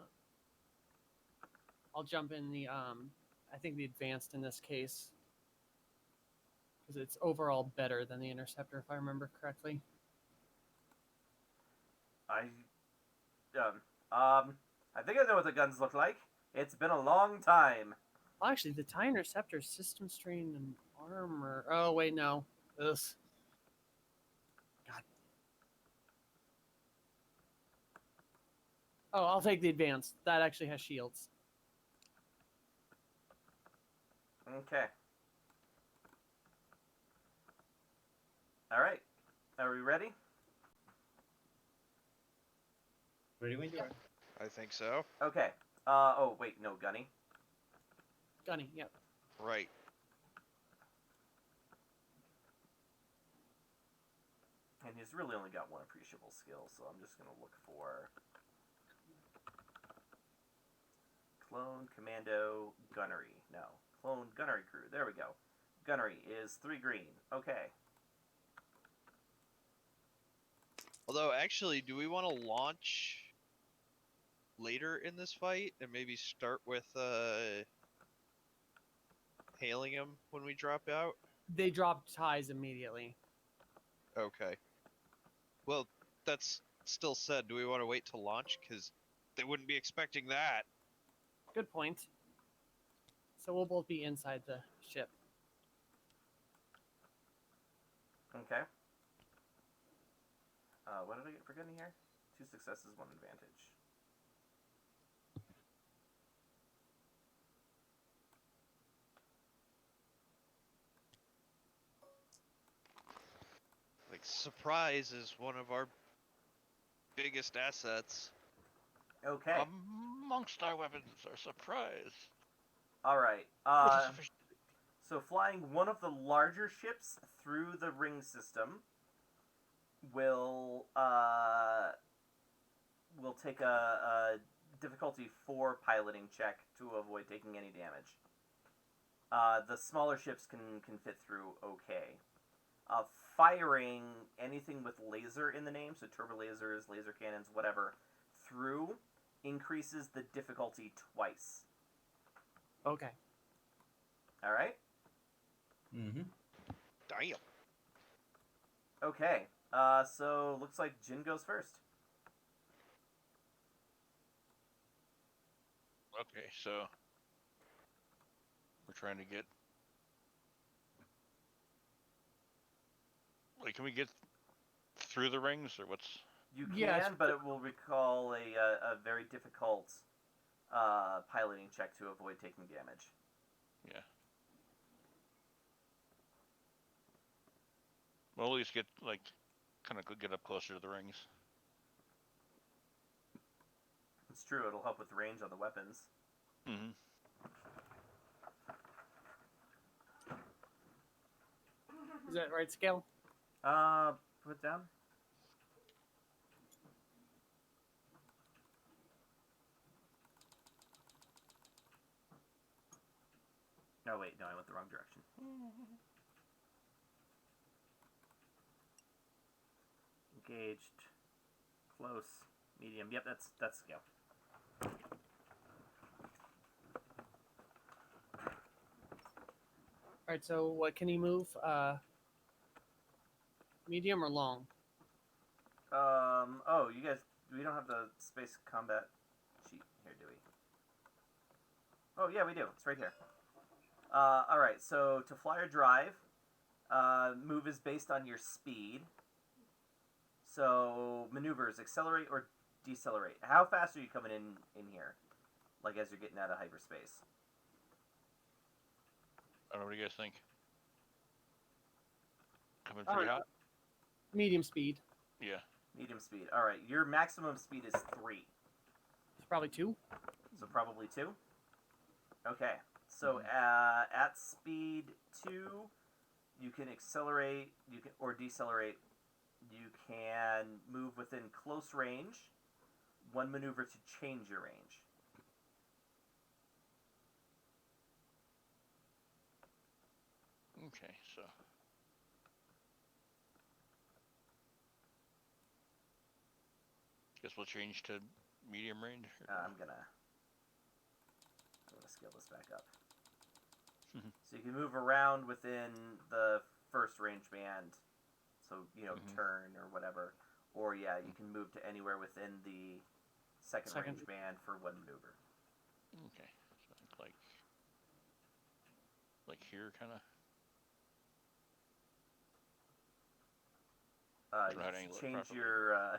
I'll jump in the I think the advanced in this case, because it's overall better than the interceptor, if I remember correctly. I think I know what the guns look like. It's been a long time. Well, actually, the TIE interceptor system strain and armor. Oh wait, no. Ugh. God. Oh, I'll take the advanced. That actually has shields. Okay. All right. Are we ready? Ready when you are. I think so. Okay. Oh wait, no, Gunny. Gunny, yep. Right. And he's really only got one appreciable skill, so I'm just gonna look for clone commando gunnery. No, clone gunnery crew. There we go. Gunnery is 3 green. Okay. Although, actually, do we want to launch later in this fight and maybe start with hailing him when we drop out? They drop ties immediately. Okay. Well, that's still said. Do we want to wait to launch? Because they wouldn't be expecting that. Good point. So we'll both be inside the ship. Okay. What did I get for Gunny here? 2 successes, 1 advantage. Like, surprise is one of our biggest assets. Okay. amongst our weapons are surprise. All right. With a sufficient- So flying one of the larger ships through the ring system will take a difficulty 4 piloting check to avoid taking any damage. The smaller ships can fit through okay. Firing anything with laser in the name, so turbo lasers, laser cannons, whatever, through increases the difficulty twice. Okay. All right? Mm-hmm. Damn. Okay. So looks like Jin goes first. Okay, so we're trying to get. Wait, can we get through the rings, or what's? You can, Yes. but it will recall a very difficult piloting check to avoid taking damage. Yeah. We'll at least get kind of get up closer to the rings. It's true, it'll help with range on the weapons. Mm-hmm. Is that right scale? Put down. No, wait, no, I went the wrong direction. Engaged, close, medium. Yep, that's scale. All right. So what can he move? Medium or long? Oh, you guys, we don't have the space combat sheet here, do we? Oh, yeah, we do. It's right here. All right. So to fly or drive, move is based on your speed. So maneuvers, accelerate or decelerate. How fast are you coming in here? like as you're getting out of hyperspace. I don't know, what do you guys think? Coming All pretty right. hot? Medium speed. Yeah. Medium speed. All right, your maximum speed is 3, It's probably 2. so probably 2. Okay, so at speed 2, you can accelerate, you can or decelerate. You can move within close range. 1 maneuver to change your range. Okay, so. Guess we'll change to medium range. I'm gonna scale this back up. So you can move around within the first range band, so turn or whatever, or you can move to anywhere within the second range band for 1 maneuver. Okay, so like here, kind of. You change your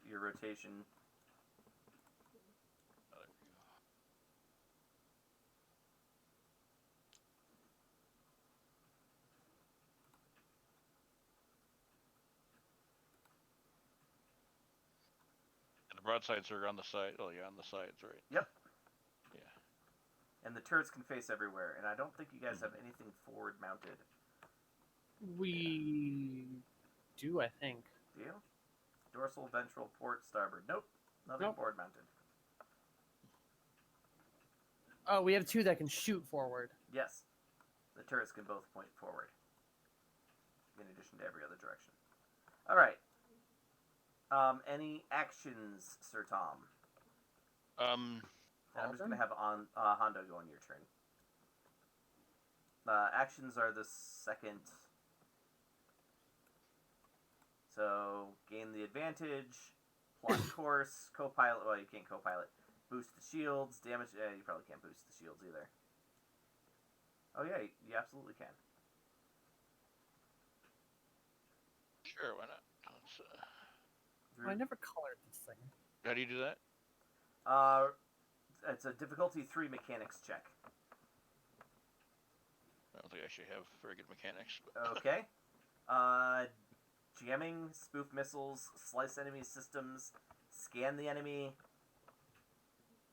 your rotation. Oh, there we go. And the broadsides are on the side. Oh, yeah, on the sides, right? Yep. Yeah. And the turrets can face everywhere, and I don't think you guys have anything forward mounted. We do, I think. Do you? Dorsal, ventral, port, starboard. Nope. Nothing forward mounted. Oh, we have 2 that can shoot forward. Yes. The turrets can both point forward. In addition to every other direction. Alright. Any actions, Sir Tom? I'm just going to have Hondo go on your turn. Actions are the second. So, gain the advantage, plot course, co-pilot. Well, you can't co-pilot. Boost the shields, damage. You probably can't boost the shields either. Oh yeah, you absolutely can. Sure, why not? Let's, I never colored this thing. how do you do that? It's a difficulty 3 mechanics check. I don't think I actually have very good mechanics. Okay. Jamming, spoof missiles, slice enemy systems, scan the enemy,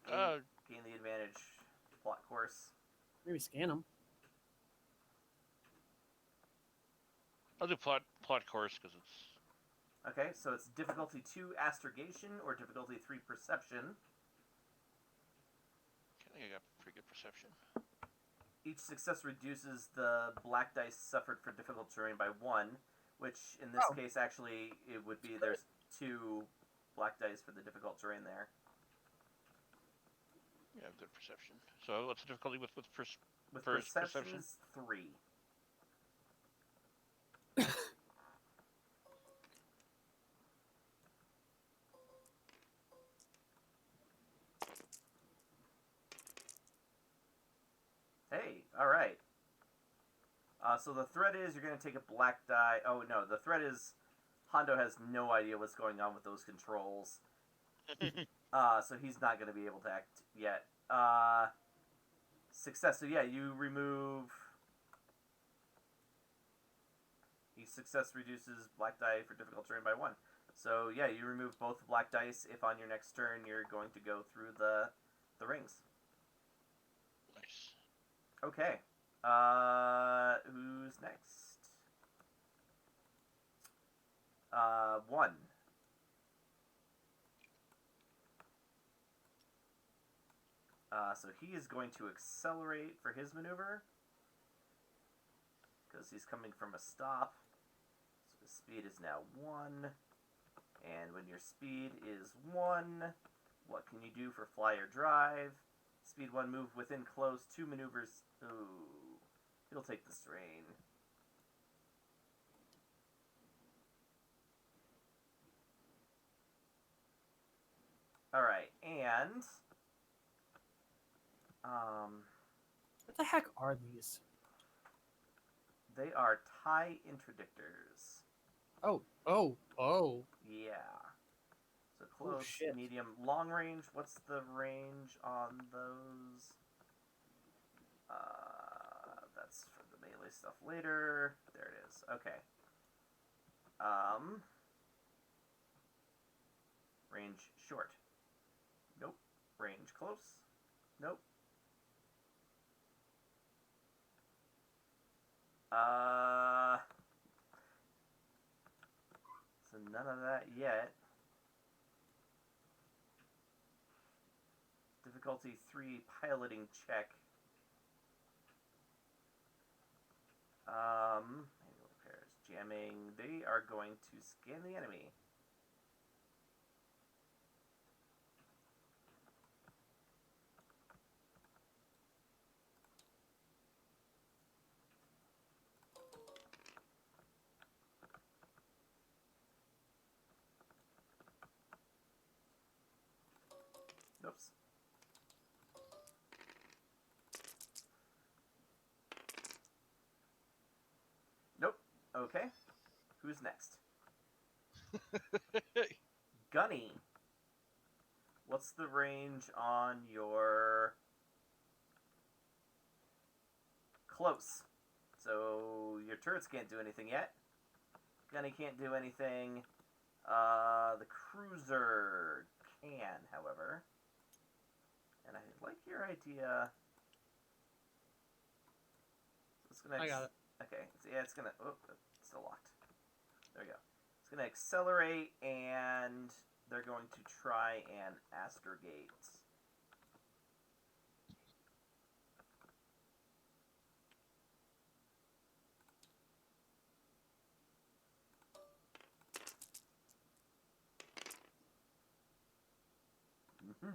gain the advantage, plot course. Maybe scan them. I'll do plot course because it's. Okay, so it's difficulty 2 astrogation or difficulty 3 perception. I think I got pretty good perception. Each success reduces the black dice suffered for difficult terrain by 1, which in this case actually it would be there's 2 black dice for the difficult terrain there. Yeah, I have good perception. So what's the difficulty with perception? perception? Is 3. Hey, all right. So the threat is you're going to take a black die. Oh, no, the threat is Hondo has no idea what's going on with those controls. So he's not going to be able to act yet. Success. So yeah, you remove... Each success reduces black die for difficult terrain by 1. So yeah, you remove both black dice if on your next turn you're going to go through the rings. Nice. Okay. Who's next? 1. So he is going to accelerate for his maneuver because he's coming from a stop. So his speed is now 1. And when your speed is 1, what can you do for fly or drive? Speed 1, move within close, 2 maneuvers. Ooh, he'll take the strain. Alright, and... What the heck are these? They are tie interdictors. Oh. Yeah. So close, shit. medium, long range. What's the range on those? That's for the melee stuff later. There it is. Okay. Range short. Nope. Range close. Nope. So none of that yet. Difficulty 3 piloting check. Manual repairs. Jamming. They are going to scan the enemy. Oops. Nope. Okay. Who's next? Gunny. What's the range on your close? So your turrets can't do anything yet. Gunny can't do anything. The cruiser can, however. And I like your idea. It's gonna I got it. Okay. Yeah, it's gonna. Oh, it's still locked. There you go. It's gonna accelerate, and they're going to try and astrogate.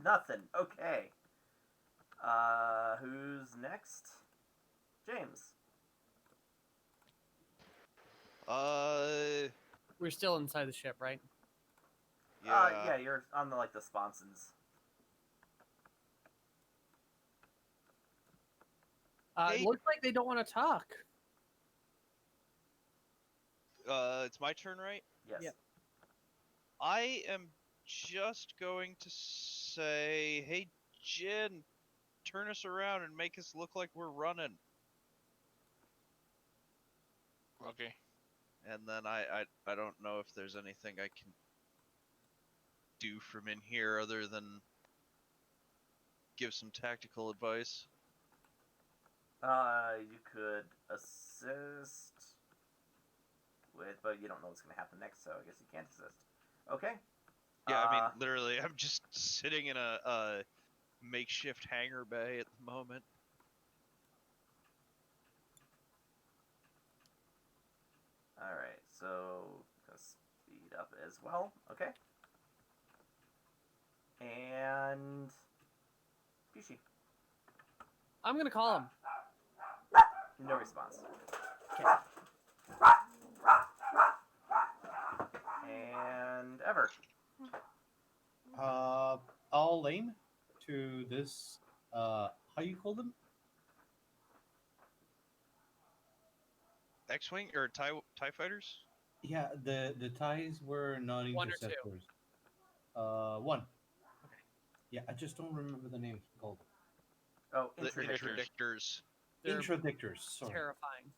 Nothing. Okay. Who's next? James. We're still inside the ship, right? Yeah. Yeah, you're on the the sponsons. It Hey. looks like they don't want to talk. It's my turn, right? Yes. Yep. I am just going to say, hey, Jin, turn us around and make us look like we're running. Okay. And then I don't know if there's anything I can do from in here other than give some tactical advice. You could assist with, but you don't know what's going to happen next, so I guess you can't assist. Okay. Yeah, I mean, literally, I'm just sitting in a makeshift hangar bay at the moment. Alright, so gonna speed up as well. Okay. And Pishi. I'm gonna call him. No response. Okay. And Ever. I'll aim to this. How you call them? X-wing or TIE fighters? Yeah, the ties were not One or two? interceptors. One. Okay. Yeah, I just don't remember the names called. Oh, The interdictors. interdictors. They're Intradictors. Sorry. terrifying.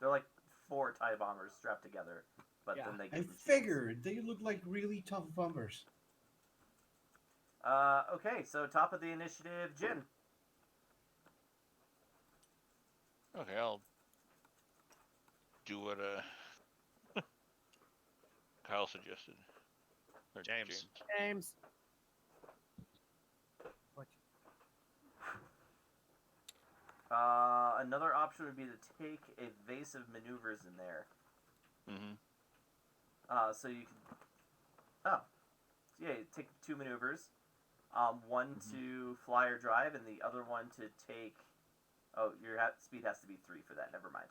They're like 4 TIE bombers strapped together, but Yeah. then they I give them shields. figured they look like really tough bombers. Okay, so top of the initiative, Jin. Okay, I'll do what Kyle suggested. Or James. James. What? Another option would be to take evasive maneuvers in there. Mm-hmm. So you can. Oh. So yeah, you take 2 maneuvers. One to fly or drive, and the other one to take. Oh, your speed has to be 3 for that. Never mind.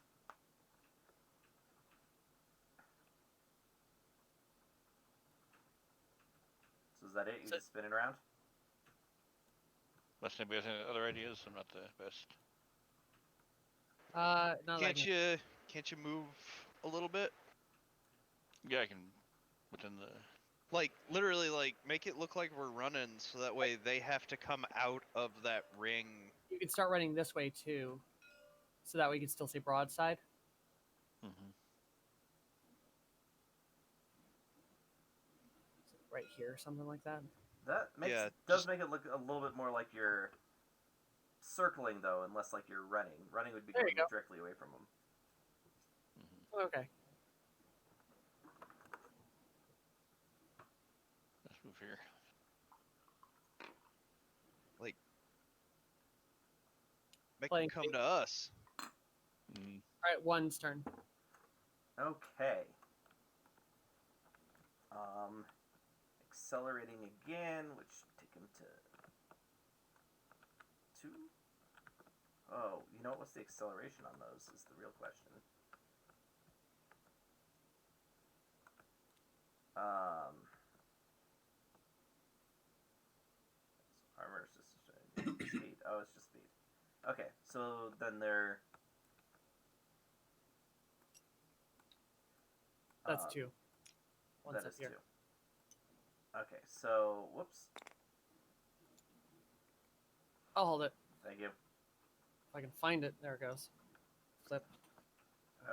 So is that it? You So- just spinning around? Unless anybody has any other ideas, I'm not the best. Not like Can't you move a little bit? Yeah, I can within the Like literally, like make it look like we're running, so that way they have to come out of that ring. You can start running this way too, so that way you can still see broadside. Mm-hmm. Right here, something like that. That Yeah, does just make it look a little bit more like you're circling though, and less like you're running. Running would be There you going go. directly away from them. Mm-hmm. Okay. Let's move here. like make Playing them come big. to us. Mm. All right, one's turn. Okay. Accelerating again, which take him to 2. Oh, you know what's the acceleration on those is the real question. Armor system speed. Oh, it's just speed. Okay, so then they're That's 2. One's That up is here. 2. Okay, so whoops. I'll hold it. Thank you. If I can find it. There it goes. Flip.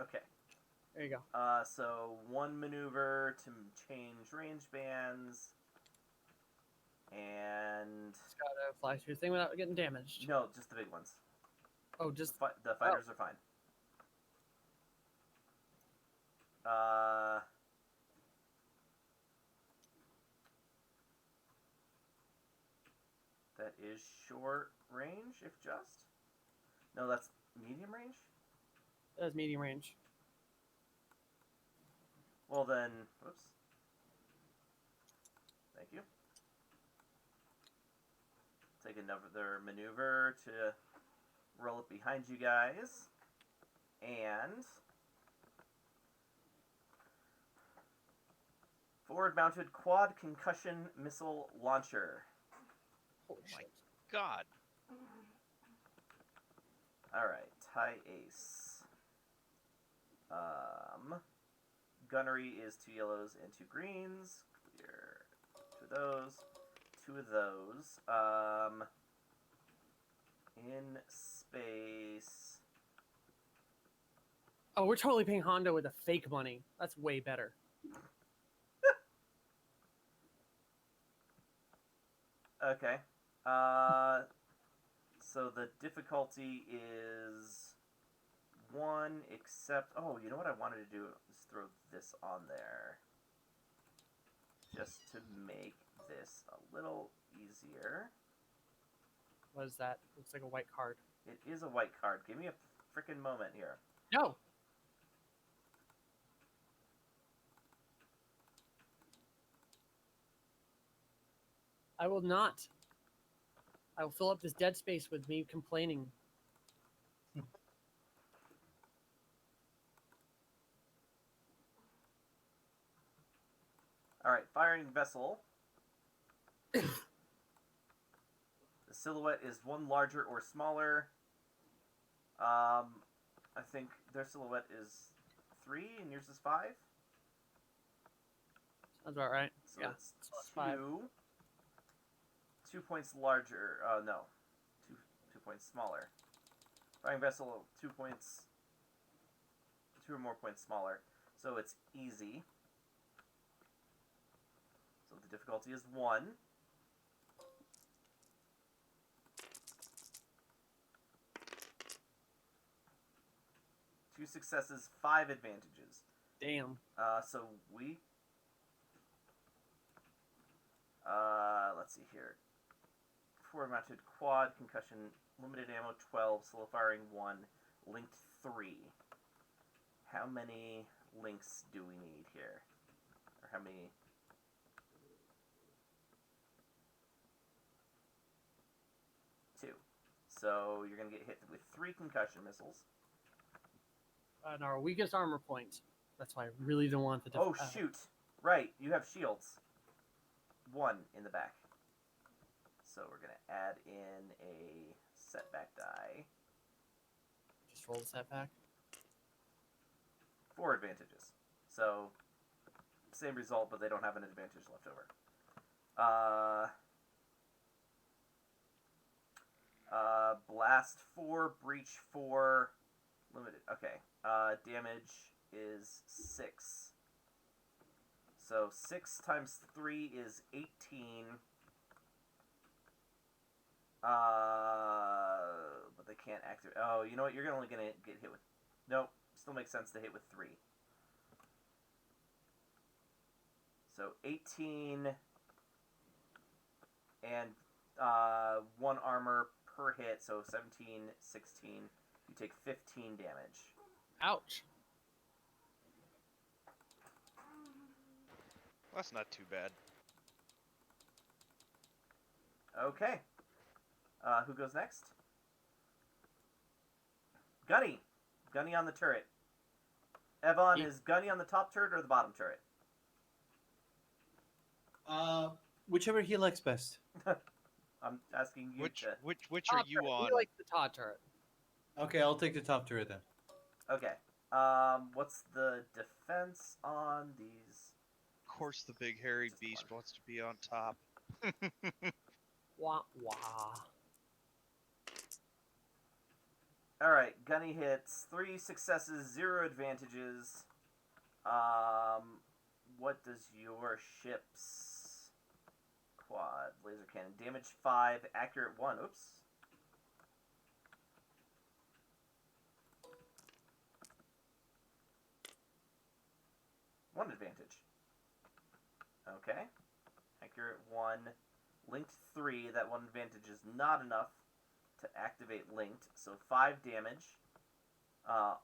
Okay. There you go. So 1 maneuver to change range bands, and Just gotta fly through the thing without getting damaged. no, just the big ones. Oh, just The fighters are fine. That is short range, if just. No, that's medium range. that's medium range. Well then, whoops. Thank you. Take another maneuver to roll it behind you guys, and forward-mounted quad concussion missile launcher. Holy My shit. God. All right, tie ace. Gunnery is 2 yellows and 2 greens. Clear 2 of those. 2 of those. In space. Oh, we're totally paying Honda with the fake money. That's way better. Okay. So the difficulty is 1, except... Oh, you know what I wanted to do? Is throw this on there. Just to make this a little easier. What is that? Looks like a white card. It is a white card. Give me a freaking moment here. No! I will not. I will fill up this dead space with me complaining. Alright, firing vessel. The silhouette is 1 larger or smaller. I think their silhouette is 3 and yours is 5. Sounds about right. So Yeah, it's so it's 5. 2 points larger. No. 2 points smaller. Firing vessel, 2 points. 2 or more points smaller. So it's easy. So the difficulty is 1. Two successes, 5 advantages. Damn. So we... let's see here. Forward-mounted quad, concussion, limited ammo 12, slow firing 1, linked 3. How many links do we need here? Or how many... 2. So you're going to get hit with 3 concussion missiles. And our weakest armor point. That's why I really don't want the... Oh, shoot. Right, you have shields. 1 in the back. So we're going to add in a setback die. Just roll the setback. 4 advantages. So same result, but they don't have an advantage left over. Blast 4, breach 4, limited. Okay. Damage is 6. So 6 times 3 is 18. But they can't activate. Oh, you know what? You're only gonna get hit with. Nope. Still makes sense to hit with 3. So 18 and 1 armor per hit, so 17, 16. You take 15 damage. Ouch. That's not too bad. Okay. Who goes next? Gunny. Gunny on the turret. Evon, is Gunny on the top turret or the bottom turret? Whichever he likes best. I'm asking you Which to... which are Top you turret. on? We like the top turret. Okay, I'll take the top turret then. Okay. What's the defense on these? Of course, the big hairy Just beast one. wants to be on top. Wah wah. Alright, Gunny hits 3 successes, 0 advantages. What does your ship's quad laser cannon? Damage 5, accurate 1. Oops. One advantage. Okay. Accurate 1. Linked 3. That 1 advantage is not enough to activate linked. So 5 damage.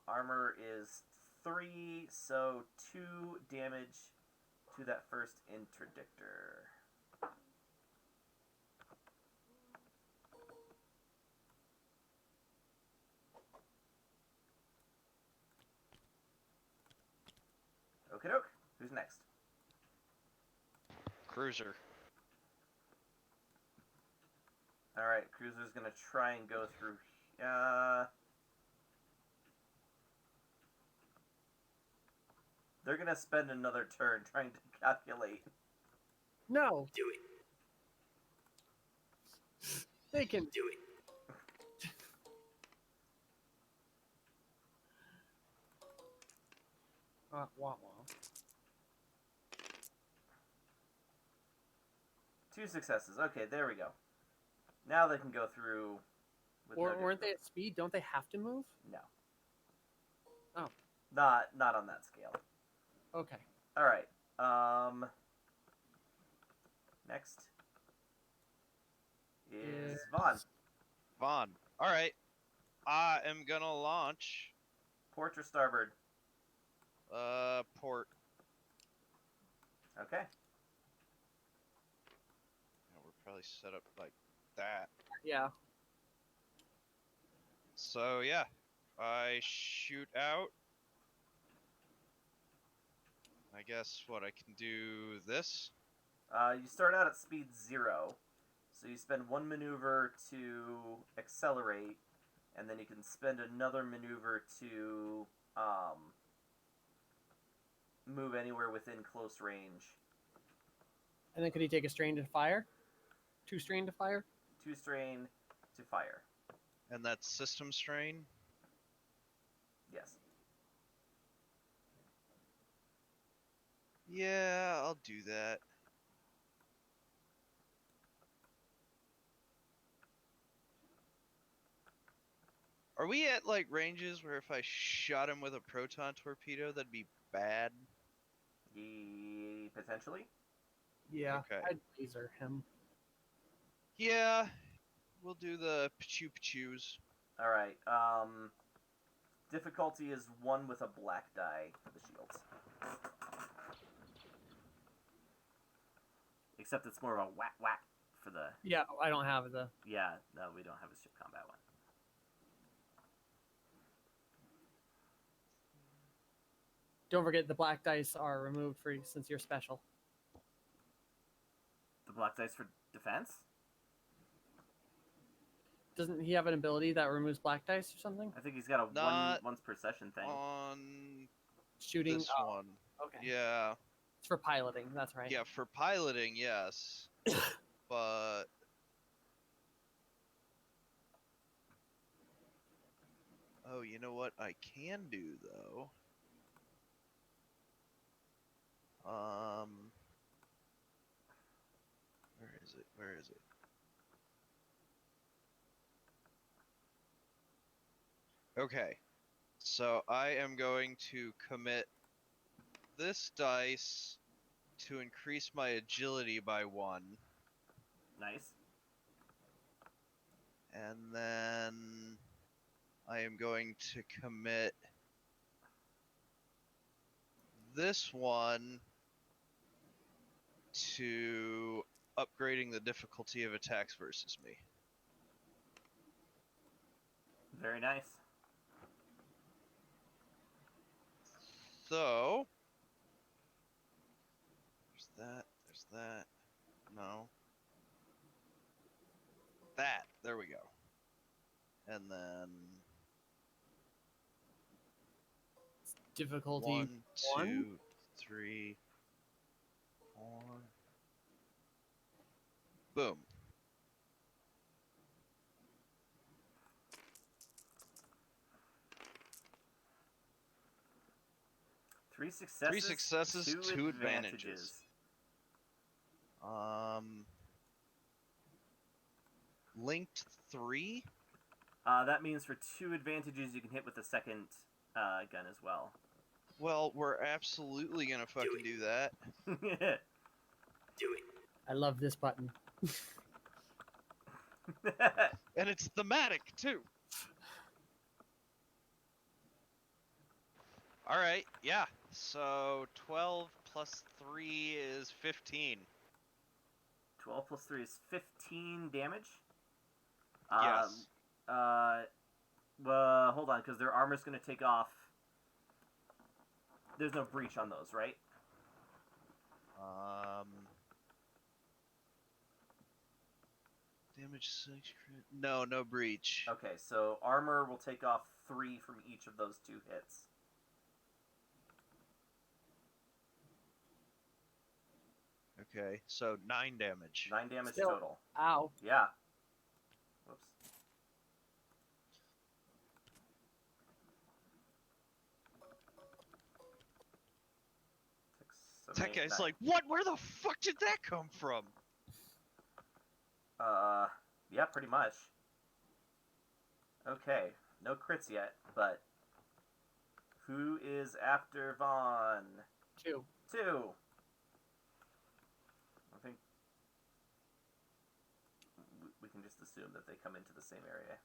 Armor is 3, so 2 damage to that first interdictor. Okie doke. Who's next? Cruiser. Alright, Cruiser's gonna try and go through. They're gonna spend another turn trying to calculate. No, Do it. they can. Do it. Wah wah. 2 successes. Okay, there we go. Now they can go through. With no Weren't they difficulty. at speed? Don't they have to move? No. Oh. Not on that scale. Okay. All right. Next is Vaughn. Vaughn. All right. I am gonna launch. Port or starboard? Port. Okay. We're probably set up like that. Yeah. So yeah, I shoot out. I guess what I can do this. You start out at speed 0, so you spend 1 maneuver to accelerate, and then you can spend another maneuver to move anywhere within close range. And then could he take a strain to fire? 2 strain to fire? 2 strain to fire. And that's system strain. Yes. Yeah, I'll do that. Are we at like ranges where if I shot him with a proton torpedo, that'd be bad? Potentially. Yeah. Okay. I'd laser him. Yeah, we'll do the pachu-pachus. All right. Difficulty is 1 with a black die for the shields. Except it's more of a whack whack for the. Yeah, I don't have the. Yeah, no, we don't have a ship combat one. Don't forget the black dice are removed for since you're special. The black dice for defense? Doesn't he have an ability that removes black dice or something? I think he's got a Not once per session thing. On Shooting. this Oh, one. okay. Yeah. It's for piloting. That's right. Yeah, for piloting, yes. But oh, you know what I can do though? Where is it? Where is it? Okay. So I am going to commit this dice to increase my agility by 1. Nice. And then I am going to commit this one to upgrading the difficulty of attacks versus me. Very nice. So there's that. No. That. There we go. And then Difficulty 1, 1? 2, 3, 4. Boom. Three successes, two advantages. Linked 3? That means for 2 advantages, you can hit with the second gun as well. Well, we're absolutely gonna fucking do that. I love this button. And it's thematic, too. Alright, yeah. So 12 plus 3 is 15. 12 plus 3 is 15 damage. Yes. Hold on, because their armor's going to take off. There's no breach on those, right? Damage 6 crit. No, no breach. Okay, so armor will take off 3 from each of those 2 hits. Okay, so 9 damage. 9 damage Still. total. Ow. Yeah. Whoops. That guy's like, what? Where the fuck did that come from? Yeah, pretty much. Okay, no crits yet, but who is after Vaughn? 2. 2. I think we can just assume that they come into the same area.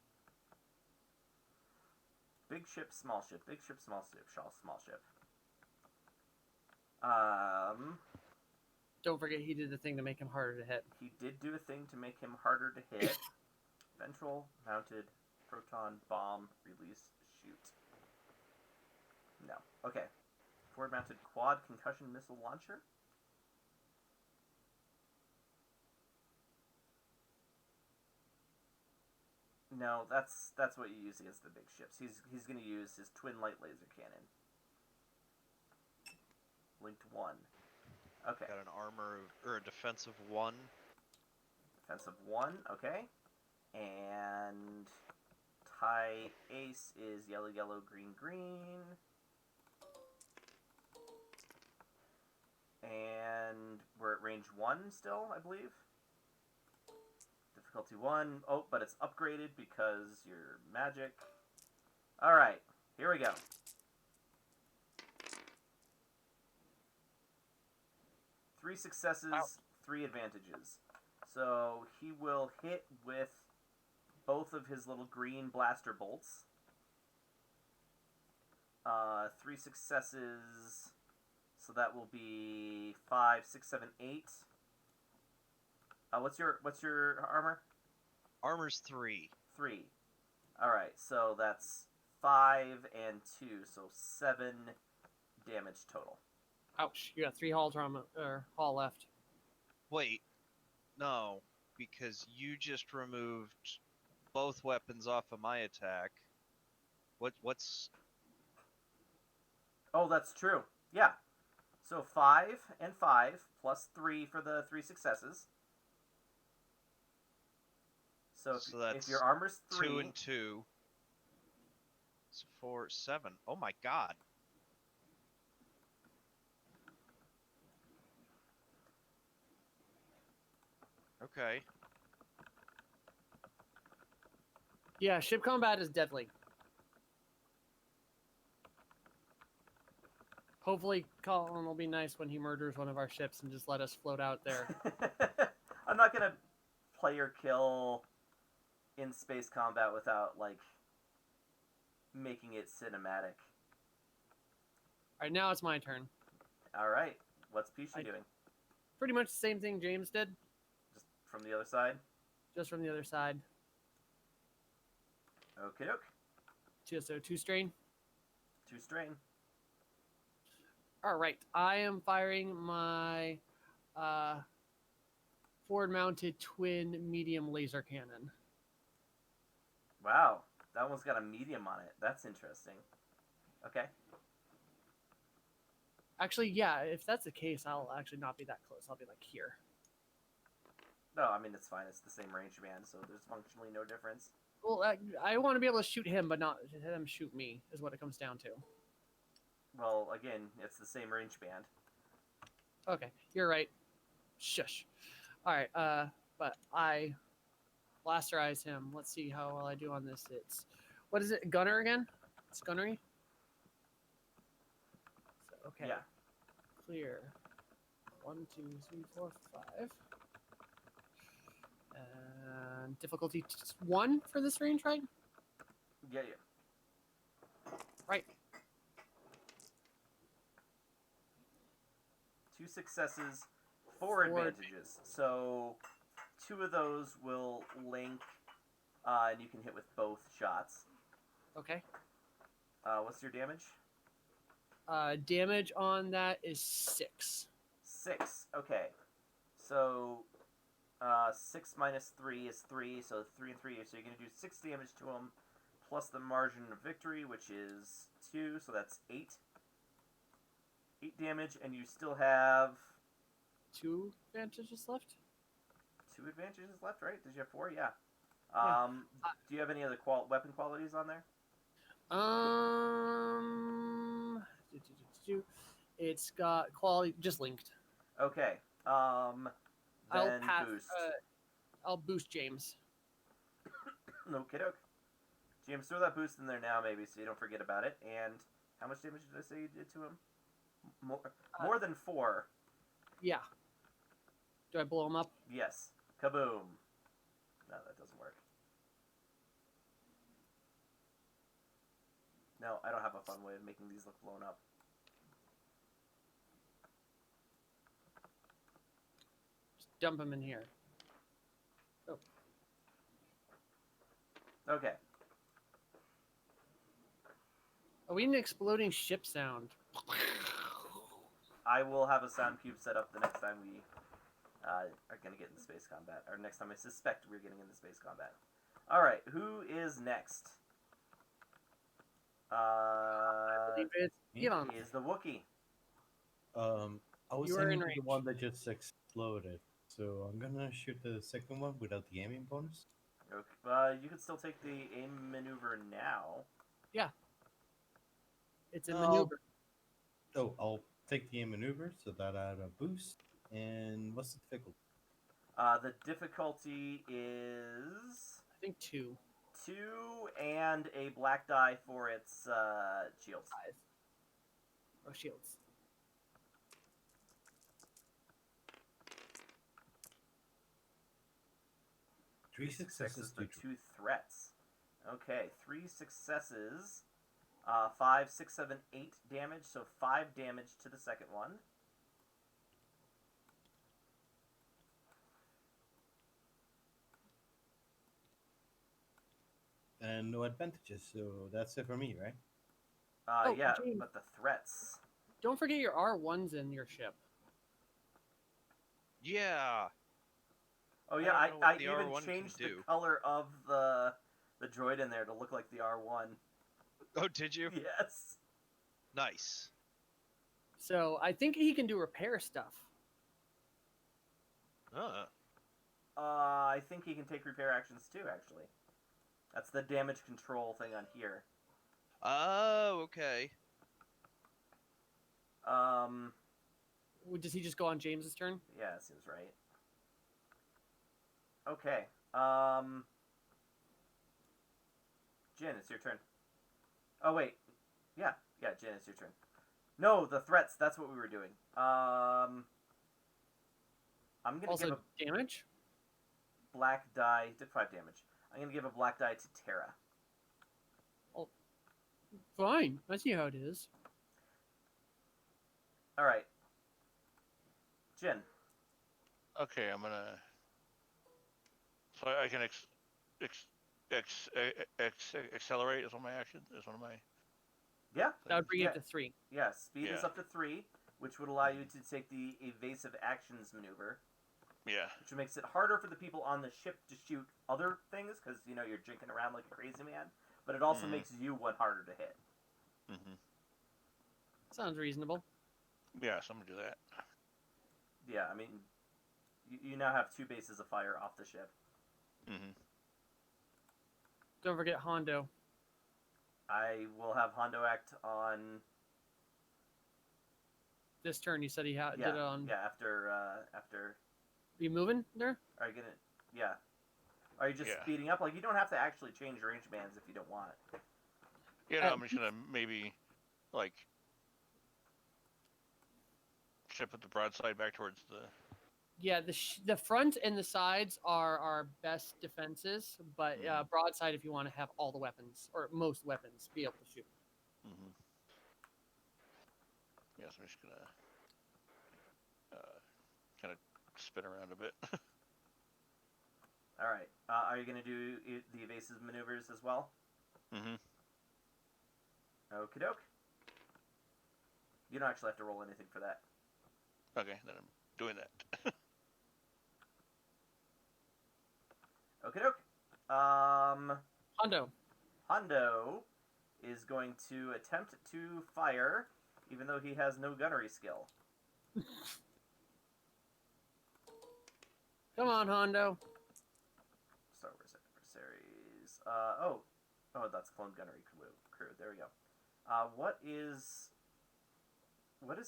Big ship, small ship. Big ship, small ship. Small ship. Don't forget he did the thing to make him harder to hit. He did do a thing to make him harder to hit. Ventral, mounted, proton, bomb, release, shoot. No. Okay. Forward mounted quad concussion missile launcher. No, that's what you use against the big ships. He's going to use his twin light laser cannon. Linked 1. Okay. Got an armor or a defensive 1. Defensive 1, okay. And tie ace is yellow, yellow, green, green. And we're at range 1 still, I believe. Difficulty 1. Oh, but it's upgraded because you're magic. Alright, here we go. Three successes, 3 advantages. So he will hit with both of his little green blaster bolts. 3 successes, so that will be 5, 6, 7, 8. What's your armor? Armor's 3. 3. All right, so that's 5 and 2, so 7 damage total. Ouch! You got 3 hull left. Wait, no, because you just removed both weapons off of my attack. What's? Oh, that's true. Yeah. So 5 and 5 plus 3 for the 3 successes. So So if that's your armor's 3, 2 and 2. So 4, 7. Oh my god. Okay. Yeah, ship combat is deadly. Hopefully, Colin will be nice when he murders one of our ships and just let us float out there. I'm not gonna play or kill in space combat without like making it cinematic. All right, now it's my turn. All right, what's Pisha doing? Pretty much the same thing James did, Just from the other side. just from the other side. Okie doke. Just so 2 strain. 2 strain. All right, I am firing my forward-mounted twin medium laser cannon. Wow, that one's got a medium on it. That's interesting. Okay. Actually, yeah, if that's the case, I'll actually not be that close. I'll be like here. No, I mean it's fine. It's the same range band, so there's functionally no difference. Well, I want to be able to shoot him, but not have him shoot me, is what it comes down to. Well, again, it's the same range band. Okay, you're right. Shush. All right, but I blasterize him. Let's see how well I do on this. It's, what is it, gunner again? It's gunnery? So, okay. Yeah. Clear. 1, 2, 3, 4, 5. And difficulty 1 for this range, right? Yeah. Right. 2 successes, 4 advantages. So 2 of those will link, and you can hit with both shots. Okay. What's your damage? Damage on that is 6. 6. Okay. So 6 minus 3 is 3, so 3 and 3. So you're going to do 6 damage to him, plus the margin of victory, which is 2, so that's 8. 8 damage, and you still have 2 advantages left? 2 advantages left, right? Did you have 4? Yeah. Yeah. Do you have any other weapon qualities on there? It's got quality just linked. Okay. Then boost. I'll boost James. Okay, doke. James, throw that boost in there now, maybe, so you don't forget about it. And how much damage did I say you did to him? More than 4. Yeah. Do I blow him up? Yes. Kaboom. No, that doesn't work. No, I don't have a fun way of making these look blown up. Just dump him in here. Oh. Okay. Oh, we need an exploding ship sound. I will have a sound cube set up the next time we are going to get into space combat. Or next time I suspect we're getting into space combat. Alright, who is next? I believe it's Elon. Is the Wookiee. I was You are in aiming for the range. one that just exploded, so I'm gonna shoot the second one without the aiming bonus. Okay. You can still take the aim maneuver now. It's a Oh. maneuver. Oh, I'll take the aim maneuver, so that I add a boost. And what's the difficulty? The difficulty is I think 2. 2 and a black die for its shields. 5. Oh, shields. Three successes for to 2 threats. Okay, 3 successes. 5, 6, 7, 8 damage, so 5 damage to the second one. and no advantages, so that's it for me, right? Oh, Yeah, James. but the threats. Don't forget your R1s in your ship. Yeah. Oh yeah, I don't know I what the even R1 can changed the do. color of the droid in there to look like the R1. Oh, did you? Yes. Nice. So I think he can do repair stuff. I think he can take repair actions too, actually. That's the damage control thing on here. Oh, okay. Does he just go on James's turn? Yeah, it seems right. Okay. Jin, it's your turn. Oh, wait. Yeah, Jin, it's your turn. No, the threats, that's what we were doing. I'm gonna give Also a damage? black die, did 5 damage. I'm gonna give a black die to Terra. Fine. I see how it is. Alright. Jin. Okay, I'm gonna. So I can accelerate is one of my actions. Is one of my. Yeah. That would bring yeah. it to 3. Yeah, speed is Yeah. up to 3, which would allow you to take the evasive actions maneuver, Yeah. which makes it harder for the people on the ship to shoot other things, because, you know, you're jinking around like a crazy man, but it also makes you one harder to hit. Mm-hmm. Sounds reasonable. Yeah, so I'm gonna do that. Yeah, I mean, you now have 2 bases of fire off the ship. Mm-hmm. Don't forget Hondo. I will have Hondo act on... This turn, you said he Yeah, did it on. yeah, after... Are you moving there? Are you gonna... Yeah. Are you just Yeah. speeding up? Like, you don't have to actually change range bands if you don't want it. Yeah, no, I'm just gonna maybe, like, should I put the broadside back towards the. Yeah, the front and the sides are our best defenses, but broadside if you want to have all the weapons or most weapons be able to shoot. Mm-hmm. Yeah, so I'm just gonna kind of spin around a bit. All right. Are you going to do the evasive maneuvers as well? Mm-hmm. Okie doke. You don't actually have to roll anything for that. Okay, then I'm doing that. Okie doke. Hondo. Hondo is going to attempt to fire, even though he has no gunnery skill. Come on, Hondo. Star Wars adversaries. Oh, that's clone gunnery crew. There we go. What is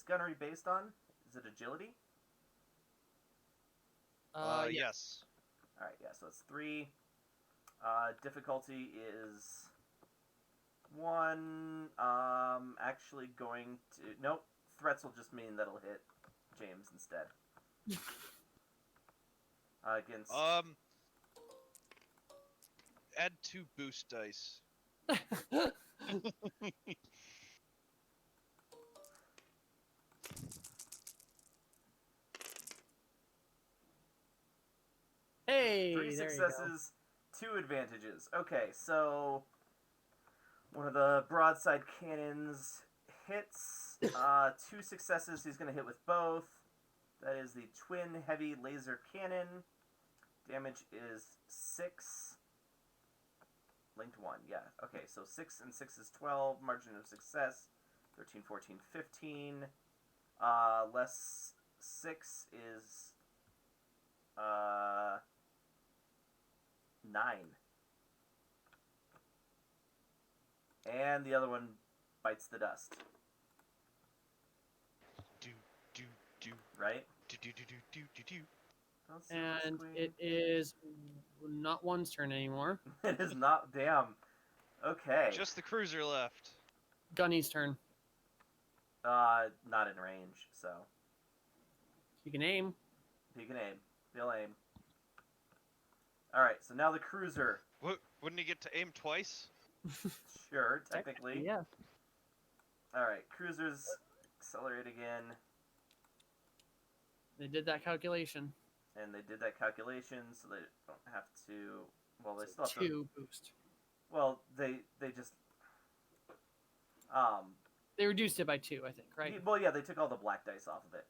gunnery based on? Is it agility? Yeah. Yes. All right, yeah. So it's 3. Difficulty is 1. Actually going to nope. Threats will just mean that'll hit James instead. Against. Add 2 boost dice. Hey, 3 there you go. successes, 2 advantages. Okay, so one of the broadside cannons hits. 2 successes, he's going to hit with both. That is the twin heavy laser cannon. Damage is 6. Linked 1, yeah. Okay, so 6 and 6 is 12. Margin of success, 13, 14, 15. Less 6 is 9. And the other one bites the dust. Do. Right? Do. Don't see my And screen. it is not one's turn anymore. It is not. Damn. Okay. Just the cruiser left. Gunny's turn. Not in range, so You can aim. he can aim. He'll aim. All right. So now the cruiser. Wouldn't he get to aim twice? Sure, technically. Yeah. All right. Cruisers accelerate again, They did that calculation. and they did that calculation, so they don't have to. Well, they still have to. 2 boost. Well, they just. They reduced it by 2, I think, right? Well, yeah, they took all the black dice off of it.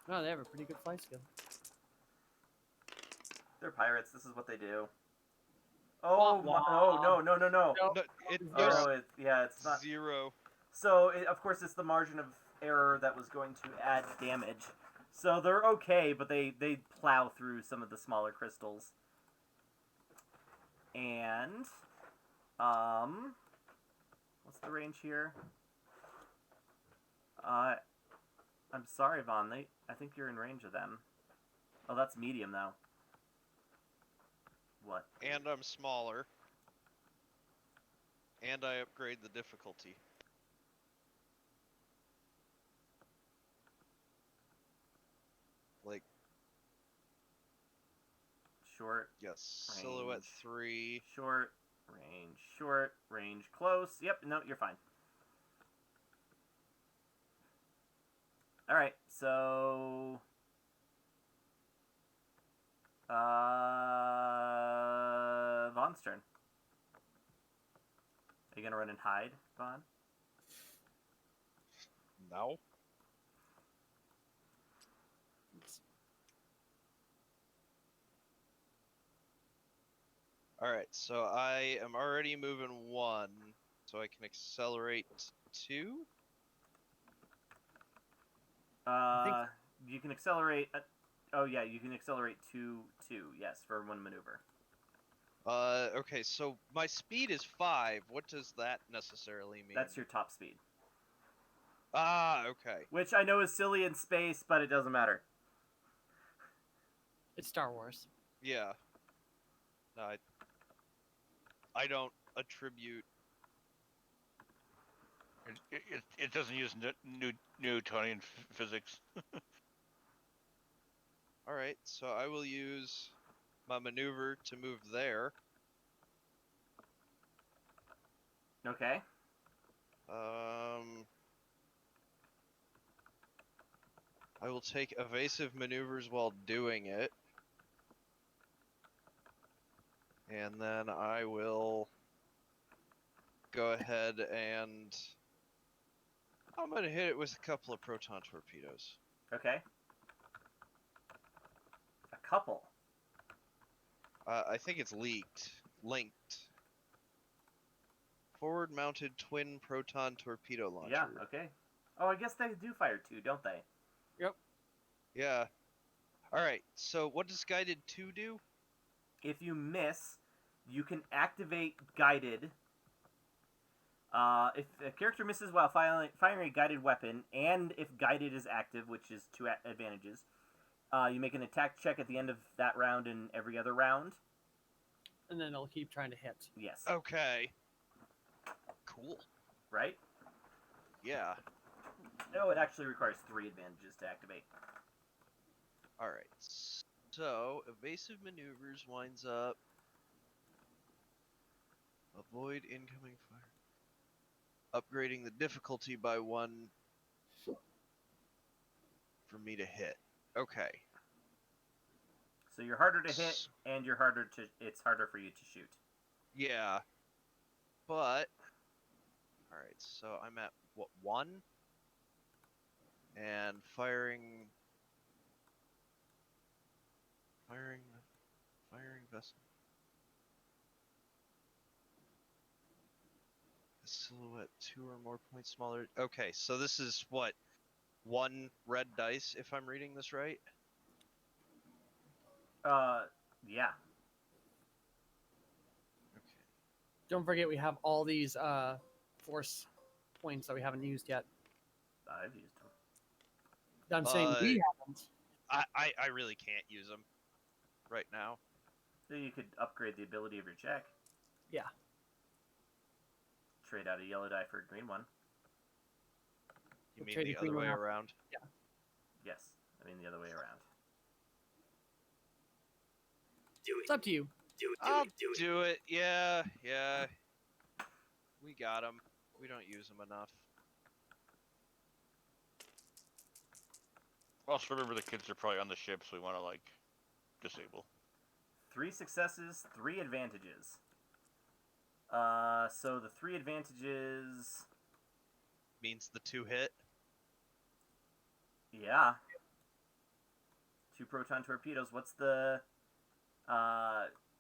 Oh, they have a pretty good flight skill. They're pirates. This is what they do. Oh, Wah, oh wah. no. No, No, it, Zero. there's Oh, yeah, it's not. 0. So, of course, it's the margin of error that was going to add damage. So they're okay, but they plow through some of the smaller crystals. And, what's the range here? I'm sorry, Vaughn. I think you're in range of them. Oh, that's medium, though. What? And I'm smaller. And I upgrade the difficulty. Like, Short, yes, silhouette Range. 3. short, range, close. Yep, no, you're fine. Alright, so... Vaughn's turn. Are you gonna run and hide, Vaughn? No. Alright, so I am already moving 1, so I can accelerate 2? You can accelerate... oh, yeah, you can accelerate 2, yes, for one maneuver. Okay, so my speed is 5. What does that necessarily mean? That's your top speed. Ah, okay. Which I know is silly in space, but it doesn't matter. It's Star Wars. Yeah. No, I don't attribute... It doesn't use Newtonian physics. Alright, so I will use my maneuver to move there. Okay. I will take evasive maneuvers while doing it. And then I will go ahead and... I'm gonna hit it with a couple of proton torpedoes. Okay. A couple. I think it's linked. Forward-mounted twin proton torpedo launcher. Yeah, okay. Oh, I guess they do fire 2, don't they? Yeah. Alright, so what does Guided 2 do? If you miss, you can activate Guided. If a character misses while firing a guided weapon, and if Guided is active, which is 2 advantages, you make an attack check at the end of that round and every other round. And then they'll keep trying to hit. Yes. Okay. Cool. Right? Yeah. No, it actually requires 3 advantages to activate. Alright, so evasive maneuvers winds up avoid incoming fire. Upgrading the difficulty by 1 for me to hit. Okay. So you're harder to hit, and it's harder for you to shoot. Yeah. But alright, so I'm at what, 1? And firing vessel. A silhouette 2 or more points smaller. Okay, so this is what, 1 red dice, if I'm reading this right? Yeah. Okay. Don't forget we have all these force points that we haven't used yet. I've used them. I'm saying we haven't. I really can't use them right now. So you could upgrade the ability of your check. Yeah. Trade out a yellow die for a green one. You mean trade the the other green way one off. around? Yes, I mean the other way around. It's up to you. I'll do it. Yeah. We got them. We don't use them enough. Also, remember the kids are probably on the ship, so we want to, like, disable. 3 successes, 3 advantages. So the 3 advantages... Means the 2 hit? Yeah. 2 proton torpedoes. What's the...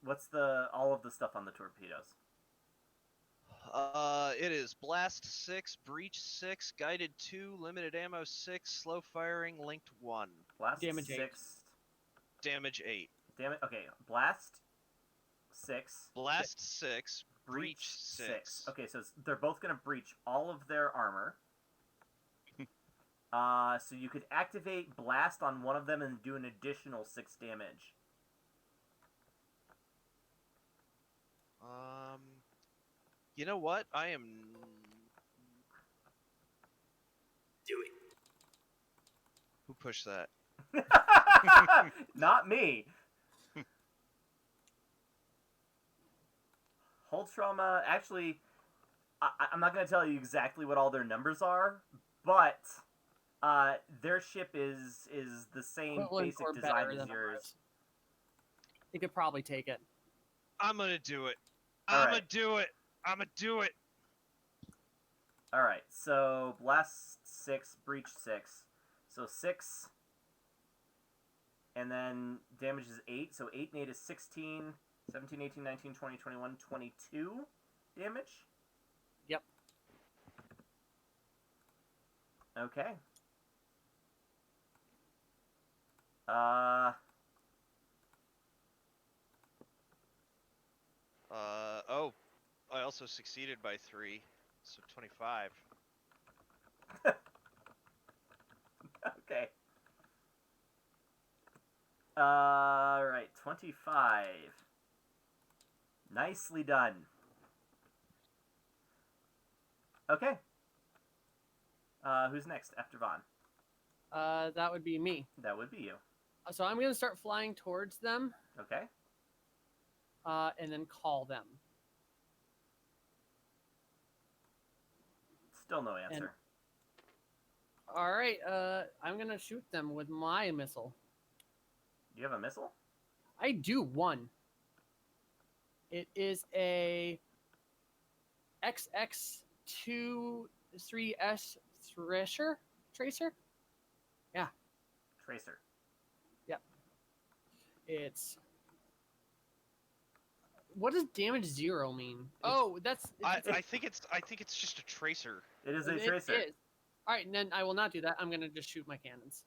What's all of the stuff on the torpedoes? It is Blast 6, Breach 6, Guided 2, Limited Ammo 6, Slow Firing, Linked 1. Blast Damage 8. 6. Damage 8. Damn it. Okay, blast 6. Blast 6, Breach 6. Okay, so they're both gonna breach all of their armor. So you could activate blast on one of them and do an additional 6 damage. You know what? I am. Do it. Who pushed that? Not me. Hull trauma. Actually, I'm not going to tell you exactly what all their numbers are, but their ship is the same Equivalent basic or design better as than yours. ours. He could probably take it. I'm gonna do it. All I'm right. gonna do it. I'm gonna do it. All right. So blast 6, breach 6. So 6, and then damage is 8. So 8 and 8 is 16. 17, 18, 19, 20, 21, 22 damage? Yep. Okay. Oh, I also succeeded by 3, so 25. Okay. Alright, 25. Nicely done. Okay. Who's next after Vaughn? That would be me. That would be you. So I'm going to start flying towards them, Okay. and then call them. Still no answer. All right, I'm going to shoot them with my missile. Do you have a missile? I do one. It is a XX-23S Tracer? Yeah. Tracer. Yep. It's... What does damage 0 mean? Oh, that's... I think it's just a tracer. It is a It tracer. is. All right, and then I will not do that. I'm going to just shoot my cannons.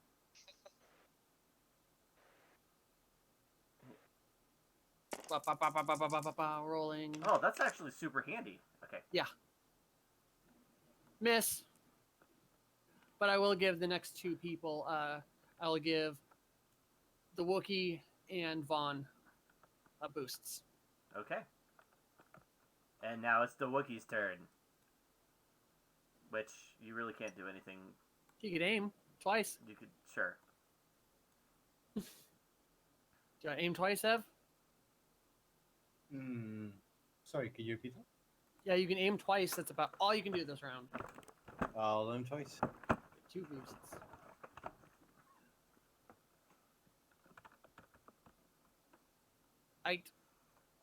Rolling. Oh, that's actually super handy. Okay. Miss. But I will give the next two people, I will give the Wookie and Vaughn boosts. Okay. And now it's the Wookiee's turn. Which you really can't do anything. You could aim twice. You could, sure. Do you want to aim twice, Ev? Sorry, could you repeat that? Yeah, you can aim twice. That's about all you can do this round. I'll aim twice. 2 boosts.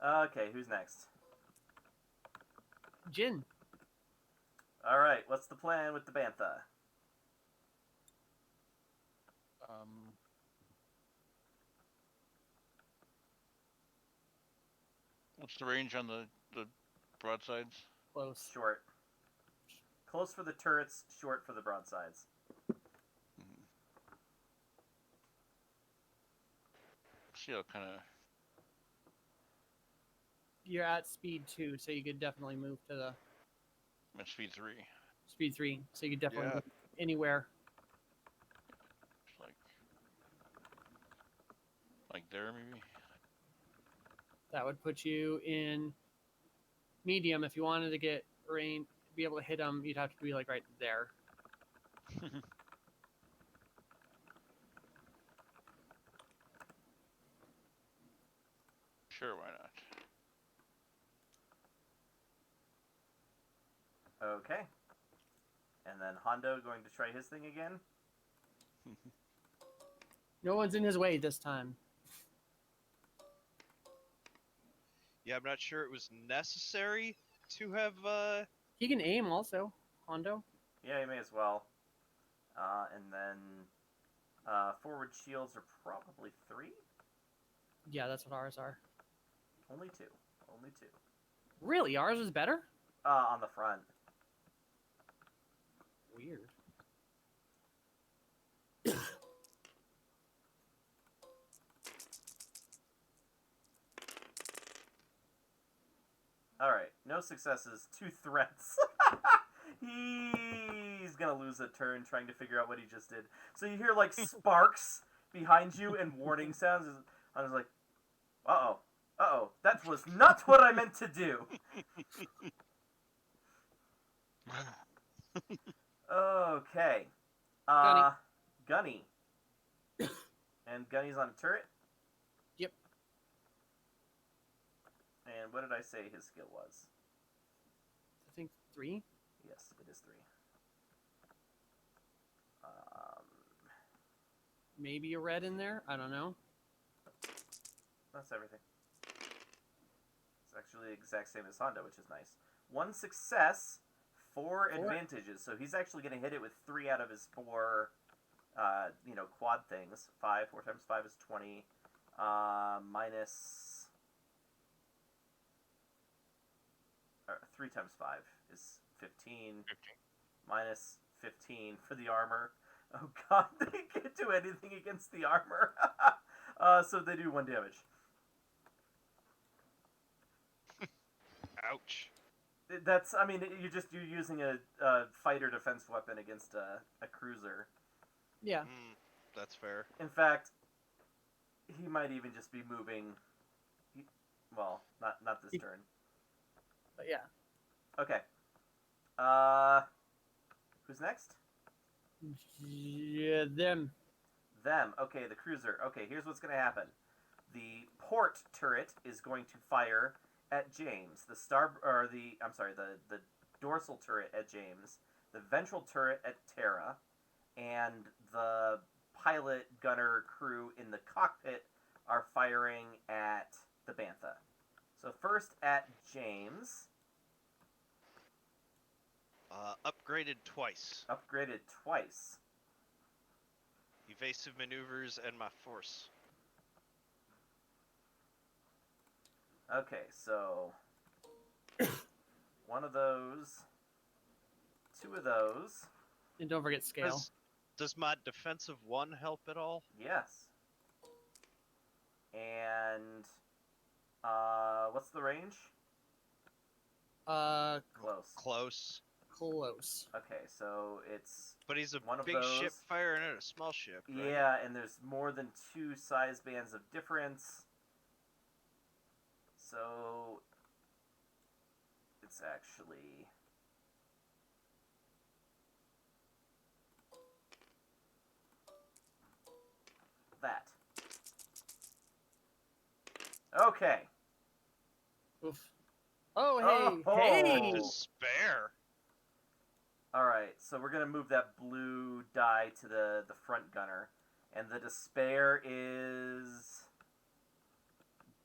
Okay, who's next? Jin. Alright, what's the plan with the Bantha? What's the range on the broadsides? Close. Short. Close for the turrets, short for the broadsides. See how kind of. You're at speed 2, so you could definitely move to the I'm at speed 3. speed 3, so you could definitely Yeah. move anywhere. It's like there maybe. That would put you in medium. If you wanted to get rain, be able to hit them, you'd have to be like right there. Sure, why not? Okay. And then Hondo going to try his thing again? No one's in his way this time. Yeah, I'm not sure it was necessary to have. He can aim also, Hondo. Yeah, you may as well. And then forward shields are probably 3? Yeah, that's what ours are. Only two. Only two. Really, ours is better. On the front. Weird. All right, no successes, 2 threats. He's gonna lose a turn trying to figure out what he just did. So you hear like sparks behind you and warning sounds. I was like, that was not what I meant to do. Okay, Gunny. And Gunny's on a turret. Yep. And what did I say his skill was? I think 3. Yes, it is 3. Maybe a red in there. I don't know. That's everything. It's actually the exact same as Honda, which is nice. 1 success, 4 advantages. So he's actually going to hit it with 3 out of his 4, quad things. 4 times 5 is 20. Minus... 3 times 5 is 15. 15. Minus 15 for the armor. Oh god, they can't do anything against the armor. So they do 1 damage. Ouch. That's, I mean, you're using a fighter defense weapon against a cruiser. Yeah. That's fair. In fact, he might even just be moving. Well, not this turn. But yeah. Okay. Who's next? Yeah, them. Them. Okay, the cruiser. Okay, here's what's going to happen. The port turret is going to fire at James. The dorsal turret at James. The ventral turret at Terra. And the pilot, gunner, crew in the cockpit are firing at the Bantha. So first at James. Upgraded twice. Upgraded twice. Evasive maneuvers and my force. Okay, so 1 of those, 2 of those. And don't forget scale. Does my defensive 1 help at all? Yes. And what's the range? Close. Close. Close. Okay, so it's But he's a one of big those. ship firing at a small ship, right? Yeah, and there's more than 2 size bands of difference. So it's actually that. Okay. Oof. Oh, hey. Oh. Hey. Despair. Alright, so we're going to move that blue die to the front gunner. And the despair is...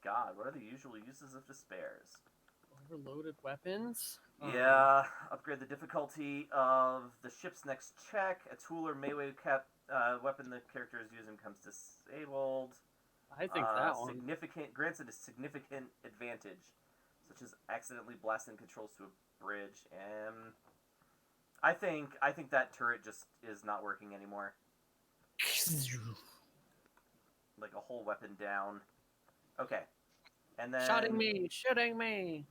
God, what are the usual uses of despairs? Overloaded weapons? Yeah, upgrade the difficulty of the ship's next check. A tool or melee weapon the character is using becomes disabled. I think that one. Grants it a significant advantage, such as accidentally blasting controls to a bridge. I think that turret just is not working anymore. Like a whole weapon down. Okay. And then Shooting me.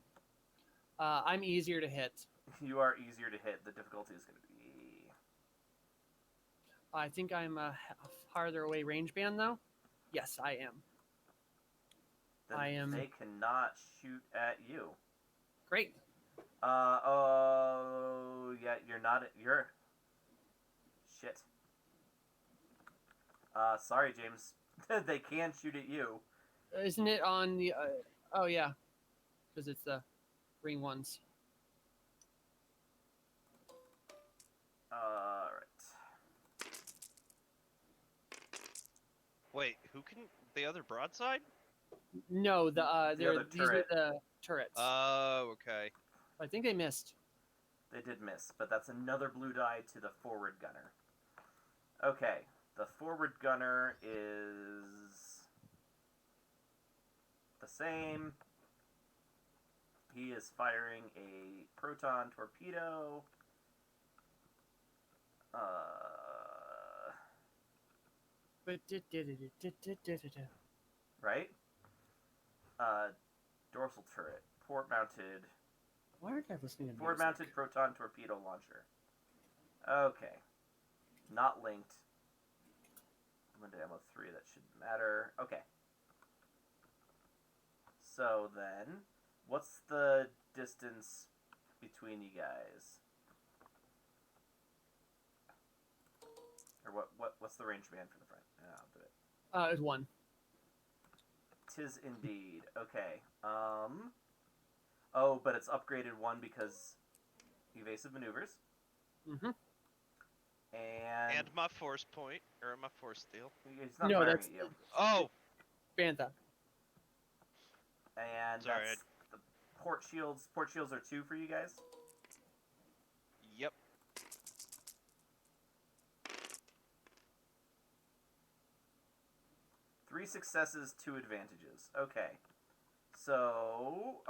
I'm easier to hit. you are easier to hit. The difficulty is going to be... I think I'm a farther away range band, though. Yes, I am. Then I am... They cannot shoot at you. Great. Yeah, you're not... You're... Shit. Sorry, James. They can shoot at you. Isn't it on the... oh, yeah. Because it's the green ones. Alright. Wait, who can... The other broadside? No, these are turret. the turrets. Oh, okay. I think they missed. They did miss, but that's another blue die to the forward gunner. Okay, the forward gunner is the same. He is firing a proton torpedo. Right? Dorsal turret. Port mounted. Why aren't I listening to Forward music? mounted proton torpedo launcher. Okay. Not linked. Limited ammo 3, that shouldn't matter. Okay. So then, what's the distance between you guys? Or what's the range band for the front? Yeah, I'll do it. It's 1. Tis indeed. Okay. Oh, but it's upgraded 1 because evasive maneuvers. Mm-hmm. And my force point, or my force steal. he's not No, firing that's at you. Oh! Bantha. And Sorry, that's the port shields. Port shields are 2 for you guys. Yep. Three successes, 2 advantages. Okay. So,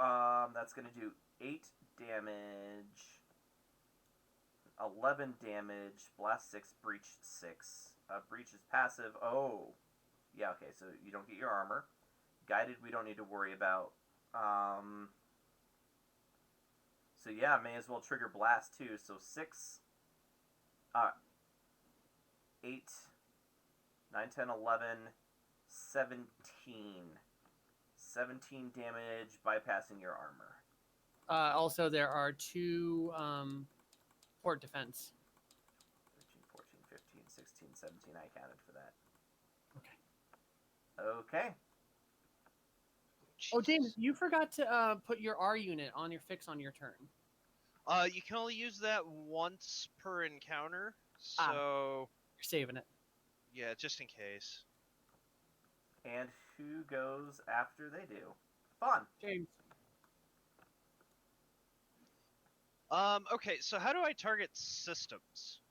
that's going to do 8 damage, 11 damage, blast 6, breach 6. Breach is passive. Oh. Yeah, okay, so you don't get your armor. Guided, we don't need to worry about. So yeah, may as well trigger blast too. So 6, 8, 9, 10, 11, 17. 17 damage, bypassing your armor. Also, there are 2 port defense. 13, 14, 15, 16, 17. I counted for that. Okay. Okay. Oh, James, you forgot to put your R unit on your fix on your turn. You can only use that once per encounter, Ah. so You're saving it. yeah, just in case. And who goes after they do? Fun. James. Okay, so how do I target systems?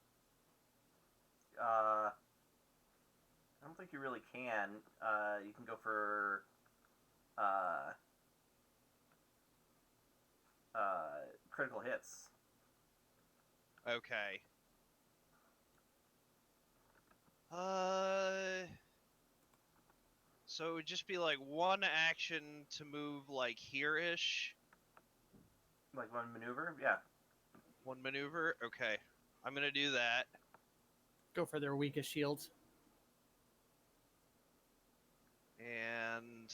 I don't think you really can. You can go for critical hits. Okay. So it would just be like one action to move like here-ish. Like one maneuver? Yeah. One maneuver? Okay. I'm gonna do that. Go for their weakest shields. And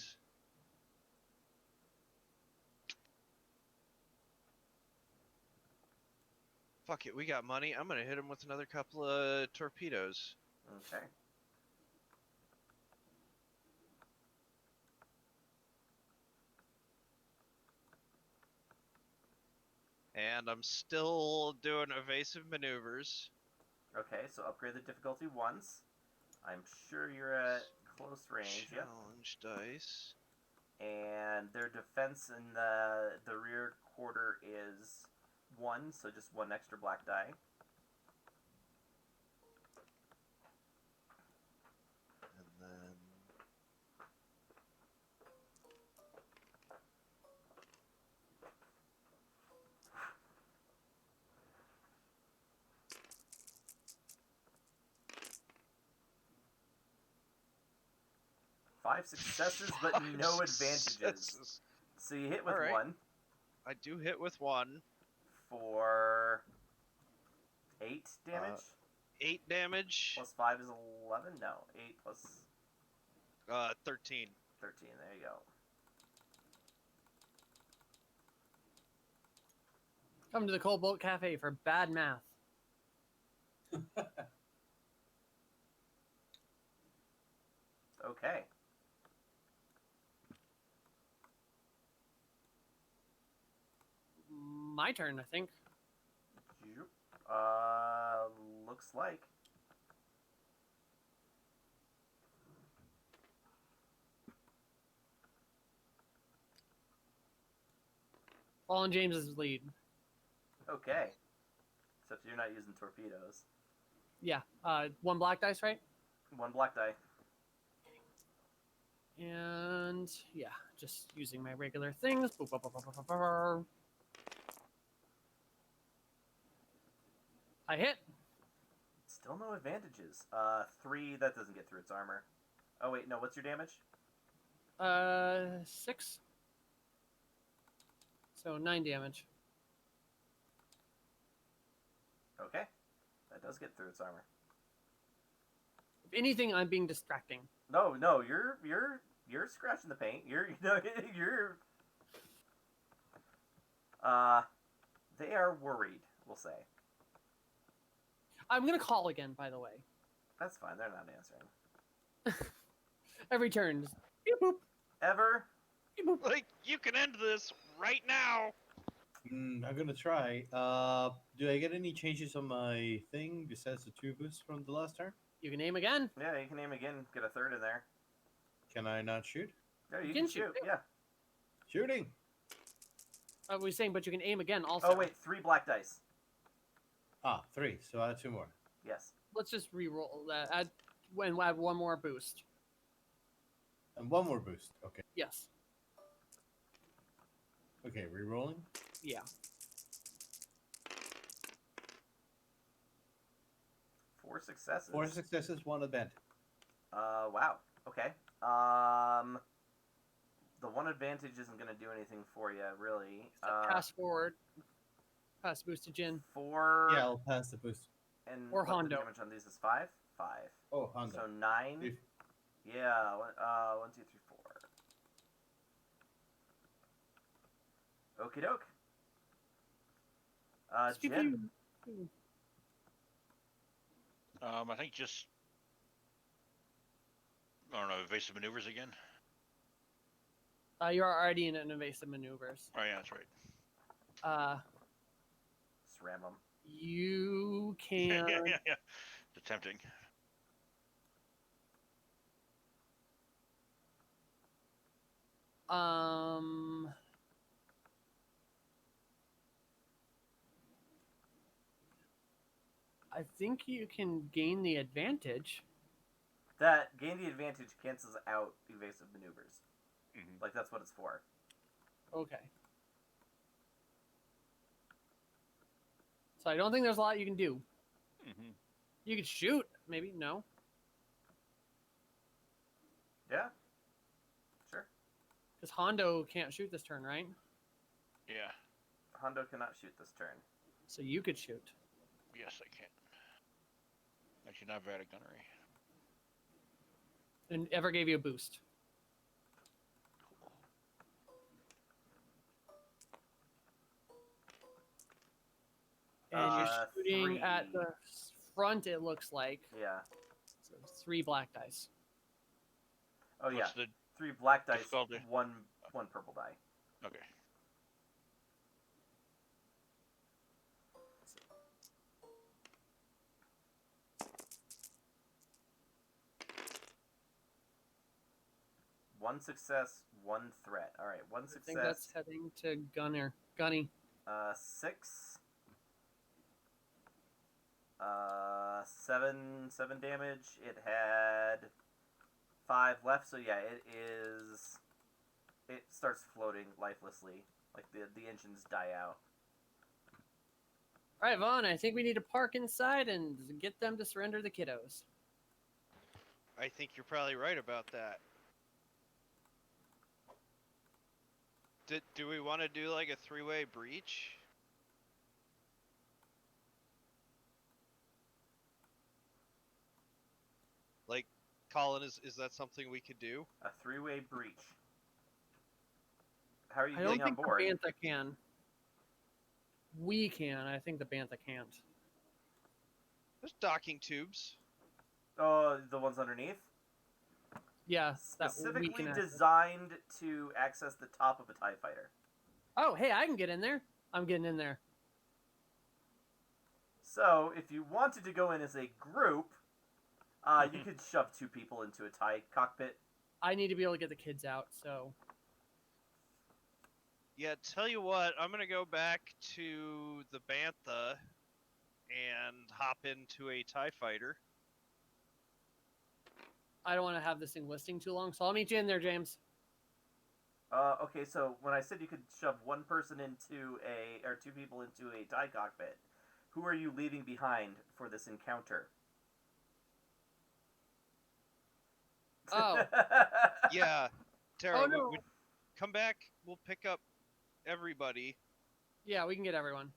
fuck it, we got money. I'm gonna hit him with another couple of torpedoes. Okay. And I'm still doing evasive maneuvers. Okay, so upgrade the difficulty once. I'm sure you're at close range. Yep. Challenge dice. And their defense in the rear quarter is 1, so just 1 extra black die. And then 5 successes, but no advantages. So you hit with Alright. 1 I do hit with 1. for 8 damage. 8 damage. Plus 5 is 11? No, 8 plus 13. 13. There you go. Come to the Cobalt Cafe for bad math. Okay. My turn, I think. Looks like. Fallen James's lead. Okay. Except you're not using torpedoes. Yeah. 1 black dice, right? 1 black die. And yeah, just using my regular things. Boop, boop, boop, boop, boop, boop, boop. I hit. Still no advantages. 3, that doesn't get through its armor. Oh, wait, no, what's your damage? 6. So 9 damage. Okay. That does get through its armor. If anything, I'm being distracting. No, you're scratching the paint. You're they are worried, we'll say. I'm gonna call again, by the way. That's fine, they're not answering. Every turn. Just beep boop. Ever? Beep boop. Like, you can end this right now. I'm gonna try. Do I get any changes on my thing besides the 2 boosts from the last turn? You can aim again. Yeah, you can aim again, get a 3rd in there. Can I not shoot? Yeah, you You can can shoot, shoot, yeah. Shooting. I was saying, but you can aim again also. Oh, wait, 3 black dice. 3. So add 2 more. Yes. Let's just re-roll that. Add 1 more boost. And 1 more boost. Okay. Yes. Okay, re-rolling. Yeah. 4 successes. 4 successes, 1 advantage. Wow. Okay. The 1 advantage isn't gonna do anything for you, really. Pass forward. Pass boost to Jin. 4. Yeah, I'll pass the boost. And Or what the Hondo. damage on these is 5? 5. Oh, Honda. So 9. If- Yeah. 1, 2, 3, 4. Okie doke. Jin. I think just I don't know, evasive maneuvers again. You're already in an evasive maneuvers. Oh yeah, that's right. Just ram them. You yeah, can. yeah. It's tempting. I think you can gain the advantage. That gain the advantage cancels out evasive maneuvers. Mm-hmm. Like, that's what it's for. Okay. So I don't think there's a lot you can do. Mm-hmm. You could shoot, maybe. No. Yeah. Sure. Because Hondo can't shoot this turn, right? Yeah. Hondo cannot shoot this turn. So you could shoot. Yes, I can. Actually, not bad at gunnery. And ever gave you a boost. And you're shooting 3. at the front, it looks like. Yeah. So 3 black dice. Oh, yeah. What's the 3 black dice, difficulty? one purple die. okay? One success, 1 threat. All right, 1 I success. think that's heading to Gunny. 6. 7 damage. It had 5 left, so yeah, it starts floating lifelessly. Like the engines die out. All right, Vaughn, I think we need to park inside and get them to surrender the kiddos. I think you're probably right about that. Do we want to do like a 3-way breach? Like, Colin, is that something we could do? A 3-way breach. How are you I don't getting on think the board? Bantha can. We can. I think the Bantha can't. There's docking tubes. Oh, the ones underneath? Yeah, that we Specifically can access. designed to access the top of a TIE fighter. Oh, hey, I can get in there. I'm getting in there. So, if you wanted to go in as a group, you could shove 2 people into a TIE cockpit. I need to be able to get the kids out, so Yeah, tell you what, I'm gonna go back to the Bantha and hop into a TIE fighter. I don't want to have this thing listing too long, so I'll meet you in there, James. Okay, so when I said you could shove one person into or two people into a TIE cockpit, who are you leaving behind for this encounter? Oh. Yeah, Tara, Oh, no. we come back. We'll pick up everybody, Yeah, we can get everyone.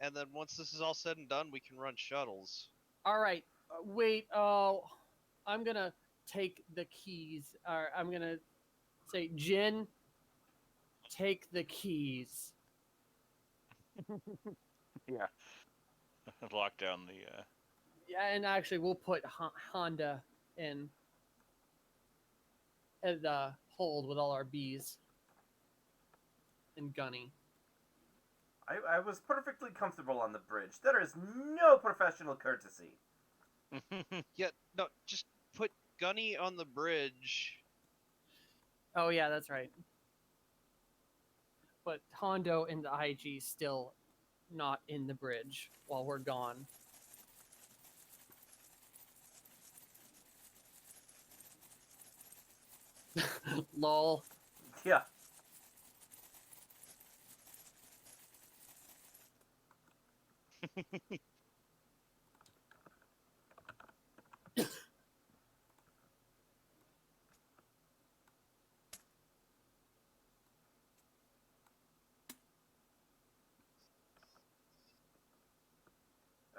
and then once this is all said and done, we can run shuttles. All right. Wait. Oh, I'm gonna take the keys. I'm gonna say, Jin, take the keys. Yeah. Lock down the. Yeah, and actually, we'll put Honda in the hold with all our bees and Gunny. I was perfectly comfortable on the bridge. There is no professional courtesy. Yeah, no, just put Gunny on the bridge. Oh yeah, that's right. But Hondo and the IG still not in the bridge while we're gone. Lol. Yeah.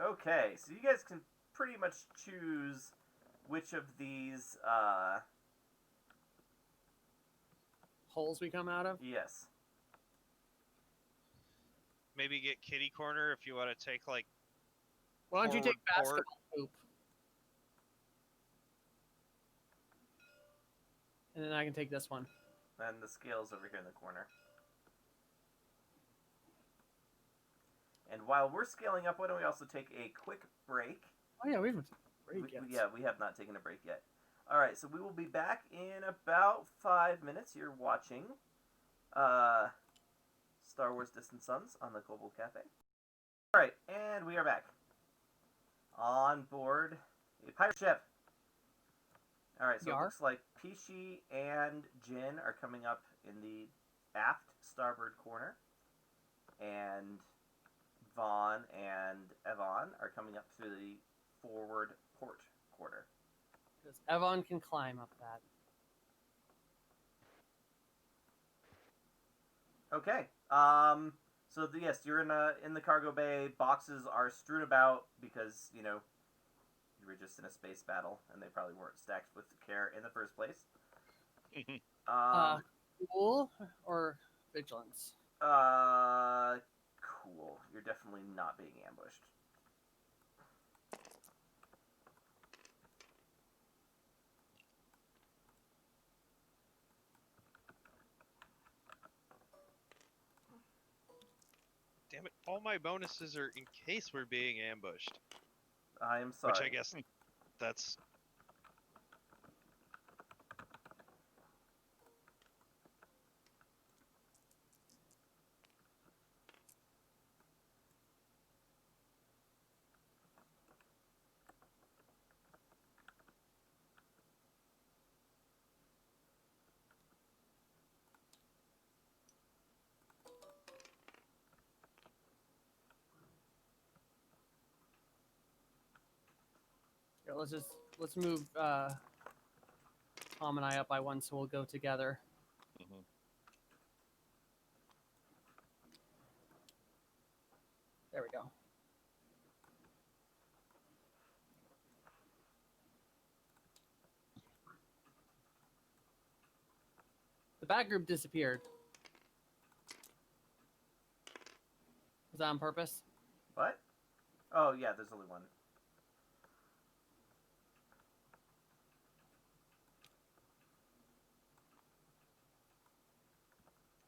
Okay, so you guys can pretty much choose which of these, Holes we come out of. yes. Maybe get kitty corner if you want to take like. Why don't you take Forward port. basketball hoop? And then I can take this one. And the scales over here in the corner. And while we're scaling up, why don't we also take a quick break? Oh yeah, we haven't taken a break yet. Yeah, we have not taken a break yet. All right, so we will be back in about 5 minutes. You're watching Star Wars Distant Suns on the Global Cafe. All right, and we are back on board a pirate ship. All right, so it looks like Pishi and Jin are coming up in the aft starboard corner, and Vaughn and Evon are coming up through the forward port quarter. Because Evon can climb up that. Okay. So yes, you're in the cargo bay. Boxes are strewn about because you were just in a space battle, and they probably weren't stacked with care in the first place. Cool or vigilance? Cool. You're definitely not being ambushed. Damn it! All my bonuses are in case we're being ambushed. I am sorry. Which I guess that's. Here, let's move Tom and I up by one, so we'll go together. Mhm. There we go. The back group disappeared. Was that on purpose? What? Oh yeah, there's only one.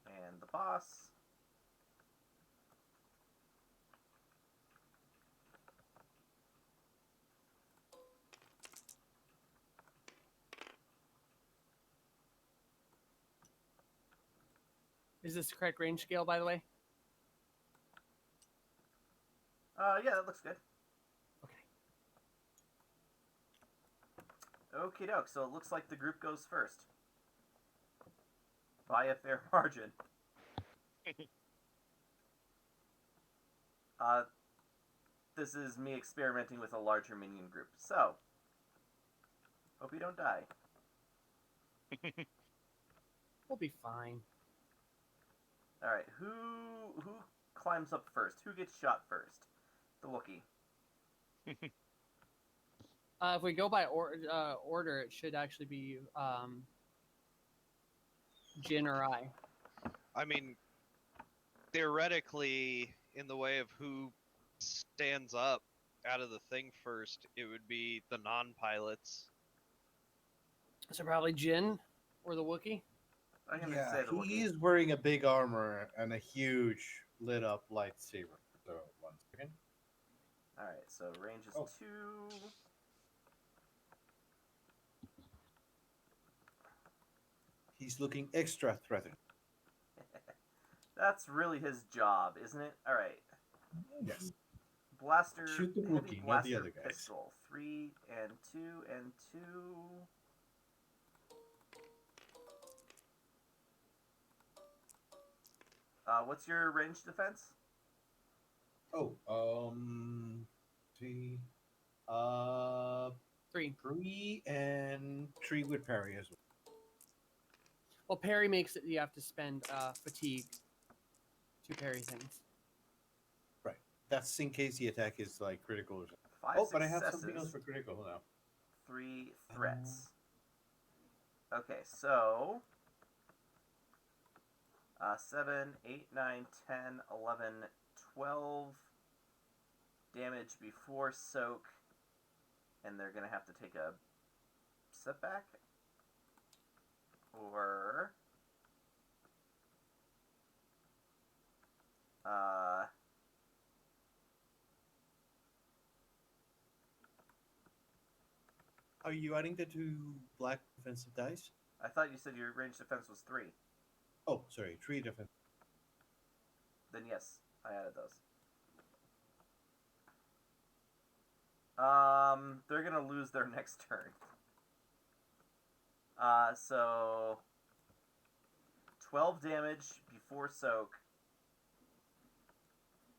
And the boss. Is this the correct range scale, by the way? Yeah, that looks good. Okay. Okie doke, so it looks like the group goes first. By a fair margin. This is me experimenting with a larger minion group. So, hope you don't die. We'll be fine. Alright, who climbs up first? Who gets shot first? The Wookiee. If we go by order, it should actually be Jin or I. I mean, theoretically, in the way of who stands up out of the thing first, it would be the non-pilots. So probably Jin or the Wookiee. I'm gonna Yeah, say the Wookiee. he's wearing a big armor and a huge lit up lightsaber. So 1 second. Alright, so range is Oh. 2. He's looking extra threatening. That's really his job, isn't it? Alright. Yes. Blaster. Shoot the heavy Wookiee, not the blaster other guys. pistol. 3 and 2 and 2. What's your range defense? Oh, 3, 3. 3 and 3 with parry as well. Well, parry makes it you have to spend fatigue to parry things. Right. That's in case the attack is like critical or something. 5 Oh, but I have successes, something else for critical now. 3 threats. Okay, so 7, 8, 9, 10, 11, 12 damage before soak, and they're gonna have to take a setback, or Are you adding the 2 black defensive dice? I thought you said your range defense was 3. Oh, sorry, 3 defense. Then yes, I added those. They're gonna lose their next turn. So 12 damage before soak.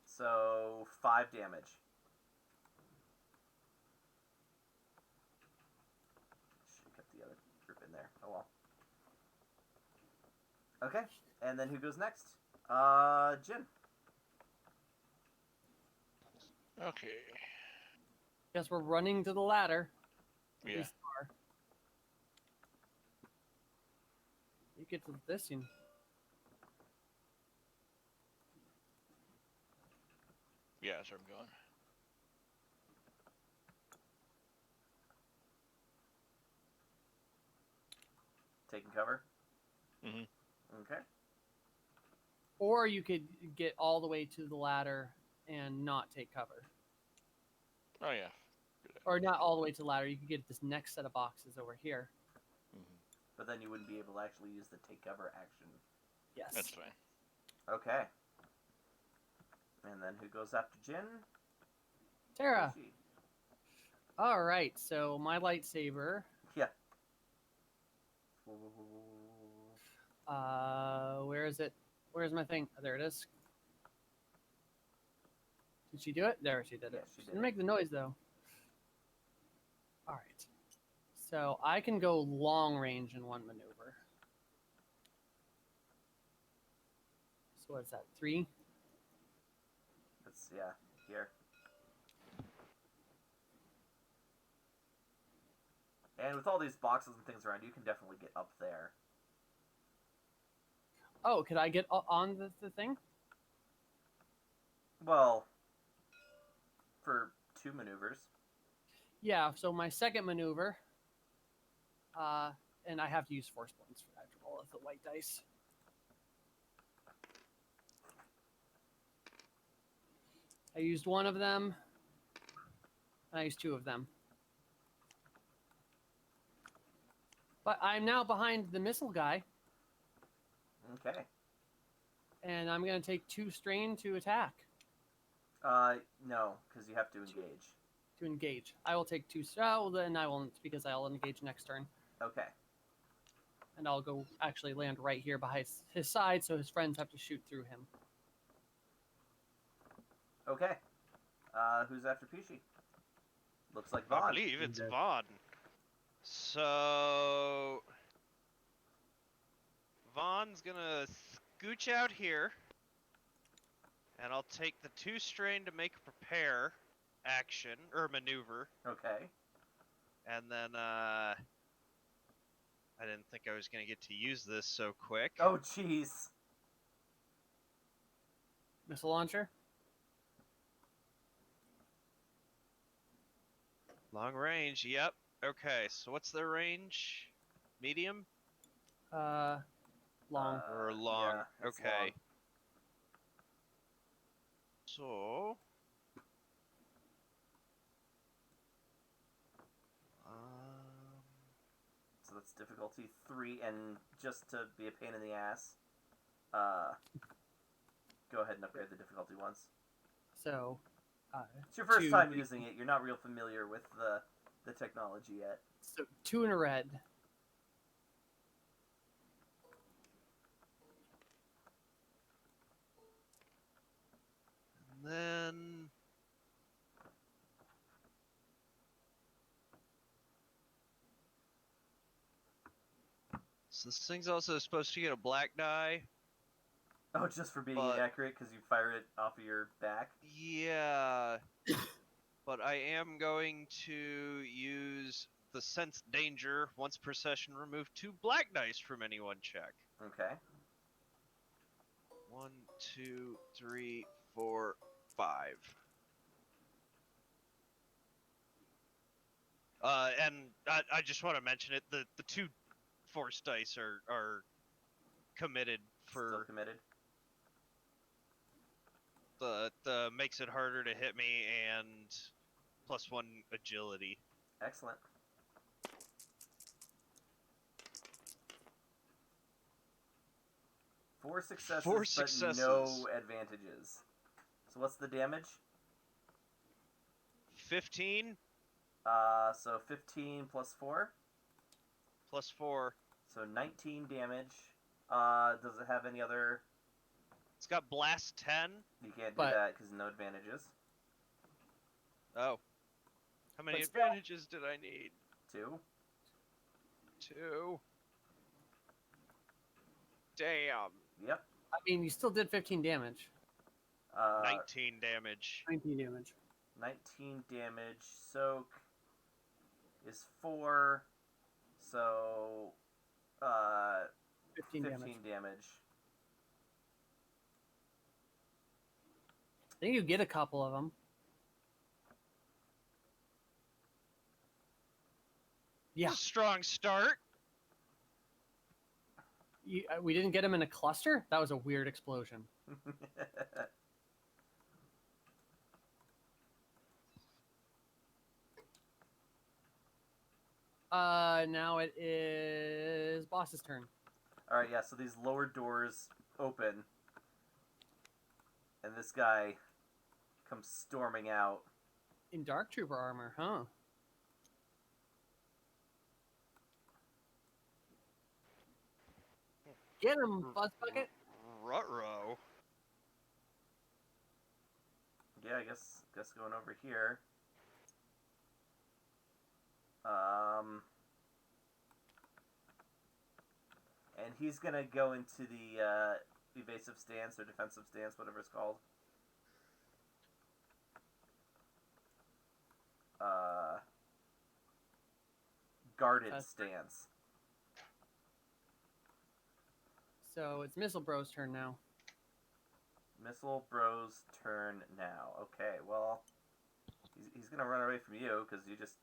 So 5 damage. Should have kept the other group in there. Oh well. Okay, and then who goes next? Jin. Okay. Guess we're running to the ladder. At Yeah. least are. You get to this one. Yeah, that's where I'm going. Taking cover. Mhm. Okay. Or you could get all the way to the ladder and not take cover. Oh yeah. Or not all the way to the ladder. You could get this next set of boxes over here. Mhm. But then you wouldn't be able to actually use the take cover action. Yes. That's fine. Okay. And then who goes after Jin? Tara. She. All right. So my lightsaber. Yeah. Where is it? Where's my thing? Oh, there it is. Did she do it? There, she did Yeah, it. she did Didn't it. make the noise though. All right. So I can go long range in one maneuver. So what's that? 3? That's, yeah, here. And with all these boxes and things around, you can definitely get up there. Oh, could I get on the thing? Well, for 2 maneuvers. Yeah. So my second maneuver. And I have to use force points for that to roll with the white dice. I used 1 of them. And I used 2 of them. But I'm now behind the missile guy, Okay. and I'm going to take 2 strain to attack. No, because you have to engage. to engage. I will take 2. So then I will, because I'll engage next turn, Okay. and I'll go actually land right here behind his side, so his friends have to shoot through him. Okay. Who's after Peachy? Looks like I Vaughn. believe it's Okay. Vaughn. So Vaughn's gonna scooch out here, and I'll take the 2 strain to make a prepare action or maneuver, Okay. and then I didn't think I was gonna get to use this so quick. Oh, jeez. Missile launcher. Long range. Yep. Okay. So what's their range? Medium Long. or long? Yeah, it's Okay. long. So. So that's difficulty 3, and just to be a pain in the ass, go ahead and upgrade the difficulty once. So, It's your first 2. time using it. You're not real familiar with the technology yet. So 2 in a red. And then. So this thing's also supposed to get a black die. Oh, just for being But- inaccurate because you fire it off of your back? Yeah. But I am going to use the sense danger. Once per session, remove 2 black dice from any one check. Okay. 1, 2, 3, 4, 5. And I just want to mention it. The 2 force dice are committed Still for committed. the makes it harder to hit me and +1 agility. Excellent. Four successes, 4 but successes. no advantages. So what's the damage? 15 So 15 plus 4. +4. So 19 damage. Does it have any other... It's got blast 10. You can't do But- that because no advantages. Oh. How many But still- advantages did I need? 2. 2. Damn. Yep. I mean, you still did 15 damage. 19 damage. 19 damage. 19 damage. Soak is 4. So 15 damage. 15 damage. I think you get a couple of them. Yeah. Strong start. We didn't get them in a cluster? That was a weird explosion. Now it is boss's turn. Alright, yeah, so these lower doors open. And this guy comes storming out. In Dark Trooper armor, huh? Get him, Fuzz Bucket. Ruh-roh. Yeah, I guess going over here. And he's gonna go into the evasive stance or defensive stance, whatever it's called. Guarded That's- stance. So it's Missile Bro's turn now. Missile Bro's turn now. Okay, well, he's gonna run away from you because you just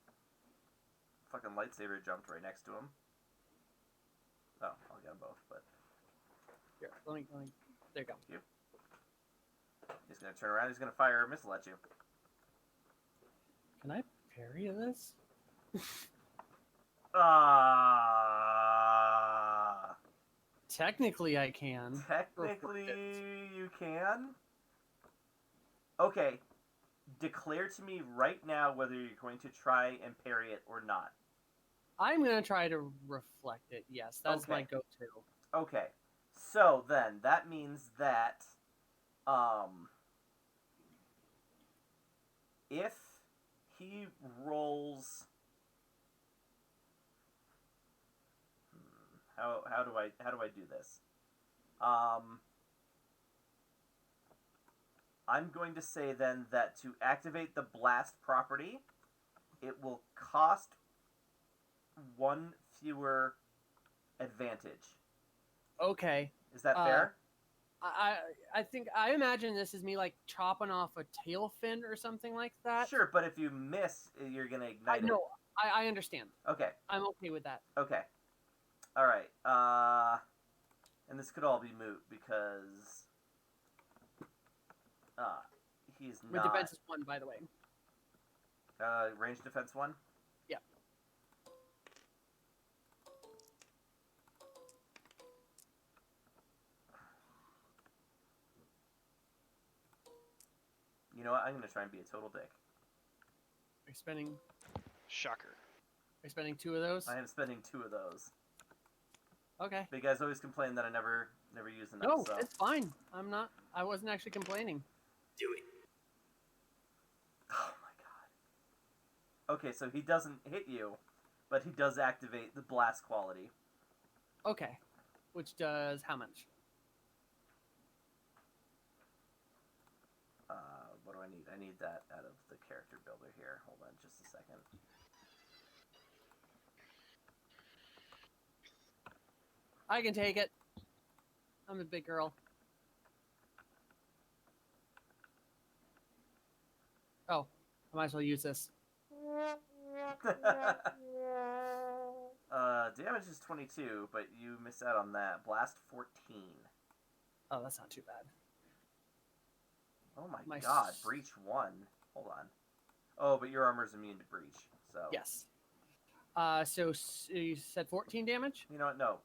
fucking lightsaber jumped right next to him. Oh, I'll get them both, but Here, let me. There you go. he's gonna turn around. He's gonna fire a missile at you. Can I parry this? Technically, I can. Technically, you can. Okay, declare to me right now whether you're going to try and parry it or not. I'm gonna try to reflect it. Yes, that's my Okay. go-to. Okay. So then that means that um if he rolls how do I do this? I'm going to say then that to activate the blast property, it will cost one fewer advantage. Okay. Is that Uh, fair? I think I imagine this is me like chopping off a tail fin or something like that. Sure, but if you miss, you're gonna I ignite know. I understand. it. Okay. I'm okay with that. Okay. All right. And this could all be moot because uh, he's My not defense is 1, by the way. range defense 1. Yeah. You know what? I'm gonna try and be a total dick. Are you spending? Shocker. Are you spending 2 of those? I am spending 2 of those. Okay. But you guys always complain that I never use enough. No, So. it's fine. I'm not. I wasn't actually complaining. Do it. Oh my god. Okay, so he doesn't hit you, but he does activate the blast quality. Okay. Which does how much? What do I need? I need that out of the character builder here. Hold on just a second. I can take it. I'm a big girl. Oh, I might as well use this. Damage is 22, but you miss out on that. Blast 14. Oh, that's not too bad. Oh my My god, s- breach 1. Hold on. Oh, but your armor's immune to breach, so. Yes. So you said 14 damage? You know what? No.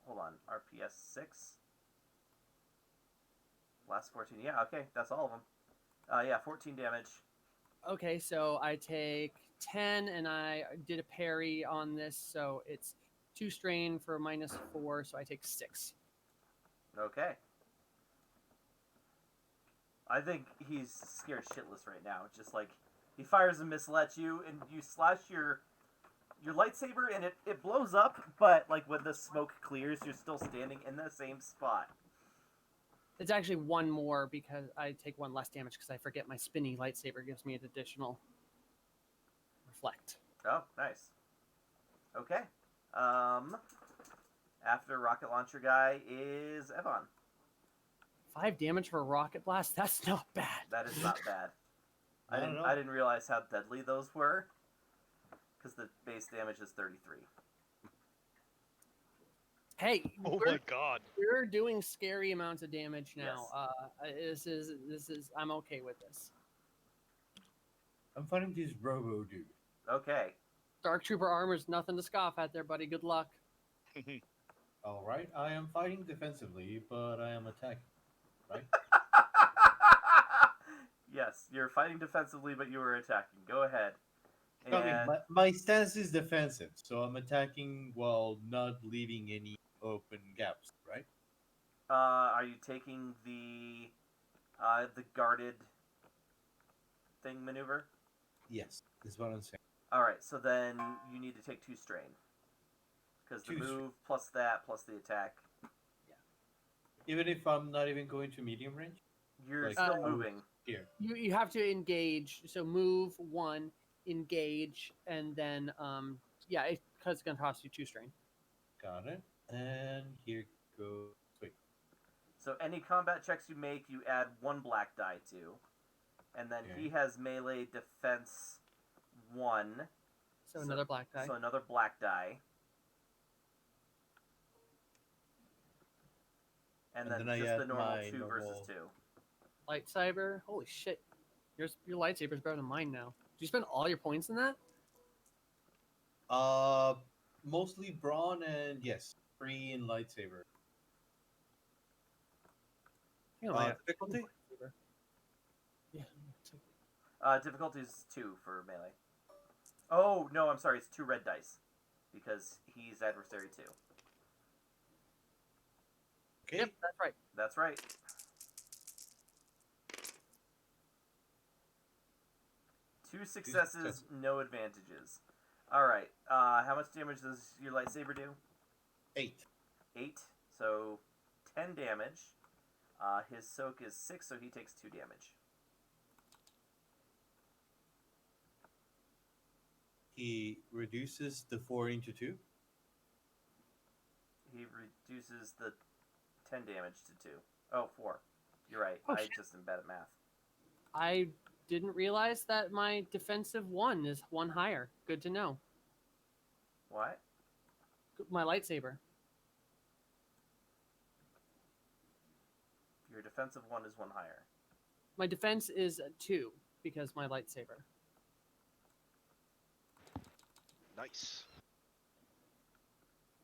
Hold on. RPS 6. Blast 14. Yeah, okay. That's all of them. Yeah, 14 damage. Okay, so I take 10, and I did a parry on this, so it's 2 strain for -4, so I take 6. Okay. I think he's scared shitless right now. Just like he fires a missile at you, and you slash your lightsaber, and it blows up. But like when the smoke clears, you're still standing in the same spot. It's actually 1 more because I take 1 less damage because I forget my spinny lightsaber gives me an additional reflect. Oh, nice. Okay. After rocket launcher guy is Evon. 5 damage for a rocket blast? That's not bad. That is not bad. Not at all. I didn't realize how deadly those were, because the base damage is 33. Hey, Oh we're, my god. we're doing scary amounts of damage now. Yes. This is I'm okay with this. I'm fighting this Robo dude. Okay. Dark Trooper armor's nothing to scoff at there, buddy. Good luck. All right, I am fighting defensively, but I am attacking. Right? Yes, you're fighting defensively, but you were attacking. Go ahead. I mean, And my stance is defensive, so I'm attacking while not leaving any open gaps. Right? are you taking the guarded thing maneuver? Yes, is what I'm saying. All right, so then you need to take 2 strain, because the 2 strain. move plus that plus the attack, Even if I'm not even going to medium range. you're Like, still Uh, moving. Here. You have to engage. So move 1, engage, and then yeah, because it's gonna cost you 2 strain. Got it. And here goes. Wait. So any combat checks you make, you add 1 black die to, and then he Okay. has melee defense 1, So another black die. so another black die. And then I just add the normal my 2 versus normal- 2. Lightsaber. Holy shit! Your lightsaber's better than mine now. Did you spend all your points in that? Mostly brawn and yes, free in lightsaber. I think I might have Difficulty? lightsaber. Yeah. Difficulty is 2 for melee. Oh, no, I'm sorry. It's 2 red dice. Because he's adversary 2. Okay. Yep, that's right. That's right. Two successes, no advantages. Alright, how much damage does your lightsaber do? 8. 8, so 10 damage. His soak is 6, so he takes 2 damage. He reduces the 4 into 2. He reduces the 10 damage to 2. Oh, 4. You're right. Oh, I shit. just am bad at math. I didn't realize that my defensive 1 is 1 higher. Good to know. What? My lightsaber. Your defensive 1 is 1 higher. My defense is 2 because my lightsaber. Nice.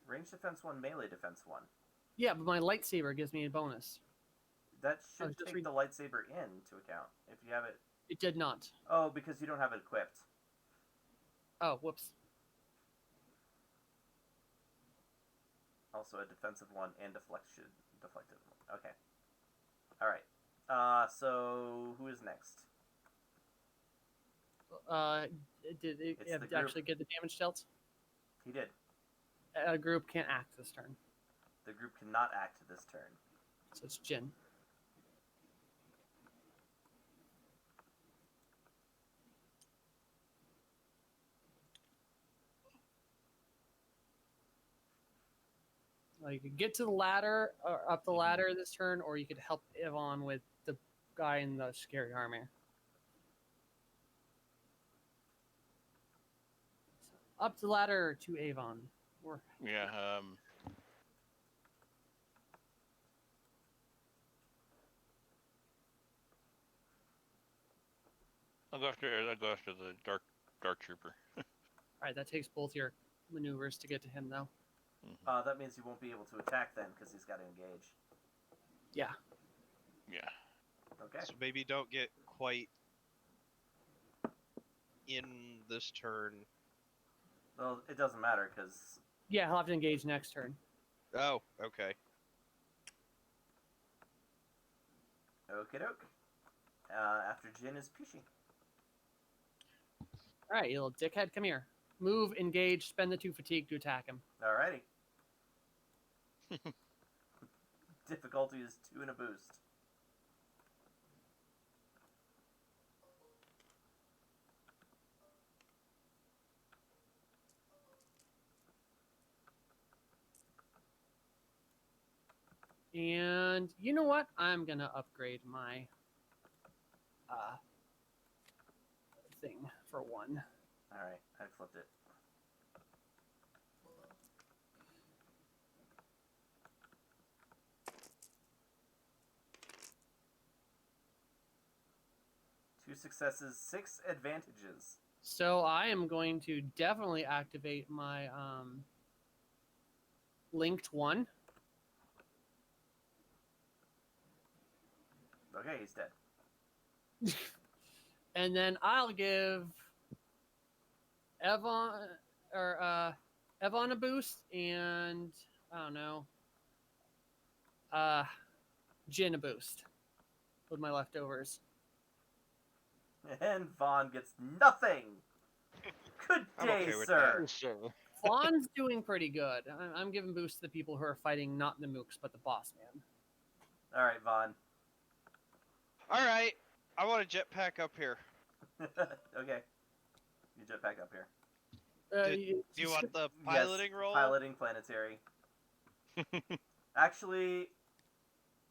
Range defense 1, melee defense 1. Yeah, but my lightsaber gives me a bonus. That I was should just take reading- the lightsaber into account. If you have it... It did not. Oh, because you don't have it equipped. Oh, whoops. Also a defensive 1 and deflected 1. Okay. Alright. So, who is next? Did it It's the group. actually get the damage dealt? He did. A group can't act this turn, The group cannot act this turn. so it's Jin. You could get to the ladder or up the ladder this turn, or you could help Yvonne with the guy in the scary armor. Up the ladder to Avon. Or Yeah. I'll go after the dark trooper. all right, that takes both your maneuvers to get to him, though. That means you won't be able to attack then, because he's got to engage. Yeah. Yeah. Okay. So maybe don't get quite in this turn. Well, it doesn't matter, because... Yeah, he'll have to engage next turn. Oh, okay. Okie doke. After Jin is Pishi. All right, you little dickhead, come here. Move, engage, spend the 2 fatigue to attack him. Alrighty. Difficulty is 2 and a boost. And you know what? I'm gonna upgrade my thing for 1. Alright, I flipped it. Two successes, 6 advantages. So I am going to definitely activate my linked 1. Okay, he's dead. And then I'll give Evon a boost and I don't know. Jin a boost with my leftovers. And Vaughn gets nothing! Good I'm day, okay with sir! So, Fawn's doing pretty good. I'm giving boosts to the people who are fighting not the mooks, but the boss man. Alright, Vaughn. Alright, I want a jetpack up here. Okay. You jet back up here. Do you want the piloting Yes, role? Piloting planetary. Actually,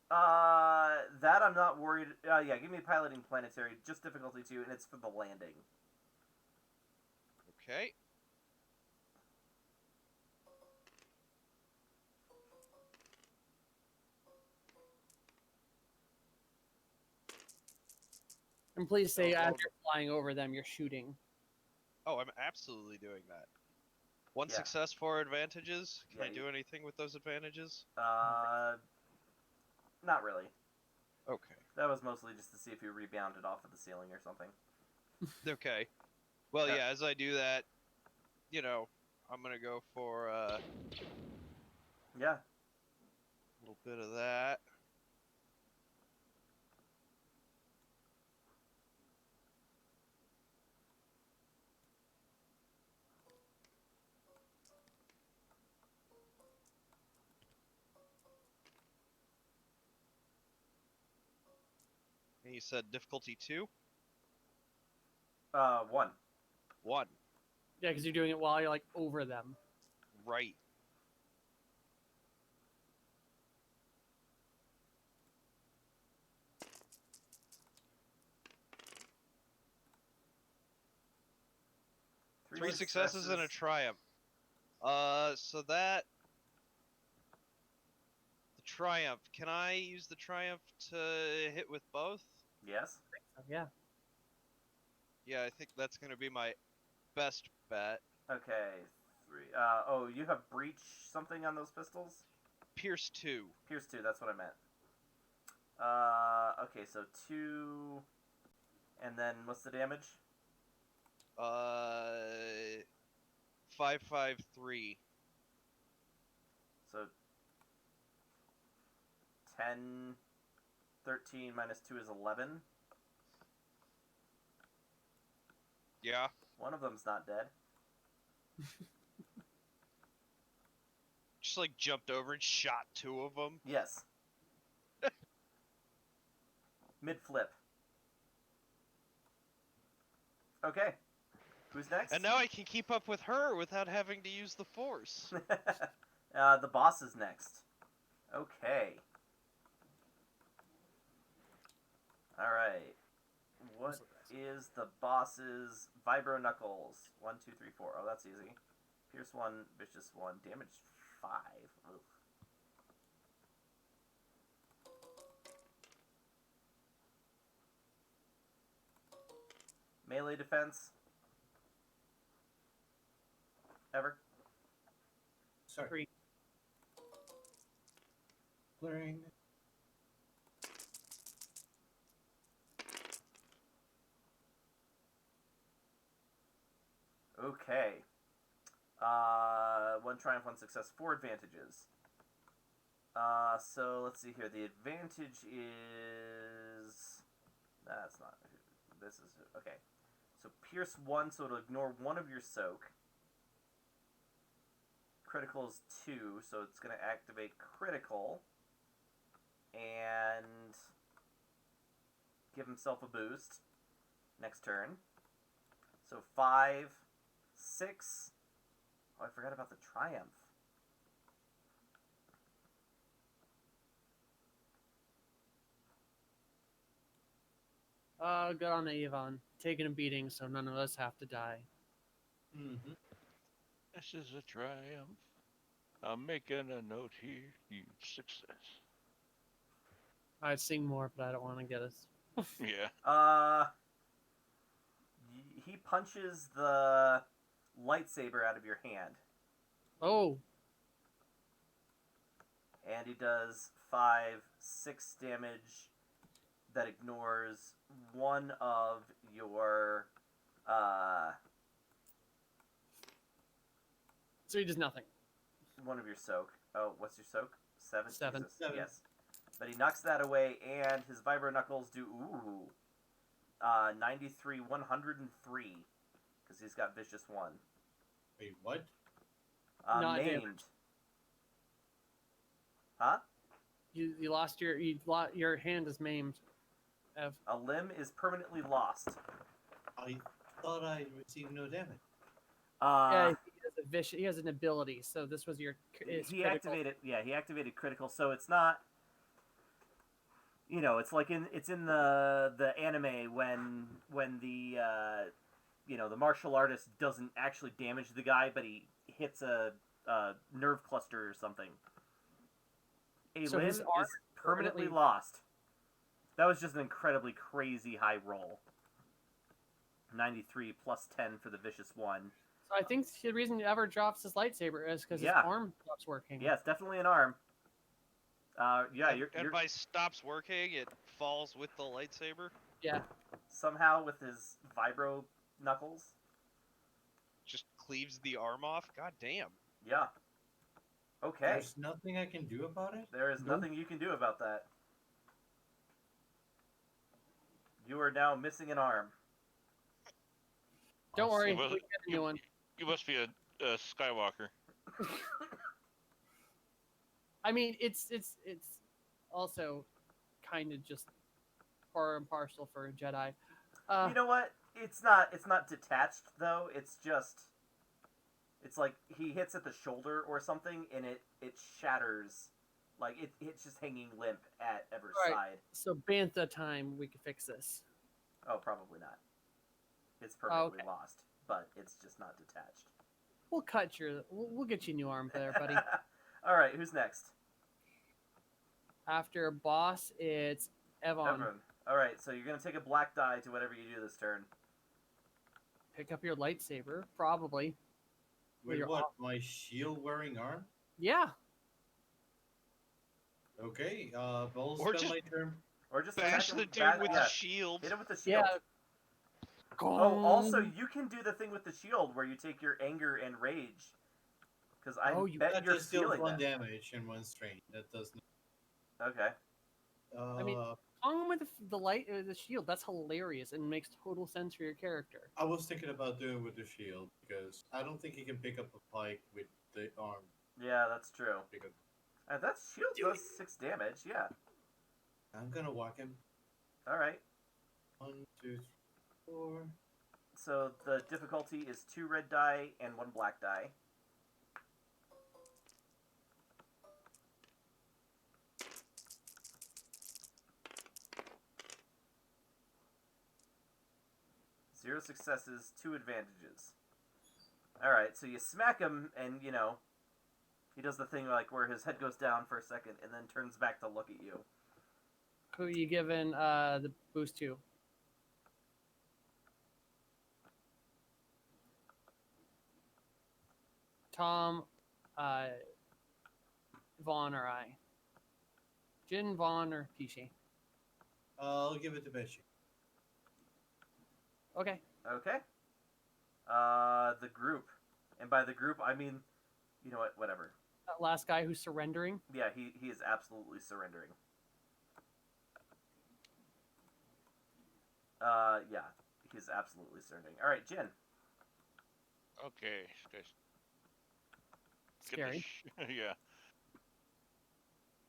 that I'm not worried. Yeah, give me piloting planetary, just difficulty 2, and it's for the landing. Okay. And please say Oh, as oh. you're flying over them, you're shooting. Oh, I'm absolutely doing that. One Yeah. success, 4 advantages. Can Yeah, I do anything with those advantages? Not really. Okay. That was mostly just to see if you rebounded off of the ceiling or something. Okay. Well, Yeah. yeah. As I do that, I'm gonna go for a Yeah. little bit of that. And you said difficulty 2? 1. 1. Yeah, because you're doing it while you're like over them. Right. Three successes and a triumph. So that the triumph. Can I use the triumph to hit with both? Yes. So, yeah. Yeah, I think that's gonna be my best bet. Okay. 3. Oh, you have breach something on those pistols? Pierce 2. Pierce 2, that's what I meant. Okay, so 2. And then what's the damage? 553. So 10, 13 minus 2 is 11. Yeah. One of them's not dead. Just like jumped over and shot 2 of them. Yes. Mid flip. Okay. Who's next? And now I can keep up with her without having to use the force. The boss is next. Okay. Alright. What is the boss's Vibro Knuckles? 1, 2, 3, 4. Oh, that's easy. Pierce 1, Vicious 1, damage 5. Ugh. Melee defense. Ever? Sorry. 3. Clearing. Okay. 1 triumph, 1 success, 4 advantages. So let's see here. The advantage is... That's not... This is... Okay. So Pierce 1, so it'll ignore 1 of your soak. Critical is 2, so it's going to activate critical. And... give himself a boost. Next turn. So 5, 6... Oh, I forgot about the triumph. Good on Avon. Taking a beating so none of us have to die. Mm-hmm. This is a triumph. I'm making a note here. Huge success. I'd sing more, but I don't want to get us. Yeah. He punches the lightsaber out of your hand. Oh, And he does 5, 6 damage that ignores 1 of your, so he does nothing. 1 of your soak. Oh, what's your soak? 7? 7. Jesus. 7. Yes. But he knocks that away, and his Vibro Knuckles do, 93, 103. Because he's got Vicious 1. Wait, what? Not Maimed. damaged. Huh? You lost your hand is maimed. Ev. A limb is permanently lost. I thought I received no damage. Yeah, he has an ability. So this was his He critical. activated critical, so it's not, it's like it's in the anime when the the martial artist doesn't actually damage the guy, but he hits a nerve cluster or something. A So limb his is arm permanently permanently- lost. That was just an incredibly crazy high roll. 93 plus 10 for the Vicious 1. So I think the reason he ever drops his lightsaber is because Yeah. his arm stops working. Yeah, it's definitely an arm. And by stops working, it falls with the lightsaber. Yeah. somehow with his vibro knuckles. Just cleaves the arm off. God damn. Yeah. Okay. There's nothing I can do about it? There is Nope. nothing you can do about that. You are now missing an arm. Don't worry, Well, we get a new one. You must be a Skywalker. I mean, it's also kind of just par and parcel for a Jedi. You know what? It's not detached though. It's like he hits at the shoulder or something, and it shatters. Like it's just hanging limp at Ever's Right. side. So bantha time, we can fix this. Oh, probably not. It's permanently Okay. lost, but it's just not detached. We'll get you a new arm there, buddy. All right, who's next? After boss, it's Evon. Everyone. All right, so you're gonna take a black die to whatever you do this turn. Pick up your lightsaber, probably. Wait, you're what? off. My shield-wearing arm? Yeah. Okay, I'll Or spend just my turn. Or just bash attack the him dude back, with yeah, the shield. hit him with the shield. Yeah. Oh, also, you can do the thing with the shield where you take your anger and rage. Because I Oh, you bet That you're just deals stealing 1 that. damage and 1 strain. That does not. Okay. I mean, Kong with the shield. That's hilarious and makes total sense for your character. I was thinking about doing with the shield because I don't think he can pick up a pike with the arm. Yeah, that's true. Because That shield does 6 damage, yeah. I'm gonna whack him. Alright. 1, 2, 3, 4. So the difficulty is 2 red die and 1 black die. Zero successes, 2 advantages. Alright, so you smack him, and, he does the thing like where his head goes down for a second and then turns back to look at you. Who are you giving the boost to? Tom, Vaughn, or I? Jin, Vaughn, or Pishi? I'll give it to Pesci. Okay. Okay. The group. And by the group, I mean, you know what, whatever. That last guy who's surrendering. Yeah, he is absolutely surrendering. Yeah, he's absolutely surrendering. All right, Jin. Okay, guys. Scary. Yeah.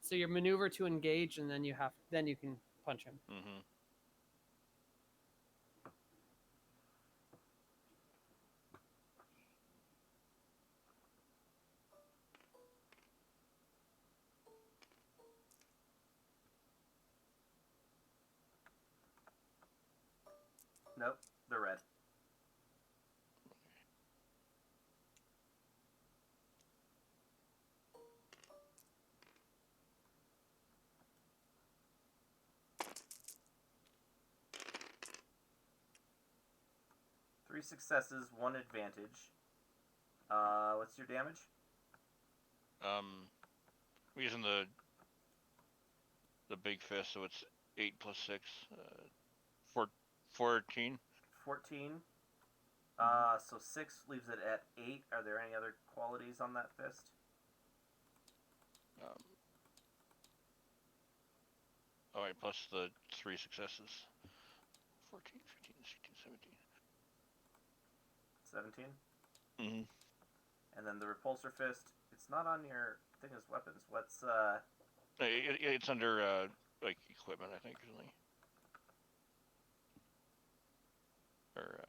So your maneuver to engage, and then you can punch him. Mm-hmm. Nope, they're red. Three successes, 1 advantage. What's your damage? We're using the big fist, so it's 8 plus 6, 14. 14. So 6 leaves it at 8. Are there any other qualities on that fist? All right, plus the 3 successes. 14, 15, 16, 17. 17. Mm-hmm. And then the repulsor fist. It's not on your thing as weapons. What's It's under like equipment, I think, usually. Or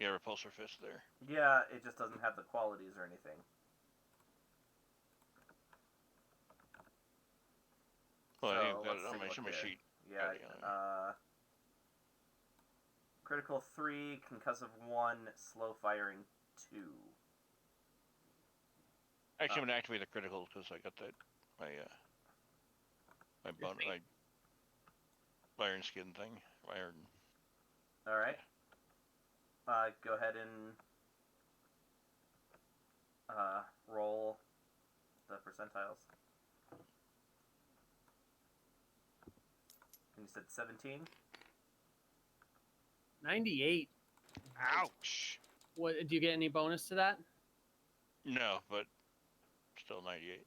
yeah, repulsor fist there. Yeah, it just doesn't have the qualities or anything. Well, So, I've got let's it on take a look my there. sheet. Yeah. Yeah. Critical 3, concussive 1, slow firing 2. Actually, I'm gonna activate the critical because I got that my iron skin thing. Iron. All right. Go ahead and Roll the percentiles. And you said 17? 98. Ouch. What, do you get any bonus to that? No, but still 98.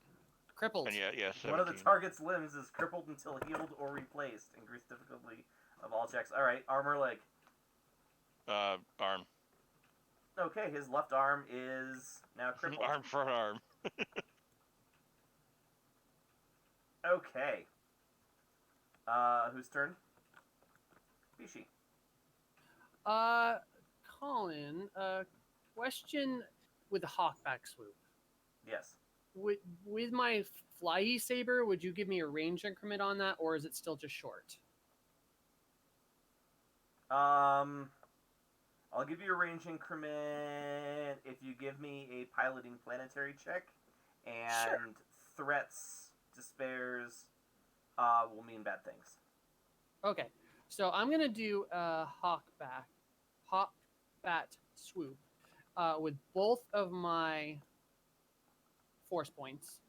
Crippled. And yeah, 17. One of the target's limbs is crippled until healed or replaced. Increase difficulty of all checks. Alright, armor leg. Arm. Okay, his left arm is now crippled. Arm front arm. Okay. Whose turn? Bishi. Colin, question with the hawkback swoop. Yes. With my flyy saber, would you give me a range increment on that, or is it still just short? I'll give you a range increment if you give me a piloting planetary check, and Sure. threats, despairs, will mean bad things. Okay, so I'm gonna do a hawkbat swoop with both of my force points.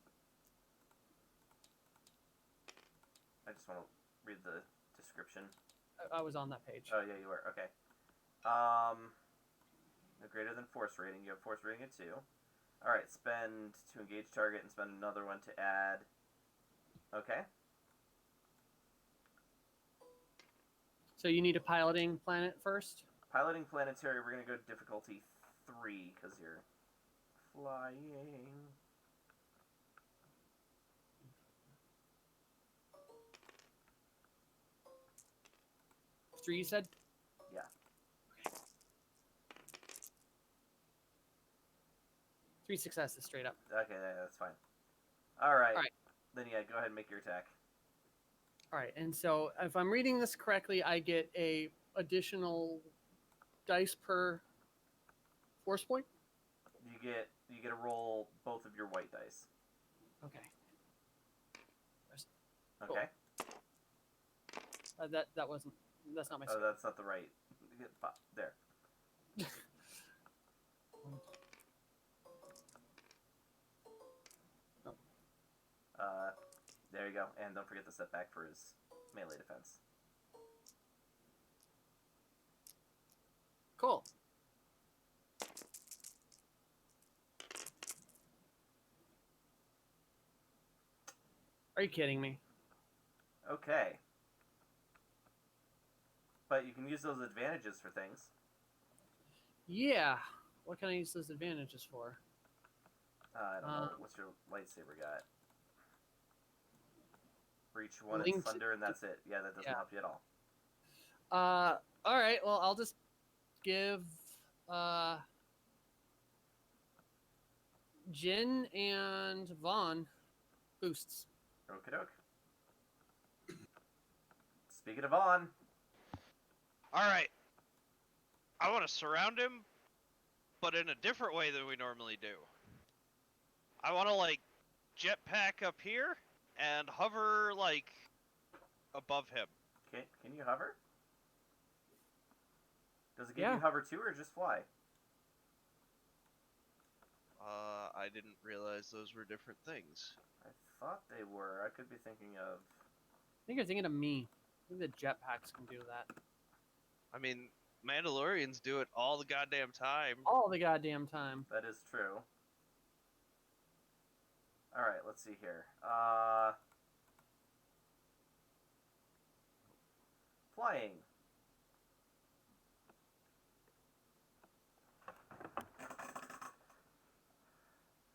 I just want to read the description. I was on that page. Oh, yeah, you were. Okay. No greater than force rating. You have force rating at 2. Alright, spend to engage target and spend another one to add. Okay. So you need a piloting planet first? Piloting planetary, we're going to go difficulty 3 because you're flying. Three, you said? Yeah. Okay. 3 successes straight up. Okay, that's fine. Alright. Alright. Then, yeah, go ahead and make your attack. All right, and so if I'm reading this correctly, I get a additional dice per force point. You get to roll both of your white dice. Okay. Okay. That wasn't. That's not my. Oh, that's not the right. There. There you go. And don't forget the setback for his melee defense. Cool. Are you kidding me? Okay. But you can use those advantages for things. Yeah. What can I use those advantages for? I don't know. What's your lightsaber got? Reach 1 and Linked- thunder, and that's it. Yeah, that doesn't Yeah. help you at all. All right. Well, I'll just give Jin and Vaughn boosts. Okie doke. Speaking of on, All right. I want to surround him, but in a different way than we normally do. I want to like jetpack up here and hover like above him. can you hover? Does it give Yeah. you hover too, or just fly? I didn't realize those were different things. I thought they were. I could be thinking of. I think you're thinking of me. I think the jetpacks can do that I mean, Mandalorians do it all the goddamn time. all the goddamn time. That is true. All right, let's see here. Flying.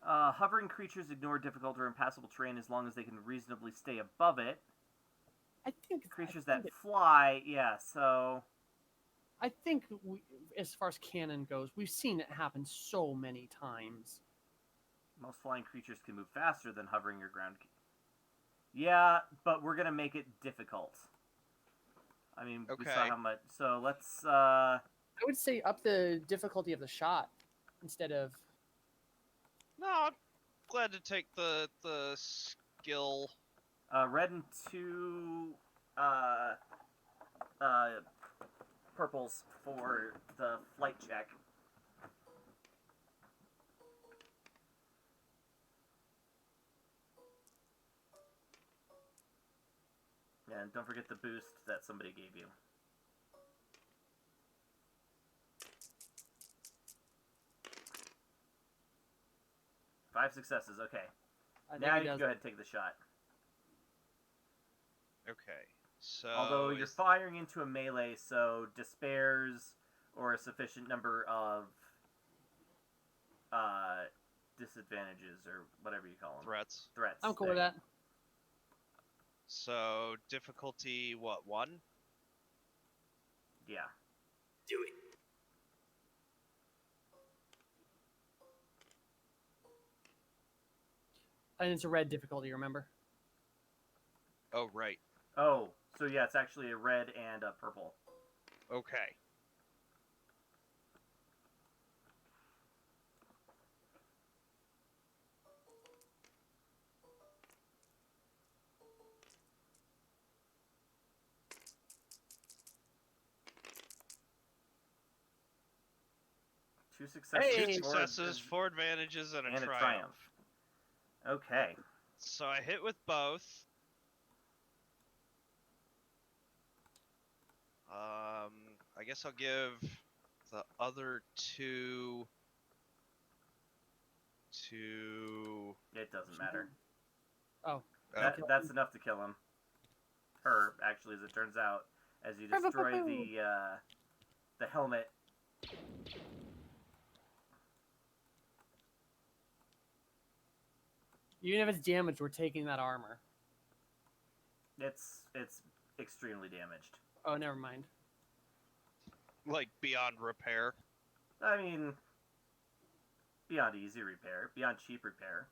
Hovering creatures ignore difficult or impassable terrain as long as they can reasonably stay above it. I think Creatures I think that fly, yeah, so... I think as far as canon goes, we've seen it happen so many times. Most flying creatures can move faster than hovering or ground. Yeah, but we're gonna make it difficult. I mean, we saw Okay. how much. So let's. I would say up the difficulty of the shot instead of. No, I'm glad to take the skill. Red and 2 purples for the flight check. Yeah, and don't forget the boost that somebody gave you. Five successes. Okay. I think Now he you can does. go ahead and take the shot. Okay. So Although you're firing into a melee, so despairs or a sufficient number of disadvantages or whatever you call them. threats. Threats. I'm cool there with you that. So difficulty what, 1? go. Yeah. Do it. And it's a red difficulty, remember? Oh right. Oh, so yeah, it's actually a red and a purple. Okay. Two successes. Hey! Two four successes, 4 advantages, and a and triumph. Okay. So I hit with both. I guess I'll give the other 2 to. It doesn't matter. Oh. That's enough to kill him. Her, actually, as it turns out, as you destroy the helmet. Even if it's damaged, we're taking that armor. It's extremely damaged. Oh, never mind. Like beyond repair. I mean, beyond easy repair, beyond cheap repair.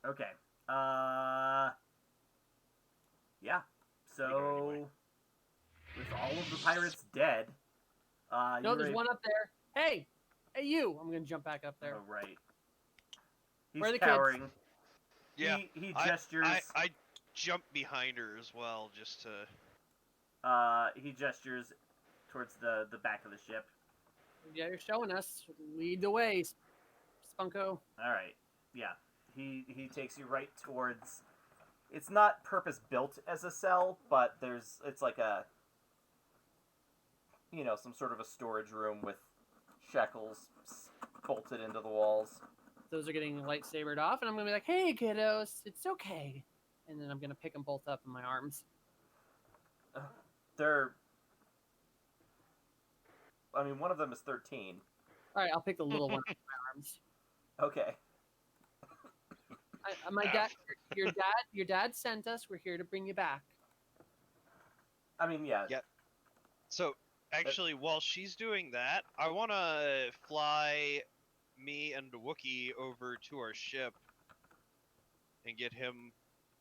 Okay. Yeah. So, anyway. with all of the pirates dead, No, you're there's able- one up there. Hey! Hey, you! I'm gonna jump back up there. Oh, right. Where are He's the kids? cowering. Yeah. He gestures. I jumped behind her as well, just to. He gestures towards the back of the ship. Yeah, you're showing us. Lead the way, Spunko. All right. Yeah. He takes you right towards. It's not purpose built as a cell, but it's like a, some sort of a storage room with shackles bolted into the walls. Those are getting lightsabered off, and I'm gonna be like, "Hey, kiddos, it's okay." And then I'm gonna pick them both up in my arms. One of them is 13. All right, I'll pick the little one up in my arms. Okay. My your dad sent us. We're here to bring you back. Yeah. Yeah. So actually, while she's doing that, I want to fly me and Wookie over to our ship and get him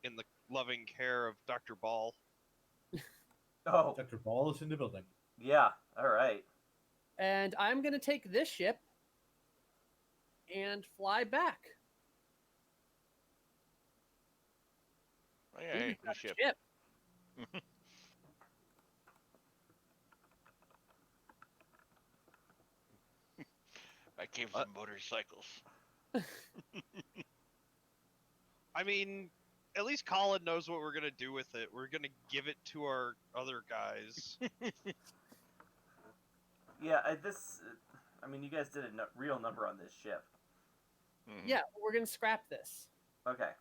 in the loving care of Dr. Ball. Oh, Dr. Ball is in the building. yeah. All right. And I'm gonna take this ship and fly back. Oh, yeah, hey, We've good got a ship. I came from motorcycles. I mean, at least Colin knows what we're gonna do with it. We're gonna give it to our other guys. Yeah. You guys did a real number on this ship. Mhm. Yeah, we're gonna scrap this. Okay.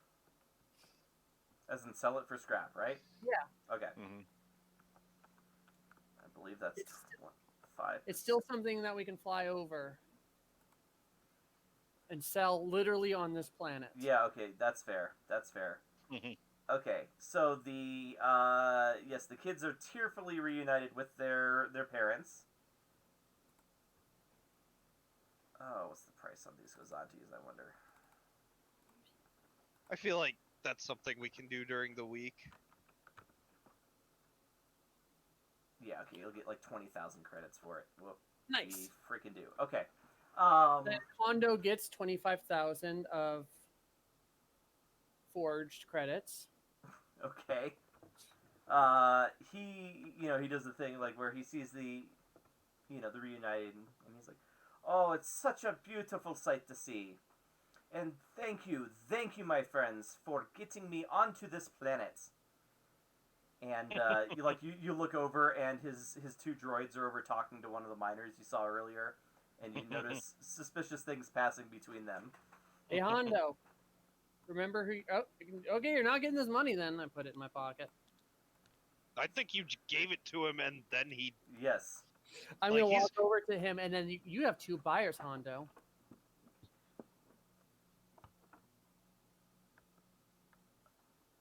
As in sell it for scrap, right? Yeah. Okay. Mhm. I believe that's It's- 5. It's still something that we can fly over and sell literally on this planet. Yeah. Okay. That's fair. That's fair. Mhm. Okay. So the the kids are tearfully reunited with their parents. Oh, what's the price on these Gozantis, I wonder? I feel like that's something we can do during the week. Yeah, okay, you'll get like 20,000 credits for it. Whoop. Nice. We freaking do. Okay. That Kondo gets 25,000 of forged credits. Okay. He does the thing like where he sees the reunited, and he's like, "Oh, it's such a beautiful sight to see." And thank you, my friends, for getting me onto this planet. And you look over, and his two droids are over talking to one of the miners you saw earlier, and you notice suspicious things passing between them. Hey, Hondo. Remember who? Oh, okay. You're not getting this money. Then I put it in my pocket. I think you gave it to him, and then he. Yes. I'm Like, gonna he's- walk over to him, and then you have two buyers, Hondo.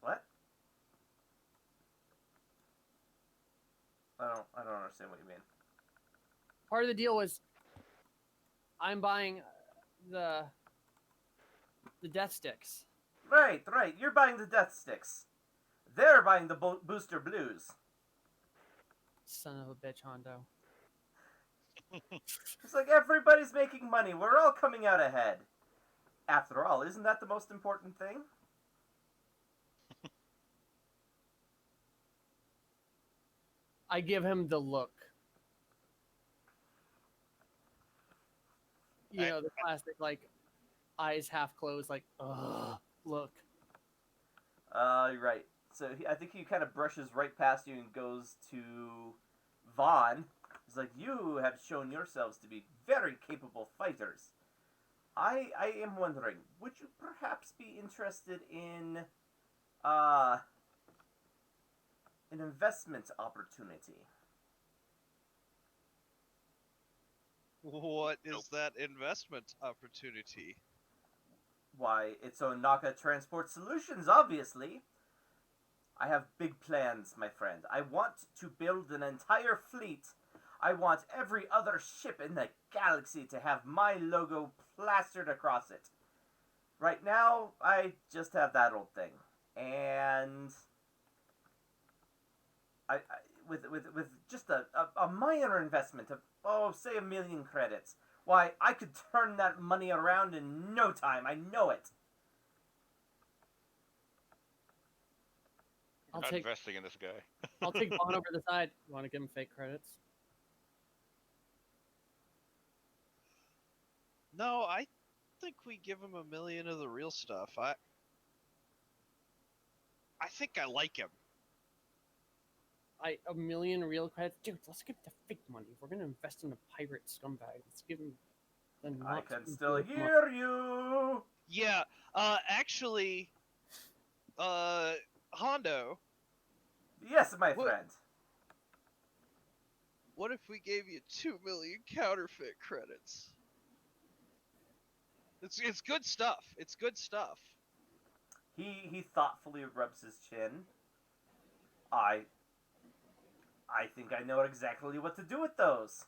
What? I don't understand what you mean. Part of the deal was I'm buying the death sticks. Right. You're buying the death sticks. They're buying the booster blues. Son of a bitch, Hondo. It's like everybody's making money. We're all coming out ahead. After all, isn't that the most important thing? I give him the look. You know, the classic, like, eyes half closed, like, ugh, look. Right. So I think he kind of brushes right past you and goes to Vaughn. He's like, you have shown yourselves to be very capable fighters. I am wondering, would you perhaps be interested in an investment opportunity? What is that investment opportunity? Why, it's Onaka Transport Solutions, obviously. I have big plans, my friend. I want to build an entire fleet. I want every other ship in the galaxy to have my logo plastered across it. Right now, I just have that old thing. And I with just a minor investment of, say $1 million credits, why, I could turn that money around in no time. I know it. I'll Not take investing in this guy. I'll take Vaughn over the side. You want to give him fake credits? No, I think we give him $1 million of the real stuff. I think I like him. $1 million real credits, dude. Let's give the fake money. If we're gonna invest in a pirate scumbag, let's give him the not. I can still hear you. Yeah. Actually, Hondo, Yes, my What? friend. what if we gave you 2 million counterfeit credits? It's good stuff. It's good stuff. He thoughtfully rubs his chin. I think I know exactly what to do with those.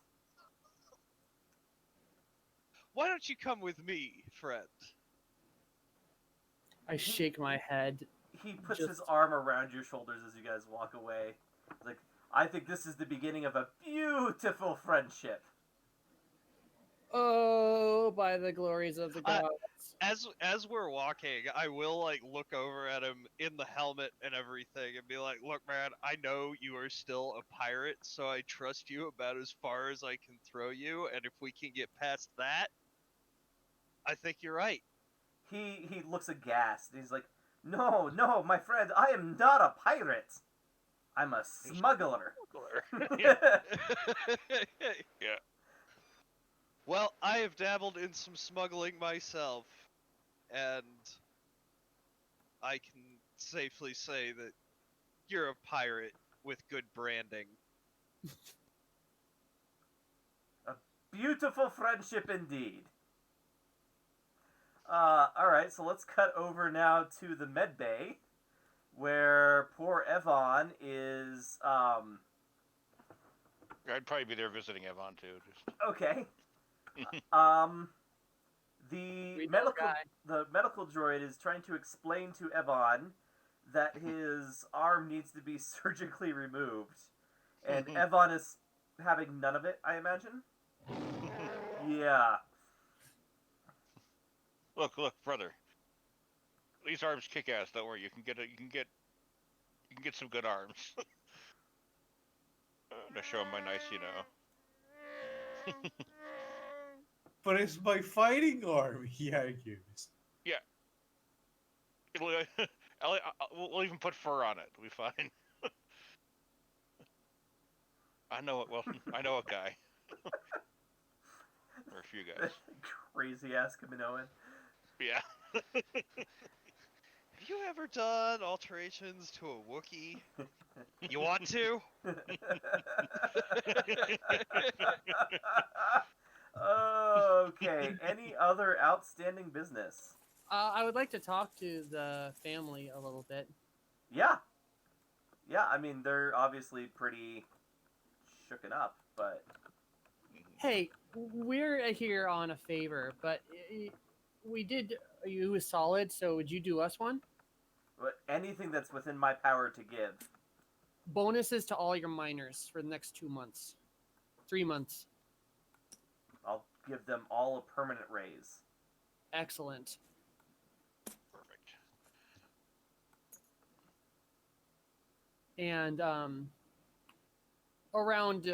Why don't you come with me, friend? I shake my head. He puts Just- his arm around your shoulders as you guys walk away. He's like, I think this is the beginning of a beautiful friendship. Oh, by the glories of the gods! As we're walking, I will like look over at him in the helmet and everything and be like, "Look, man, I know you are still a pirate, so I trust you about as far as I can throw you, and if we can get past that, I think you're right." He looks aghast. He's like, no, my friend, I am not a pirate. I'm a smuggler. Yeah. Well, I have dabbled in some smuggling myself, and I can safely say that you're a pirate with good branding. A beautiful friendship indeed. Alright, so let's cut over now to the med bay, where poor Evon is, I'd probably be there visiting Evon too. Just okay. The We know medical guy. the medical droid is trying to explain to Evon that his arm needs to be surgically removed, and Evon is having none of it, I imagine. Yeah. look, brother. These arms kick ass. Don't worry. You can get some good arms. To show him my nice, But it's my fighting arm, he argues. We'll even put fur on it. We'll be fine. I know it. Well, I know a guy or a few guys. Crazy ass Kaminoan. Yeah. Have you ever done alterations to a Wookiee? You want to? Okay. Any other outstanding business? I would like to talk to the family a little bit. Yeah. Yeah, I mean, they're obviously pretty shooken up, but Hey, we're here on a favor, but we did you a solid, so would you do us one? anything that's within my power to give. Bonuses to all your miners for the next 2 months. 3 months. I'll give them all a permanent raise. Excellent. Perfect. And a round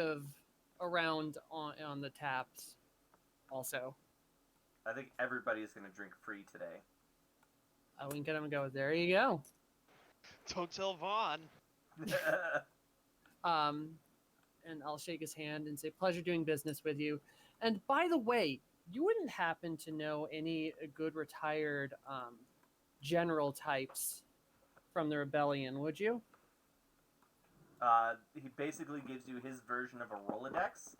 on the taps also. I think everybody's going to drink free today. I wouldn't get him to go. There you go. Don't tell Vaughn. And I'll shake his hand and say, pleasure doing business with you. And by the way, you wouldn't happen to know any good retired general types from the rebellion, would you? He basically gives you his version of a Rolodex,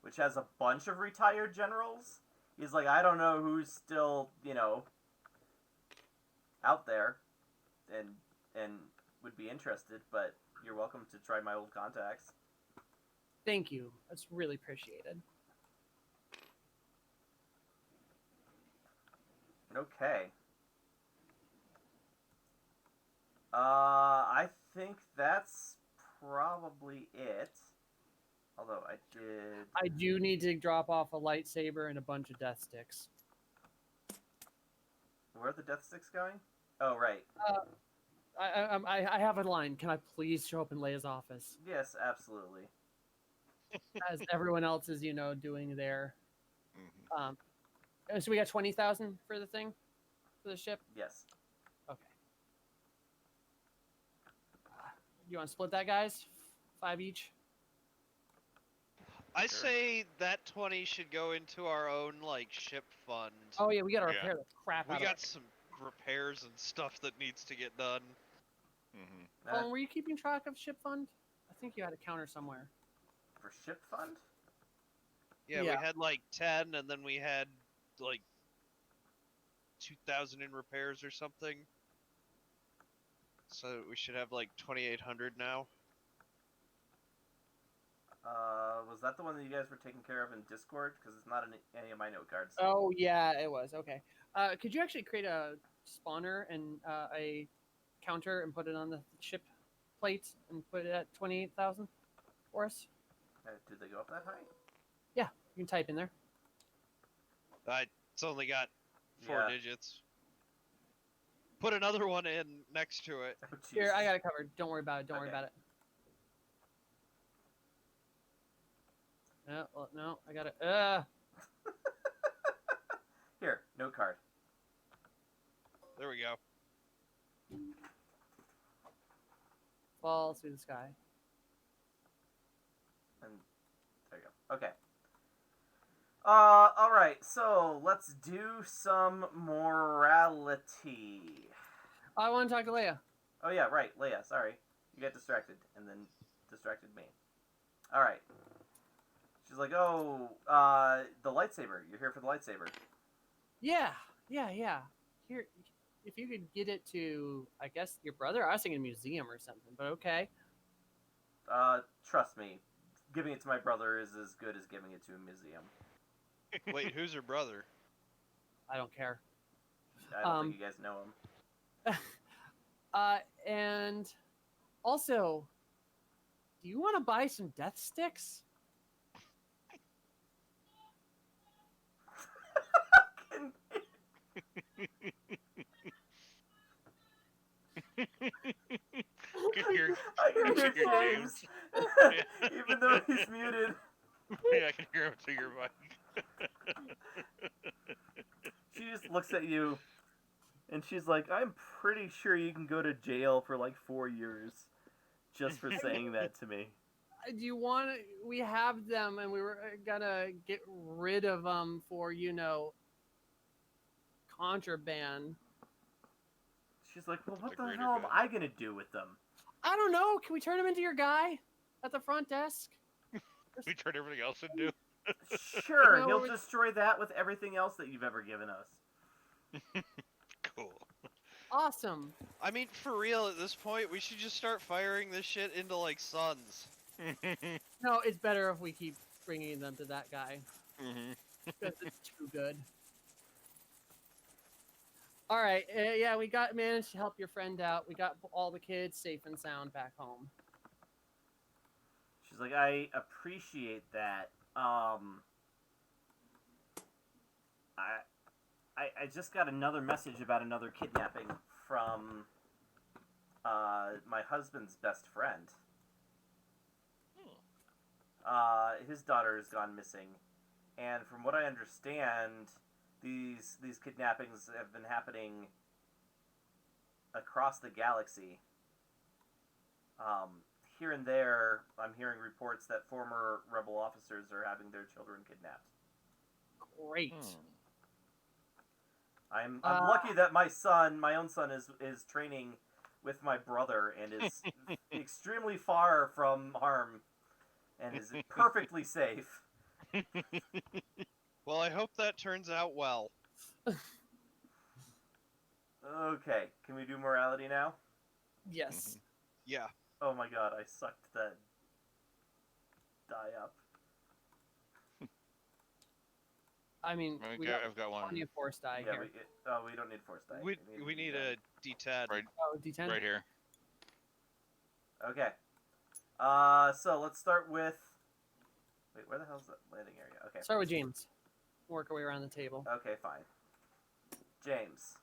which has a bunch of retired generals. He's like, I don't know who's still, out there and would be interested, but you're welcome to try my old contacts. Thank you. That's really appreciated. Okay. I think that's probably it. Although I did... I do need to drop off a lightsaber and a bunch of death sticks. Where are the death sticks going? Oh, right. I have a line. Can I please show up in Leia's office? Yes, absolutely. As everyone else is, doing their... Mhm. So we got 20,000 for the thing? For the ship? Yes. Okay. You want to split that, guys? 5 each? I Sure. say that 20 should go into our own ship fund. Oh, yeah, we got to Yeah. repair the crap We out got of it. some repairs and stuff that needs to get done. Mhm. Colin, were you keeping track of ship fund? I think you had a counter somewhere. For ship fund? Yeah, Yeah. we had 10, and then we had 2,000 in repairs or something. So we should have 2,800 now. Was that the one that you guys were taking care of in Discord? Because it's not in any of my note cards. Oh, yeah, it was. Okay. Could you actually create a spawner and a counter and put it on the ship plate and put it at 28,000 for us? Did they go up that high? You can type in there. It's only got 4 Yeah. digits. Put another one in next to it. Oh, Here, I Jesus. got it covered. Don't worry about it. Don't worry Okay. about it. No, well, no, I got it. Here, note card. There we go. Fall through the sky. And there you go. Okay. Alright, so let's do some morality. I want to talk to Leia. Oh yeah, right, Leia, sorry. You got distracted, and then distracted me. Alright. She's like, oh, the lightsaber. You're here for the lightsaber. Yeah. Here, if you could get it to, I guess, your brother. I was thinking a museum or something, but okay. Trust me. Giving it to my brother is as good as giving it to a museum. Wait, who's her brother? I don't care. I don't think you guys know him. And also, do you want to buy some death sticks? I can hear hear James, even though he's muted. Yeah, I can hear him through your mic. She just looks at you And she's like, I'm pretty sure you can go to jail for like 4 years just for saying that to me. Do you want? We have them, and we were gonna get rid of them for contraband. She's like, well, For what the the greater hell am good. I gonna do with them? I don't know. Can we turn him into your guy at the front desk? We turn everything else into. Sure, No, he'll we- destroy that with everything else that you've ever given us. Cool. Awesome. I mean, for real, at this point, we should just start firing this shit into, like, suns. No, it's better if we keep bringing them to that guy Mhm. because it's too good. All right, yeah, we managed to help your friend out. We got all the kids safe and sound back home. She's like, I appreciate that. I just got another message about another kidnapping from my husband's best friend. His daughter has gone missing, and from what I understand, these kidnappings have been happening across the galaxy. Here and there, I'm hearing reports that former rebel officers are having their children kidnapped. Great. I'm lucky that my own son, is training with my brother and is extremely far from harm and is perfectly safe. Well, I hope that turns out well. Okay, can we do morality now? Yes. Yeah. Oh my god, I sucked that die up. I mean, I've got one plenty of force die Yeah, here. we don't need force die. We need a D10. Right. Oh, D10. right here. Okay. So let's start with. Wait, where the hell's that landing area? Okay. Start with James. Work our way around the table. Okay, fine. James.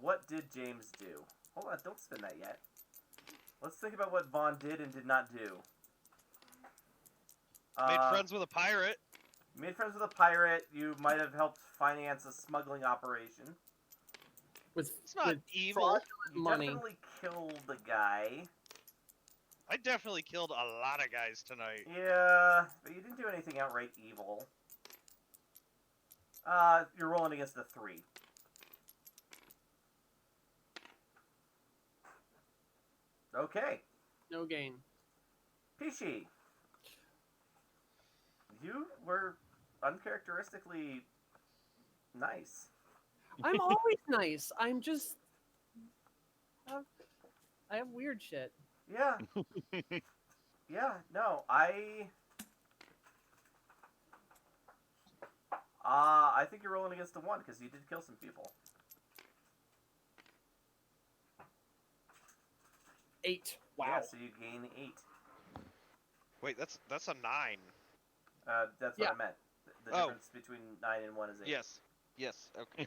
What did James do? Hold on, don't spin that yet. Let's think about what Vaughn did and did not do. Made friends with a pirate. You made friends with a pirate. You might have helped finance a smuggling operation. With It's not with evil. fraud You money. definitely killed the guy. I definitely killed a lot of guys tonight. Yeah, but you didn't do anything outright evil. You're rolling against a 3. Okay. No gain. Pishi. You were uncharacteristically nice. I'm always nice. I'm just. I have weird shit. Yeah. Yeah, no, I think you're rolling against a 1 because you did kill some people. 8. Wow. Yeah, so you gain 8. Wait, that's a 9. That's Yeah. what I meant. The Oh. difference between 9 and 1 is 8. Yes. Yes. Okay.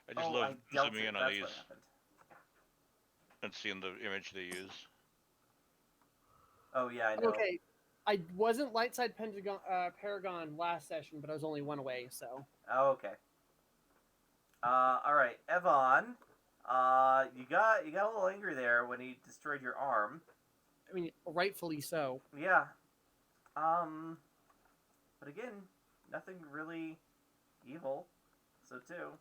I just love dealt zooming it. in on That's these what happened. and seeing the image they use. Oh yeah, I know. Okay. I wasn't light side Paragon last session, but I was only 1 away, so. Oh, okay. All right, Evon. You got a little angry there when he destroyed your arm. I mean, rightfully so. Yeah. But again, nothing really evil. So 2.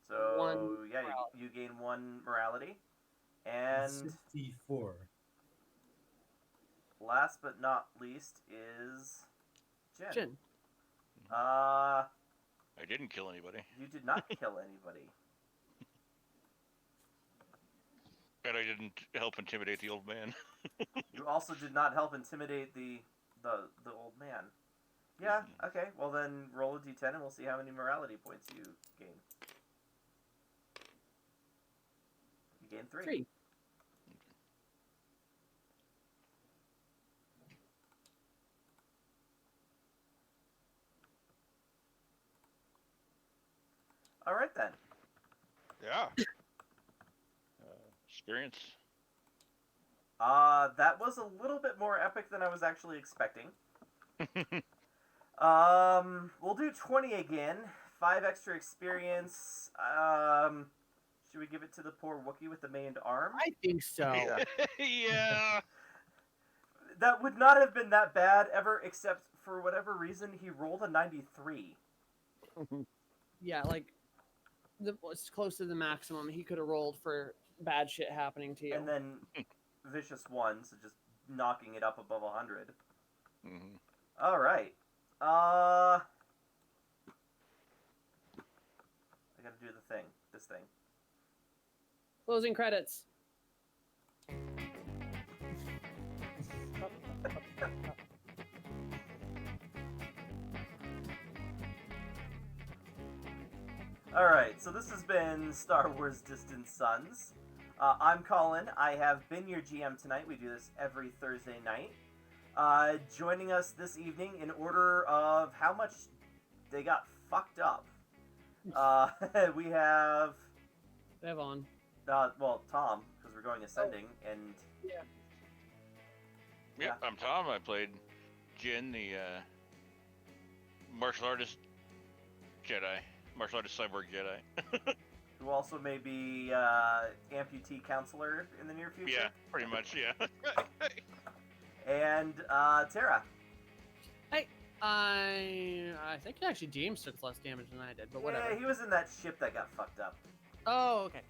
So 1 yeah, morality. you gain 1 morality, and 64. last but not least is Jen. Jin. I didn't kill anybody, You did not kill anybody. and I didn't help intimidate the old man. You also did not help intimidate the old man. Yeah, okay. Well then roll a d10 and we'll see how many morality points you gain. You gain 3. 3. All right then. Yeah. Experience. That was a little bit more epic than I was actually expecting. We'll do 20 again. 5 extra experience. Should we give it to the poor Wookie with the maimed arm? I think so. Yeah. Yeah. That would not have been that bad ever, except for whatever reason he rolled a 93. Yeah, like it's close to the maximum he could have rolled for bad shit happening to you. And then vicious 1, so just knocking it up above 100. Mhm. All right. I gotta do the thing. This thing. Closing credits. All right. So this has been Star Wars Distant Sons. I'm Colin. I have been your GM tonight. We do this every Thursday night. Joining us this evening in order of how much they got fucked up. We have Devon. well, Tom, because we're going ascending, and Yeah. Yep, I'm Tom. I played Jin, the martial artist Jedi. Martial artist cyborg Jedi. who also may be amputee counselor in the near future. Yeah, pretty much, yeah. And Tara. I think actually James took less damage than I did, but whatever. Yeah, he was in that ship that got fucked up. Oh, okay.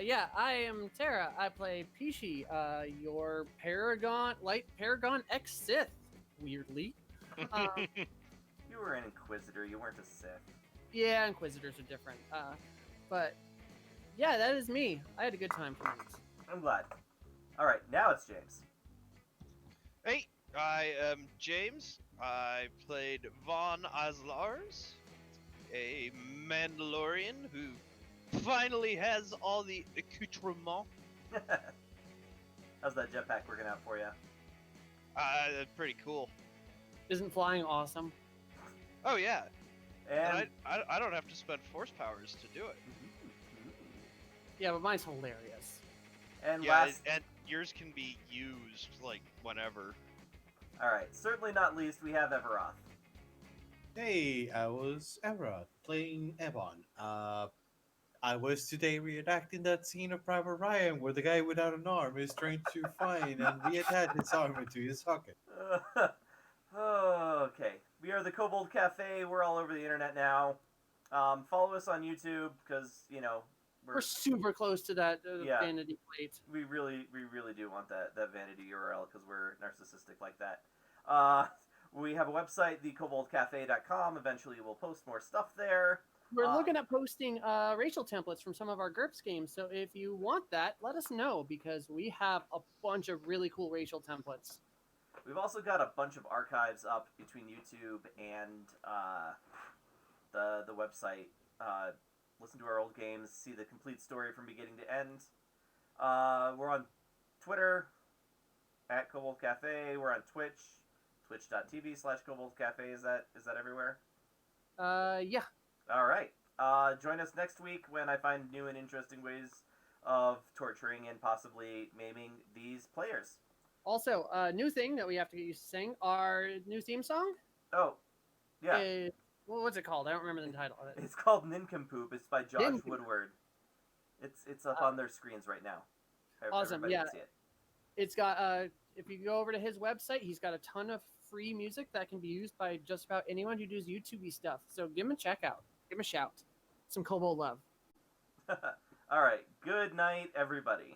Yeah, I am Tara. I play Pishi, your light Paragon X Sith. Weirdly. You were an Inquisitor. You weren't a Sith. Yeah, Inquisitors are different. But yeah, that is me. I had a good time for once. I'm glad. All right, now it's James. Hey, I am James. I played Von Aslars, a Mandalorian who finally has all the accoutrements. How's that jetpack working out for you? That's pretty cool. Isn't flying awesome? Oh yeah, And and I don't have to spend force powers to do it. Yeah, but mine's hilarious. and Yeah, last, and yours can be used like whenever. all right, certainly not least, we have Everoth. Hey, I was Evra playing Ebon. I was today reenacting that scene of Private Ryan where the guy without an arm is trying to find and reattach his arm into his socket. Okay, we are the Kobold Cafe. We're all over the internet now. Follow us on YouTube because We're super close to that Yeah. vanity plate. we really do want that vanity URL because we're narcissistic like that. We have a website, thekoboldcafe.com. Eventually, we'll post more stuff there. We're looking at posting racial templates from some of our GURPS games, so if you want that, let us know because we have a bunch of really cool racial templates. We've also got a bunch of archives up between YouTube and the website. Listen to our old games, see the complete story from beginning to end. We're on Twitter at Kobold Cafe. We're on Twitch, twitch.tv/Kobold Cafe. Is that everywhere? Yeah. All right. Join us next week when I find new and interesting ways of torturing and possibly maiming these players. Also, new thing that we have to sing, our new theme song. Oh, yeah. Well, what's it called? I don't remember the title of it. It's called Nincompoop. It's by Josh Nincompoop. Woodward. It's up on their screens right now. I hope Awesome, everybody yeah. can see it. It's got if you go over to his website, he's got a ton of free music that can be used by just about anyone who does YouTube-y stuff. So give him a check out. Give him a shout. Some Kobold love. All right. Good night, everybody.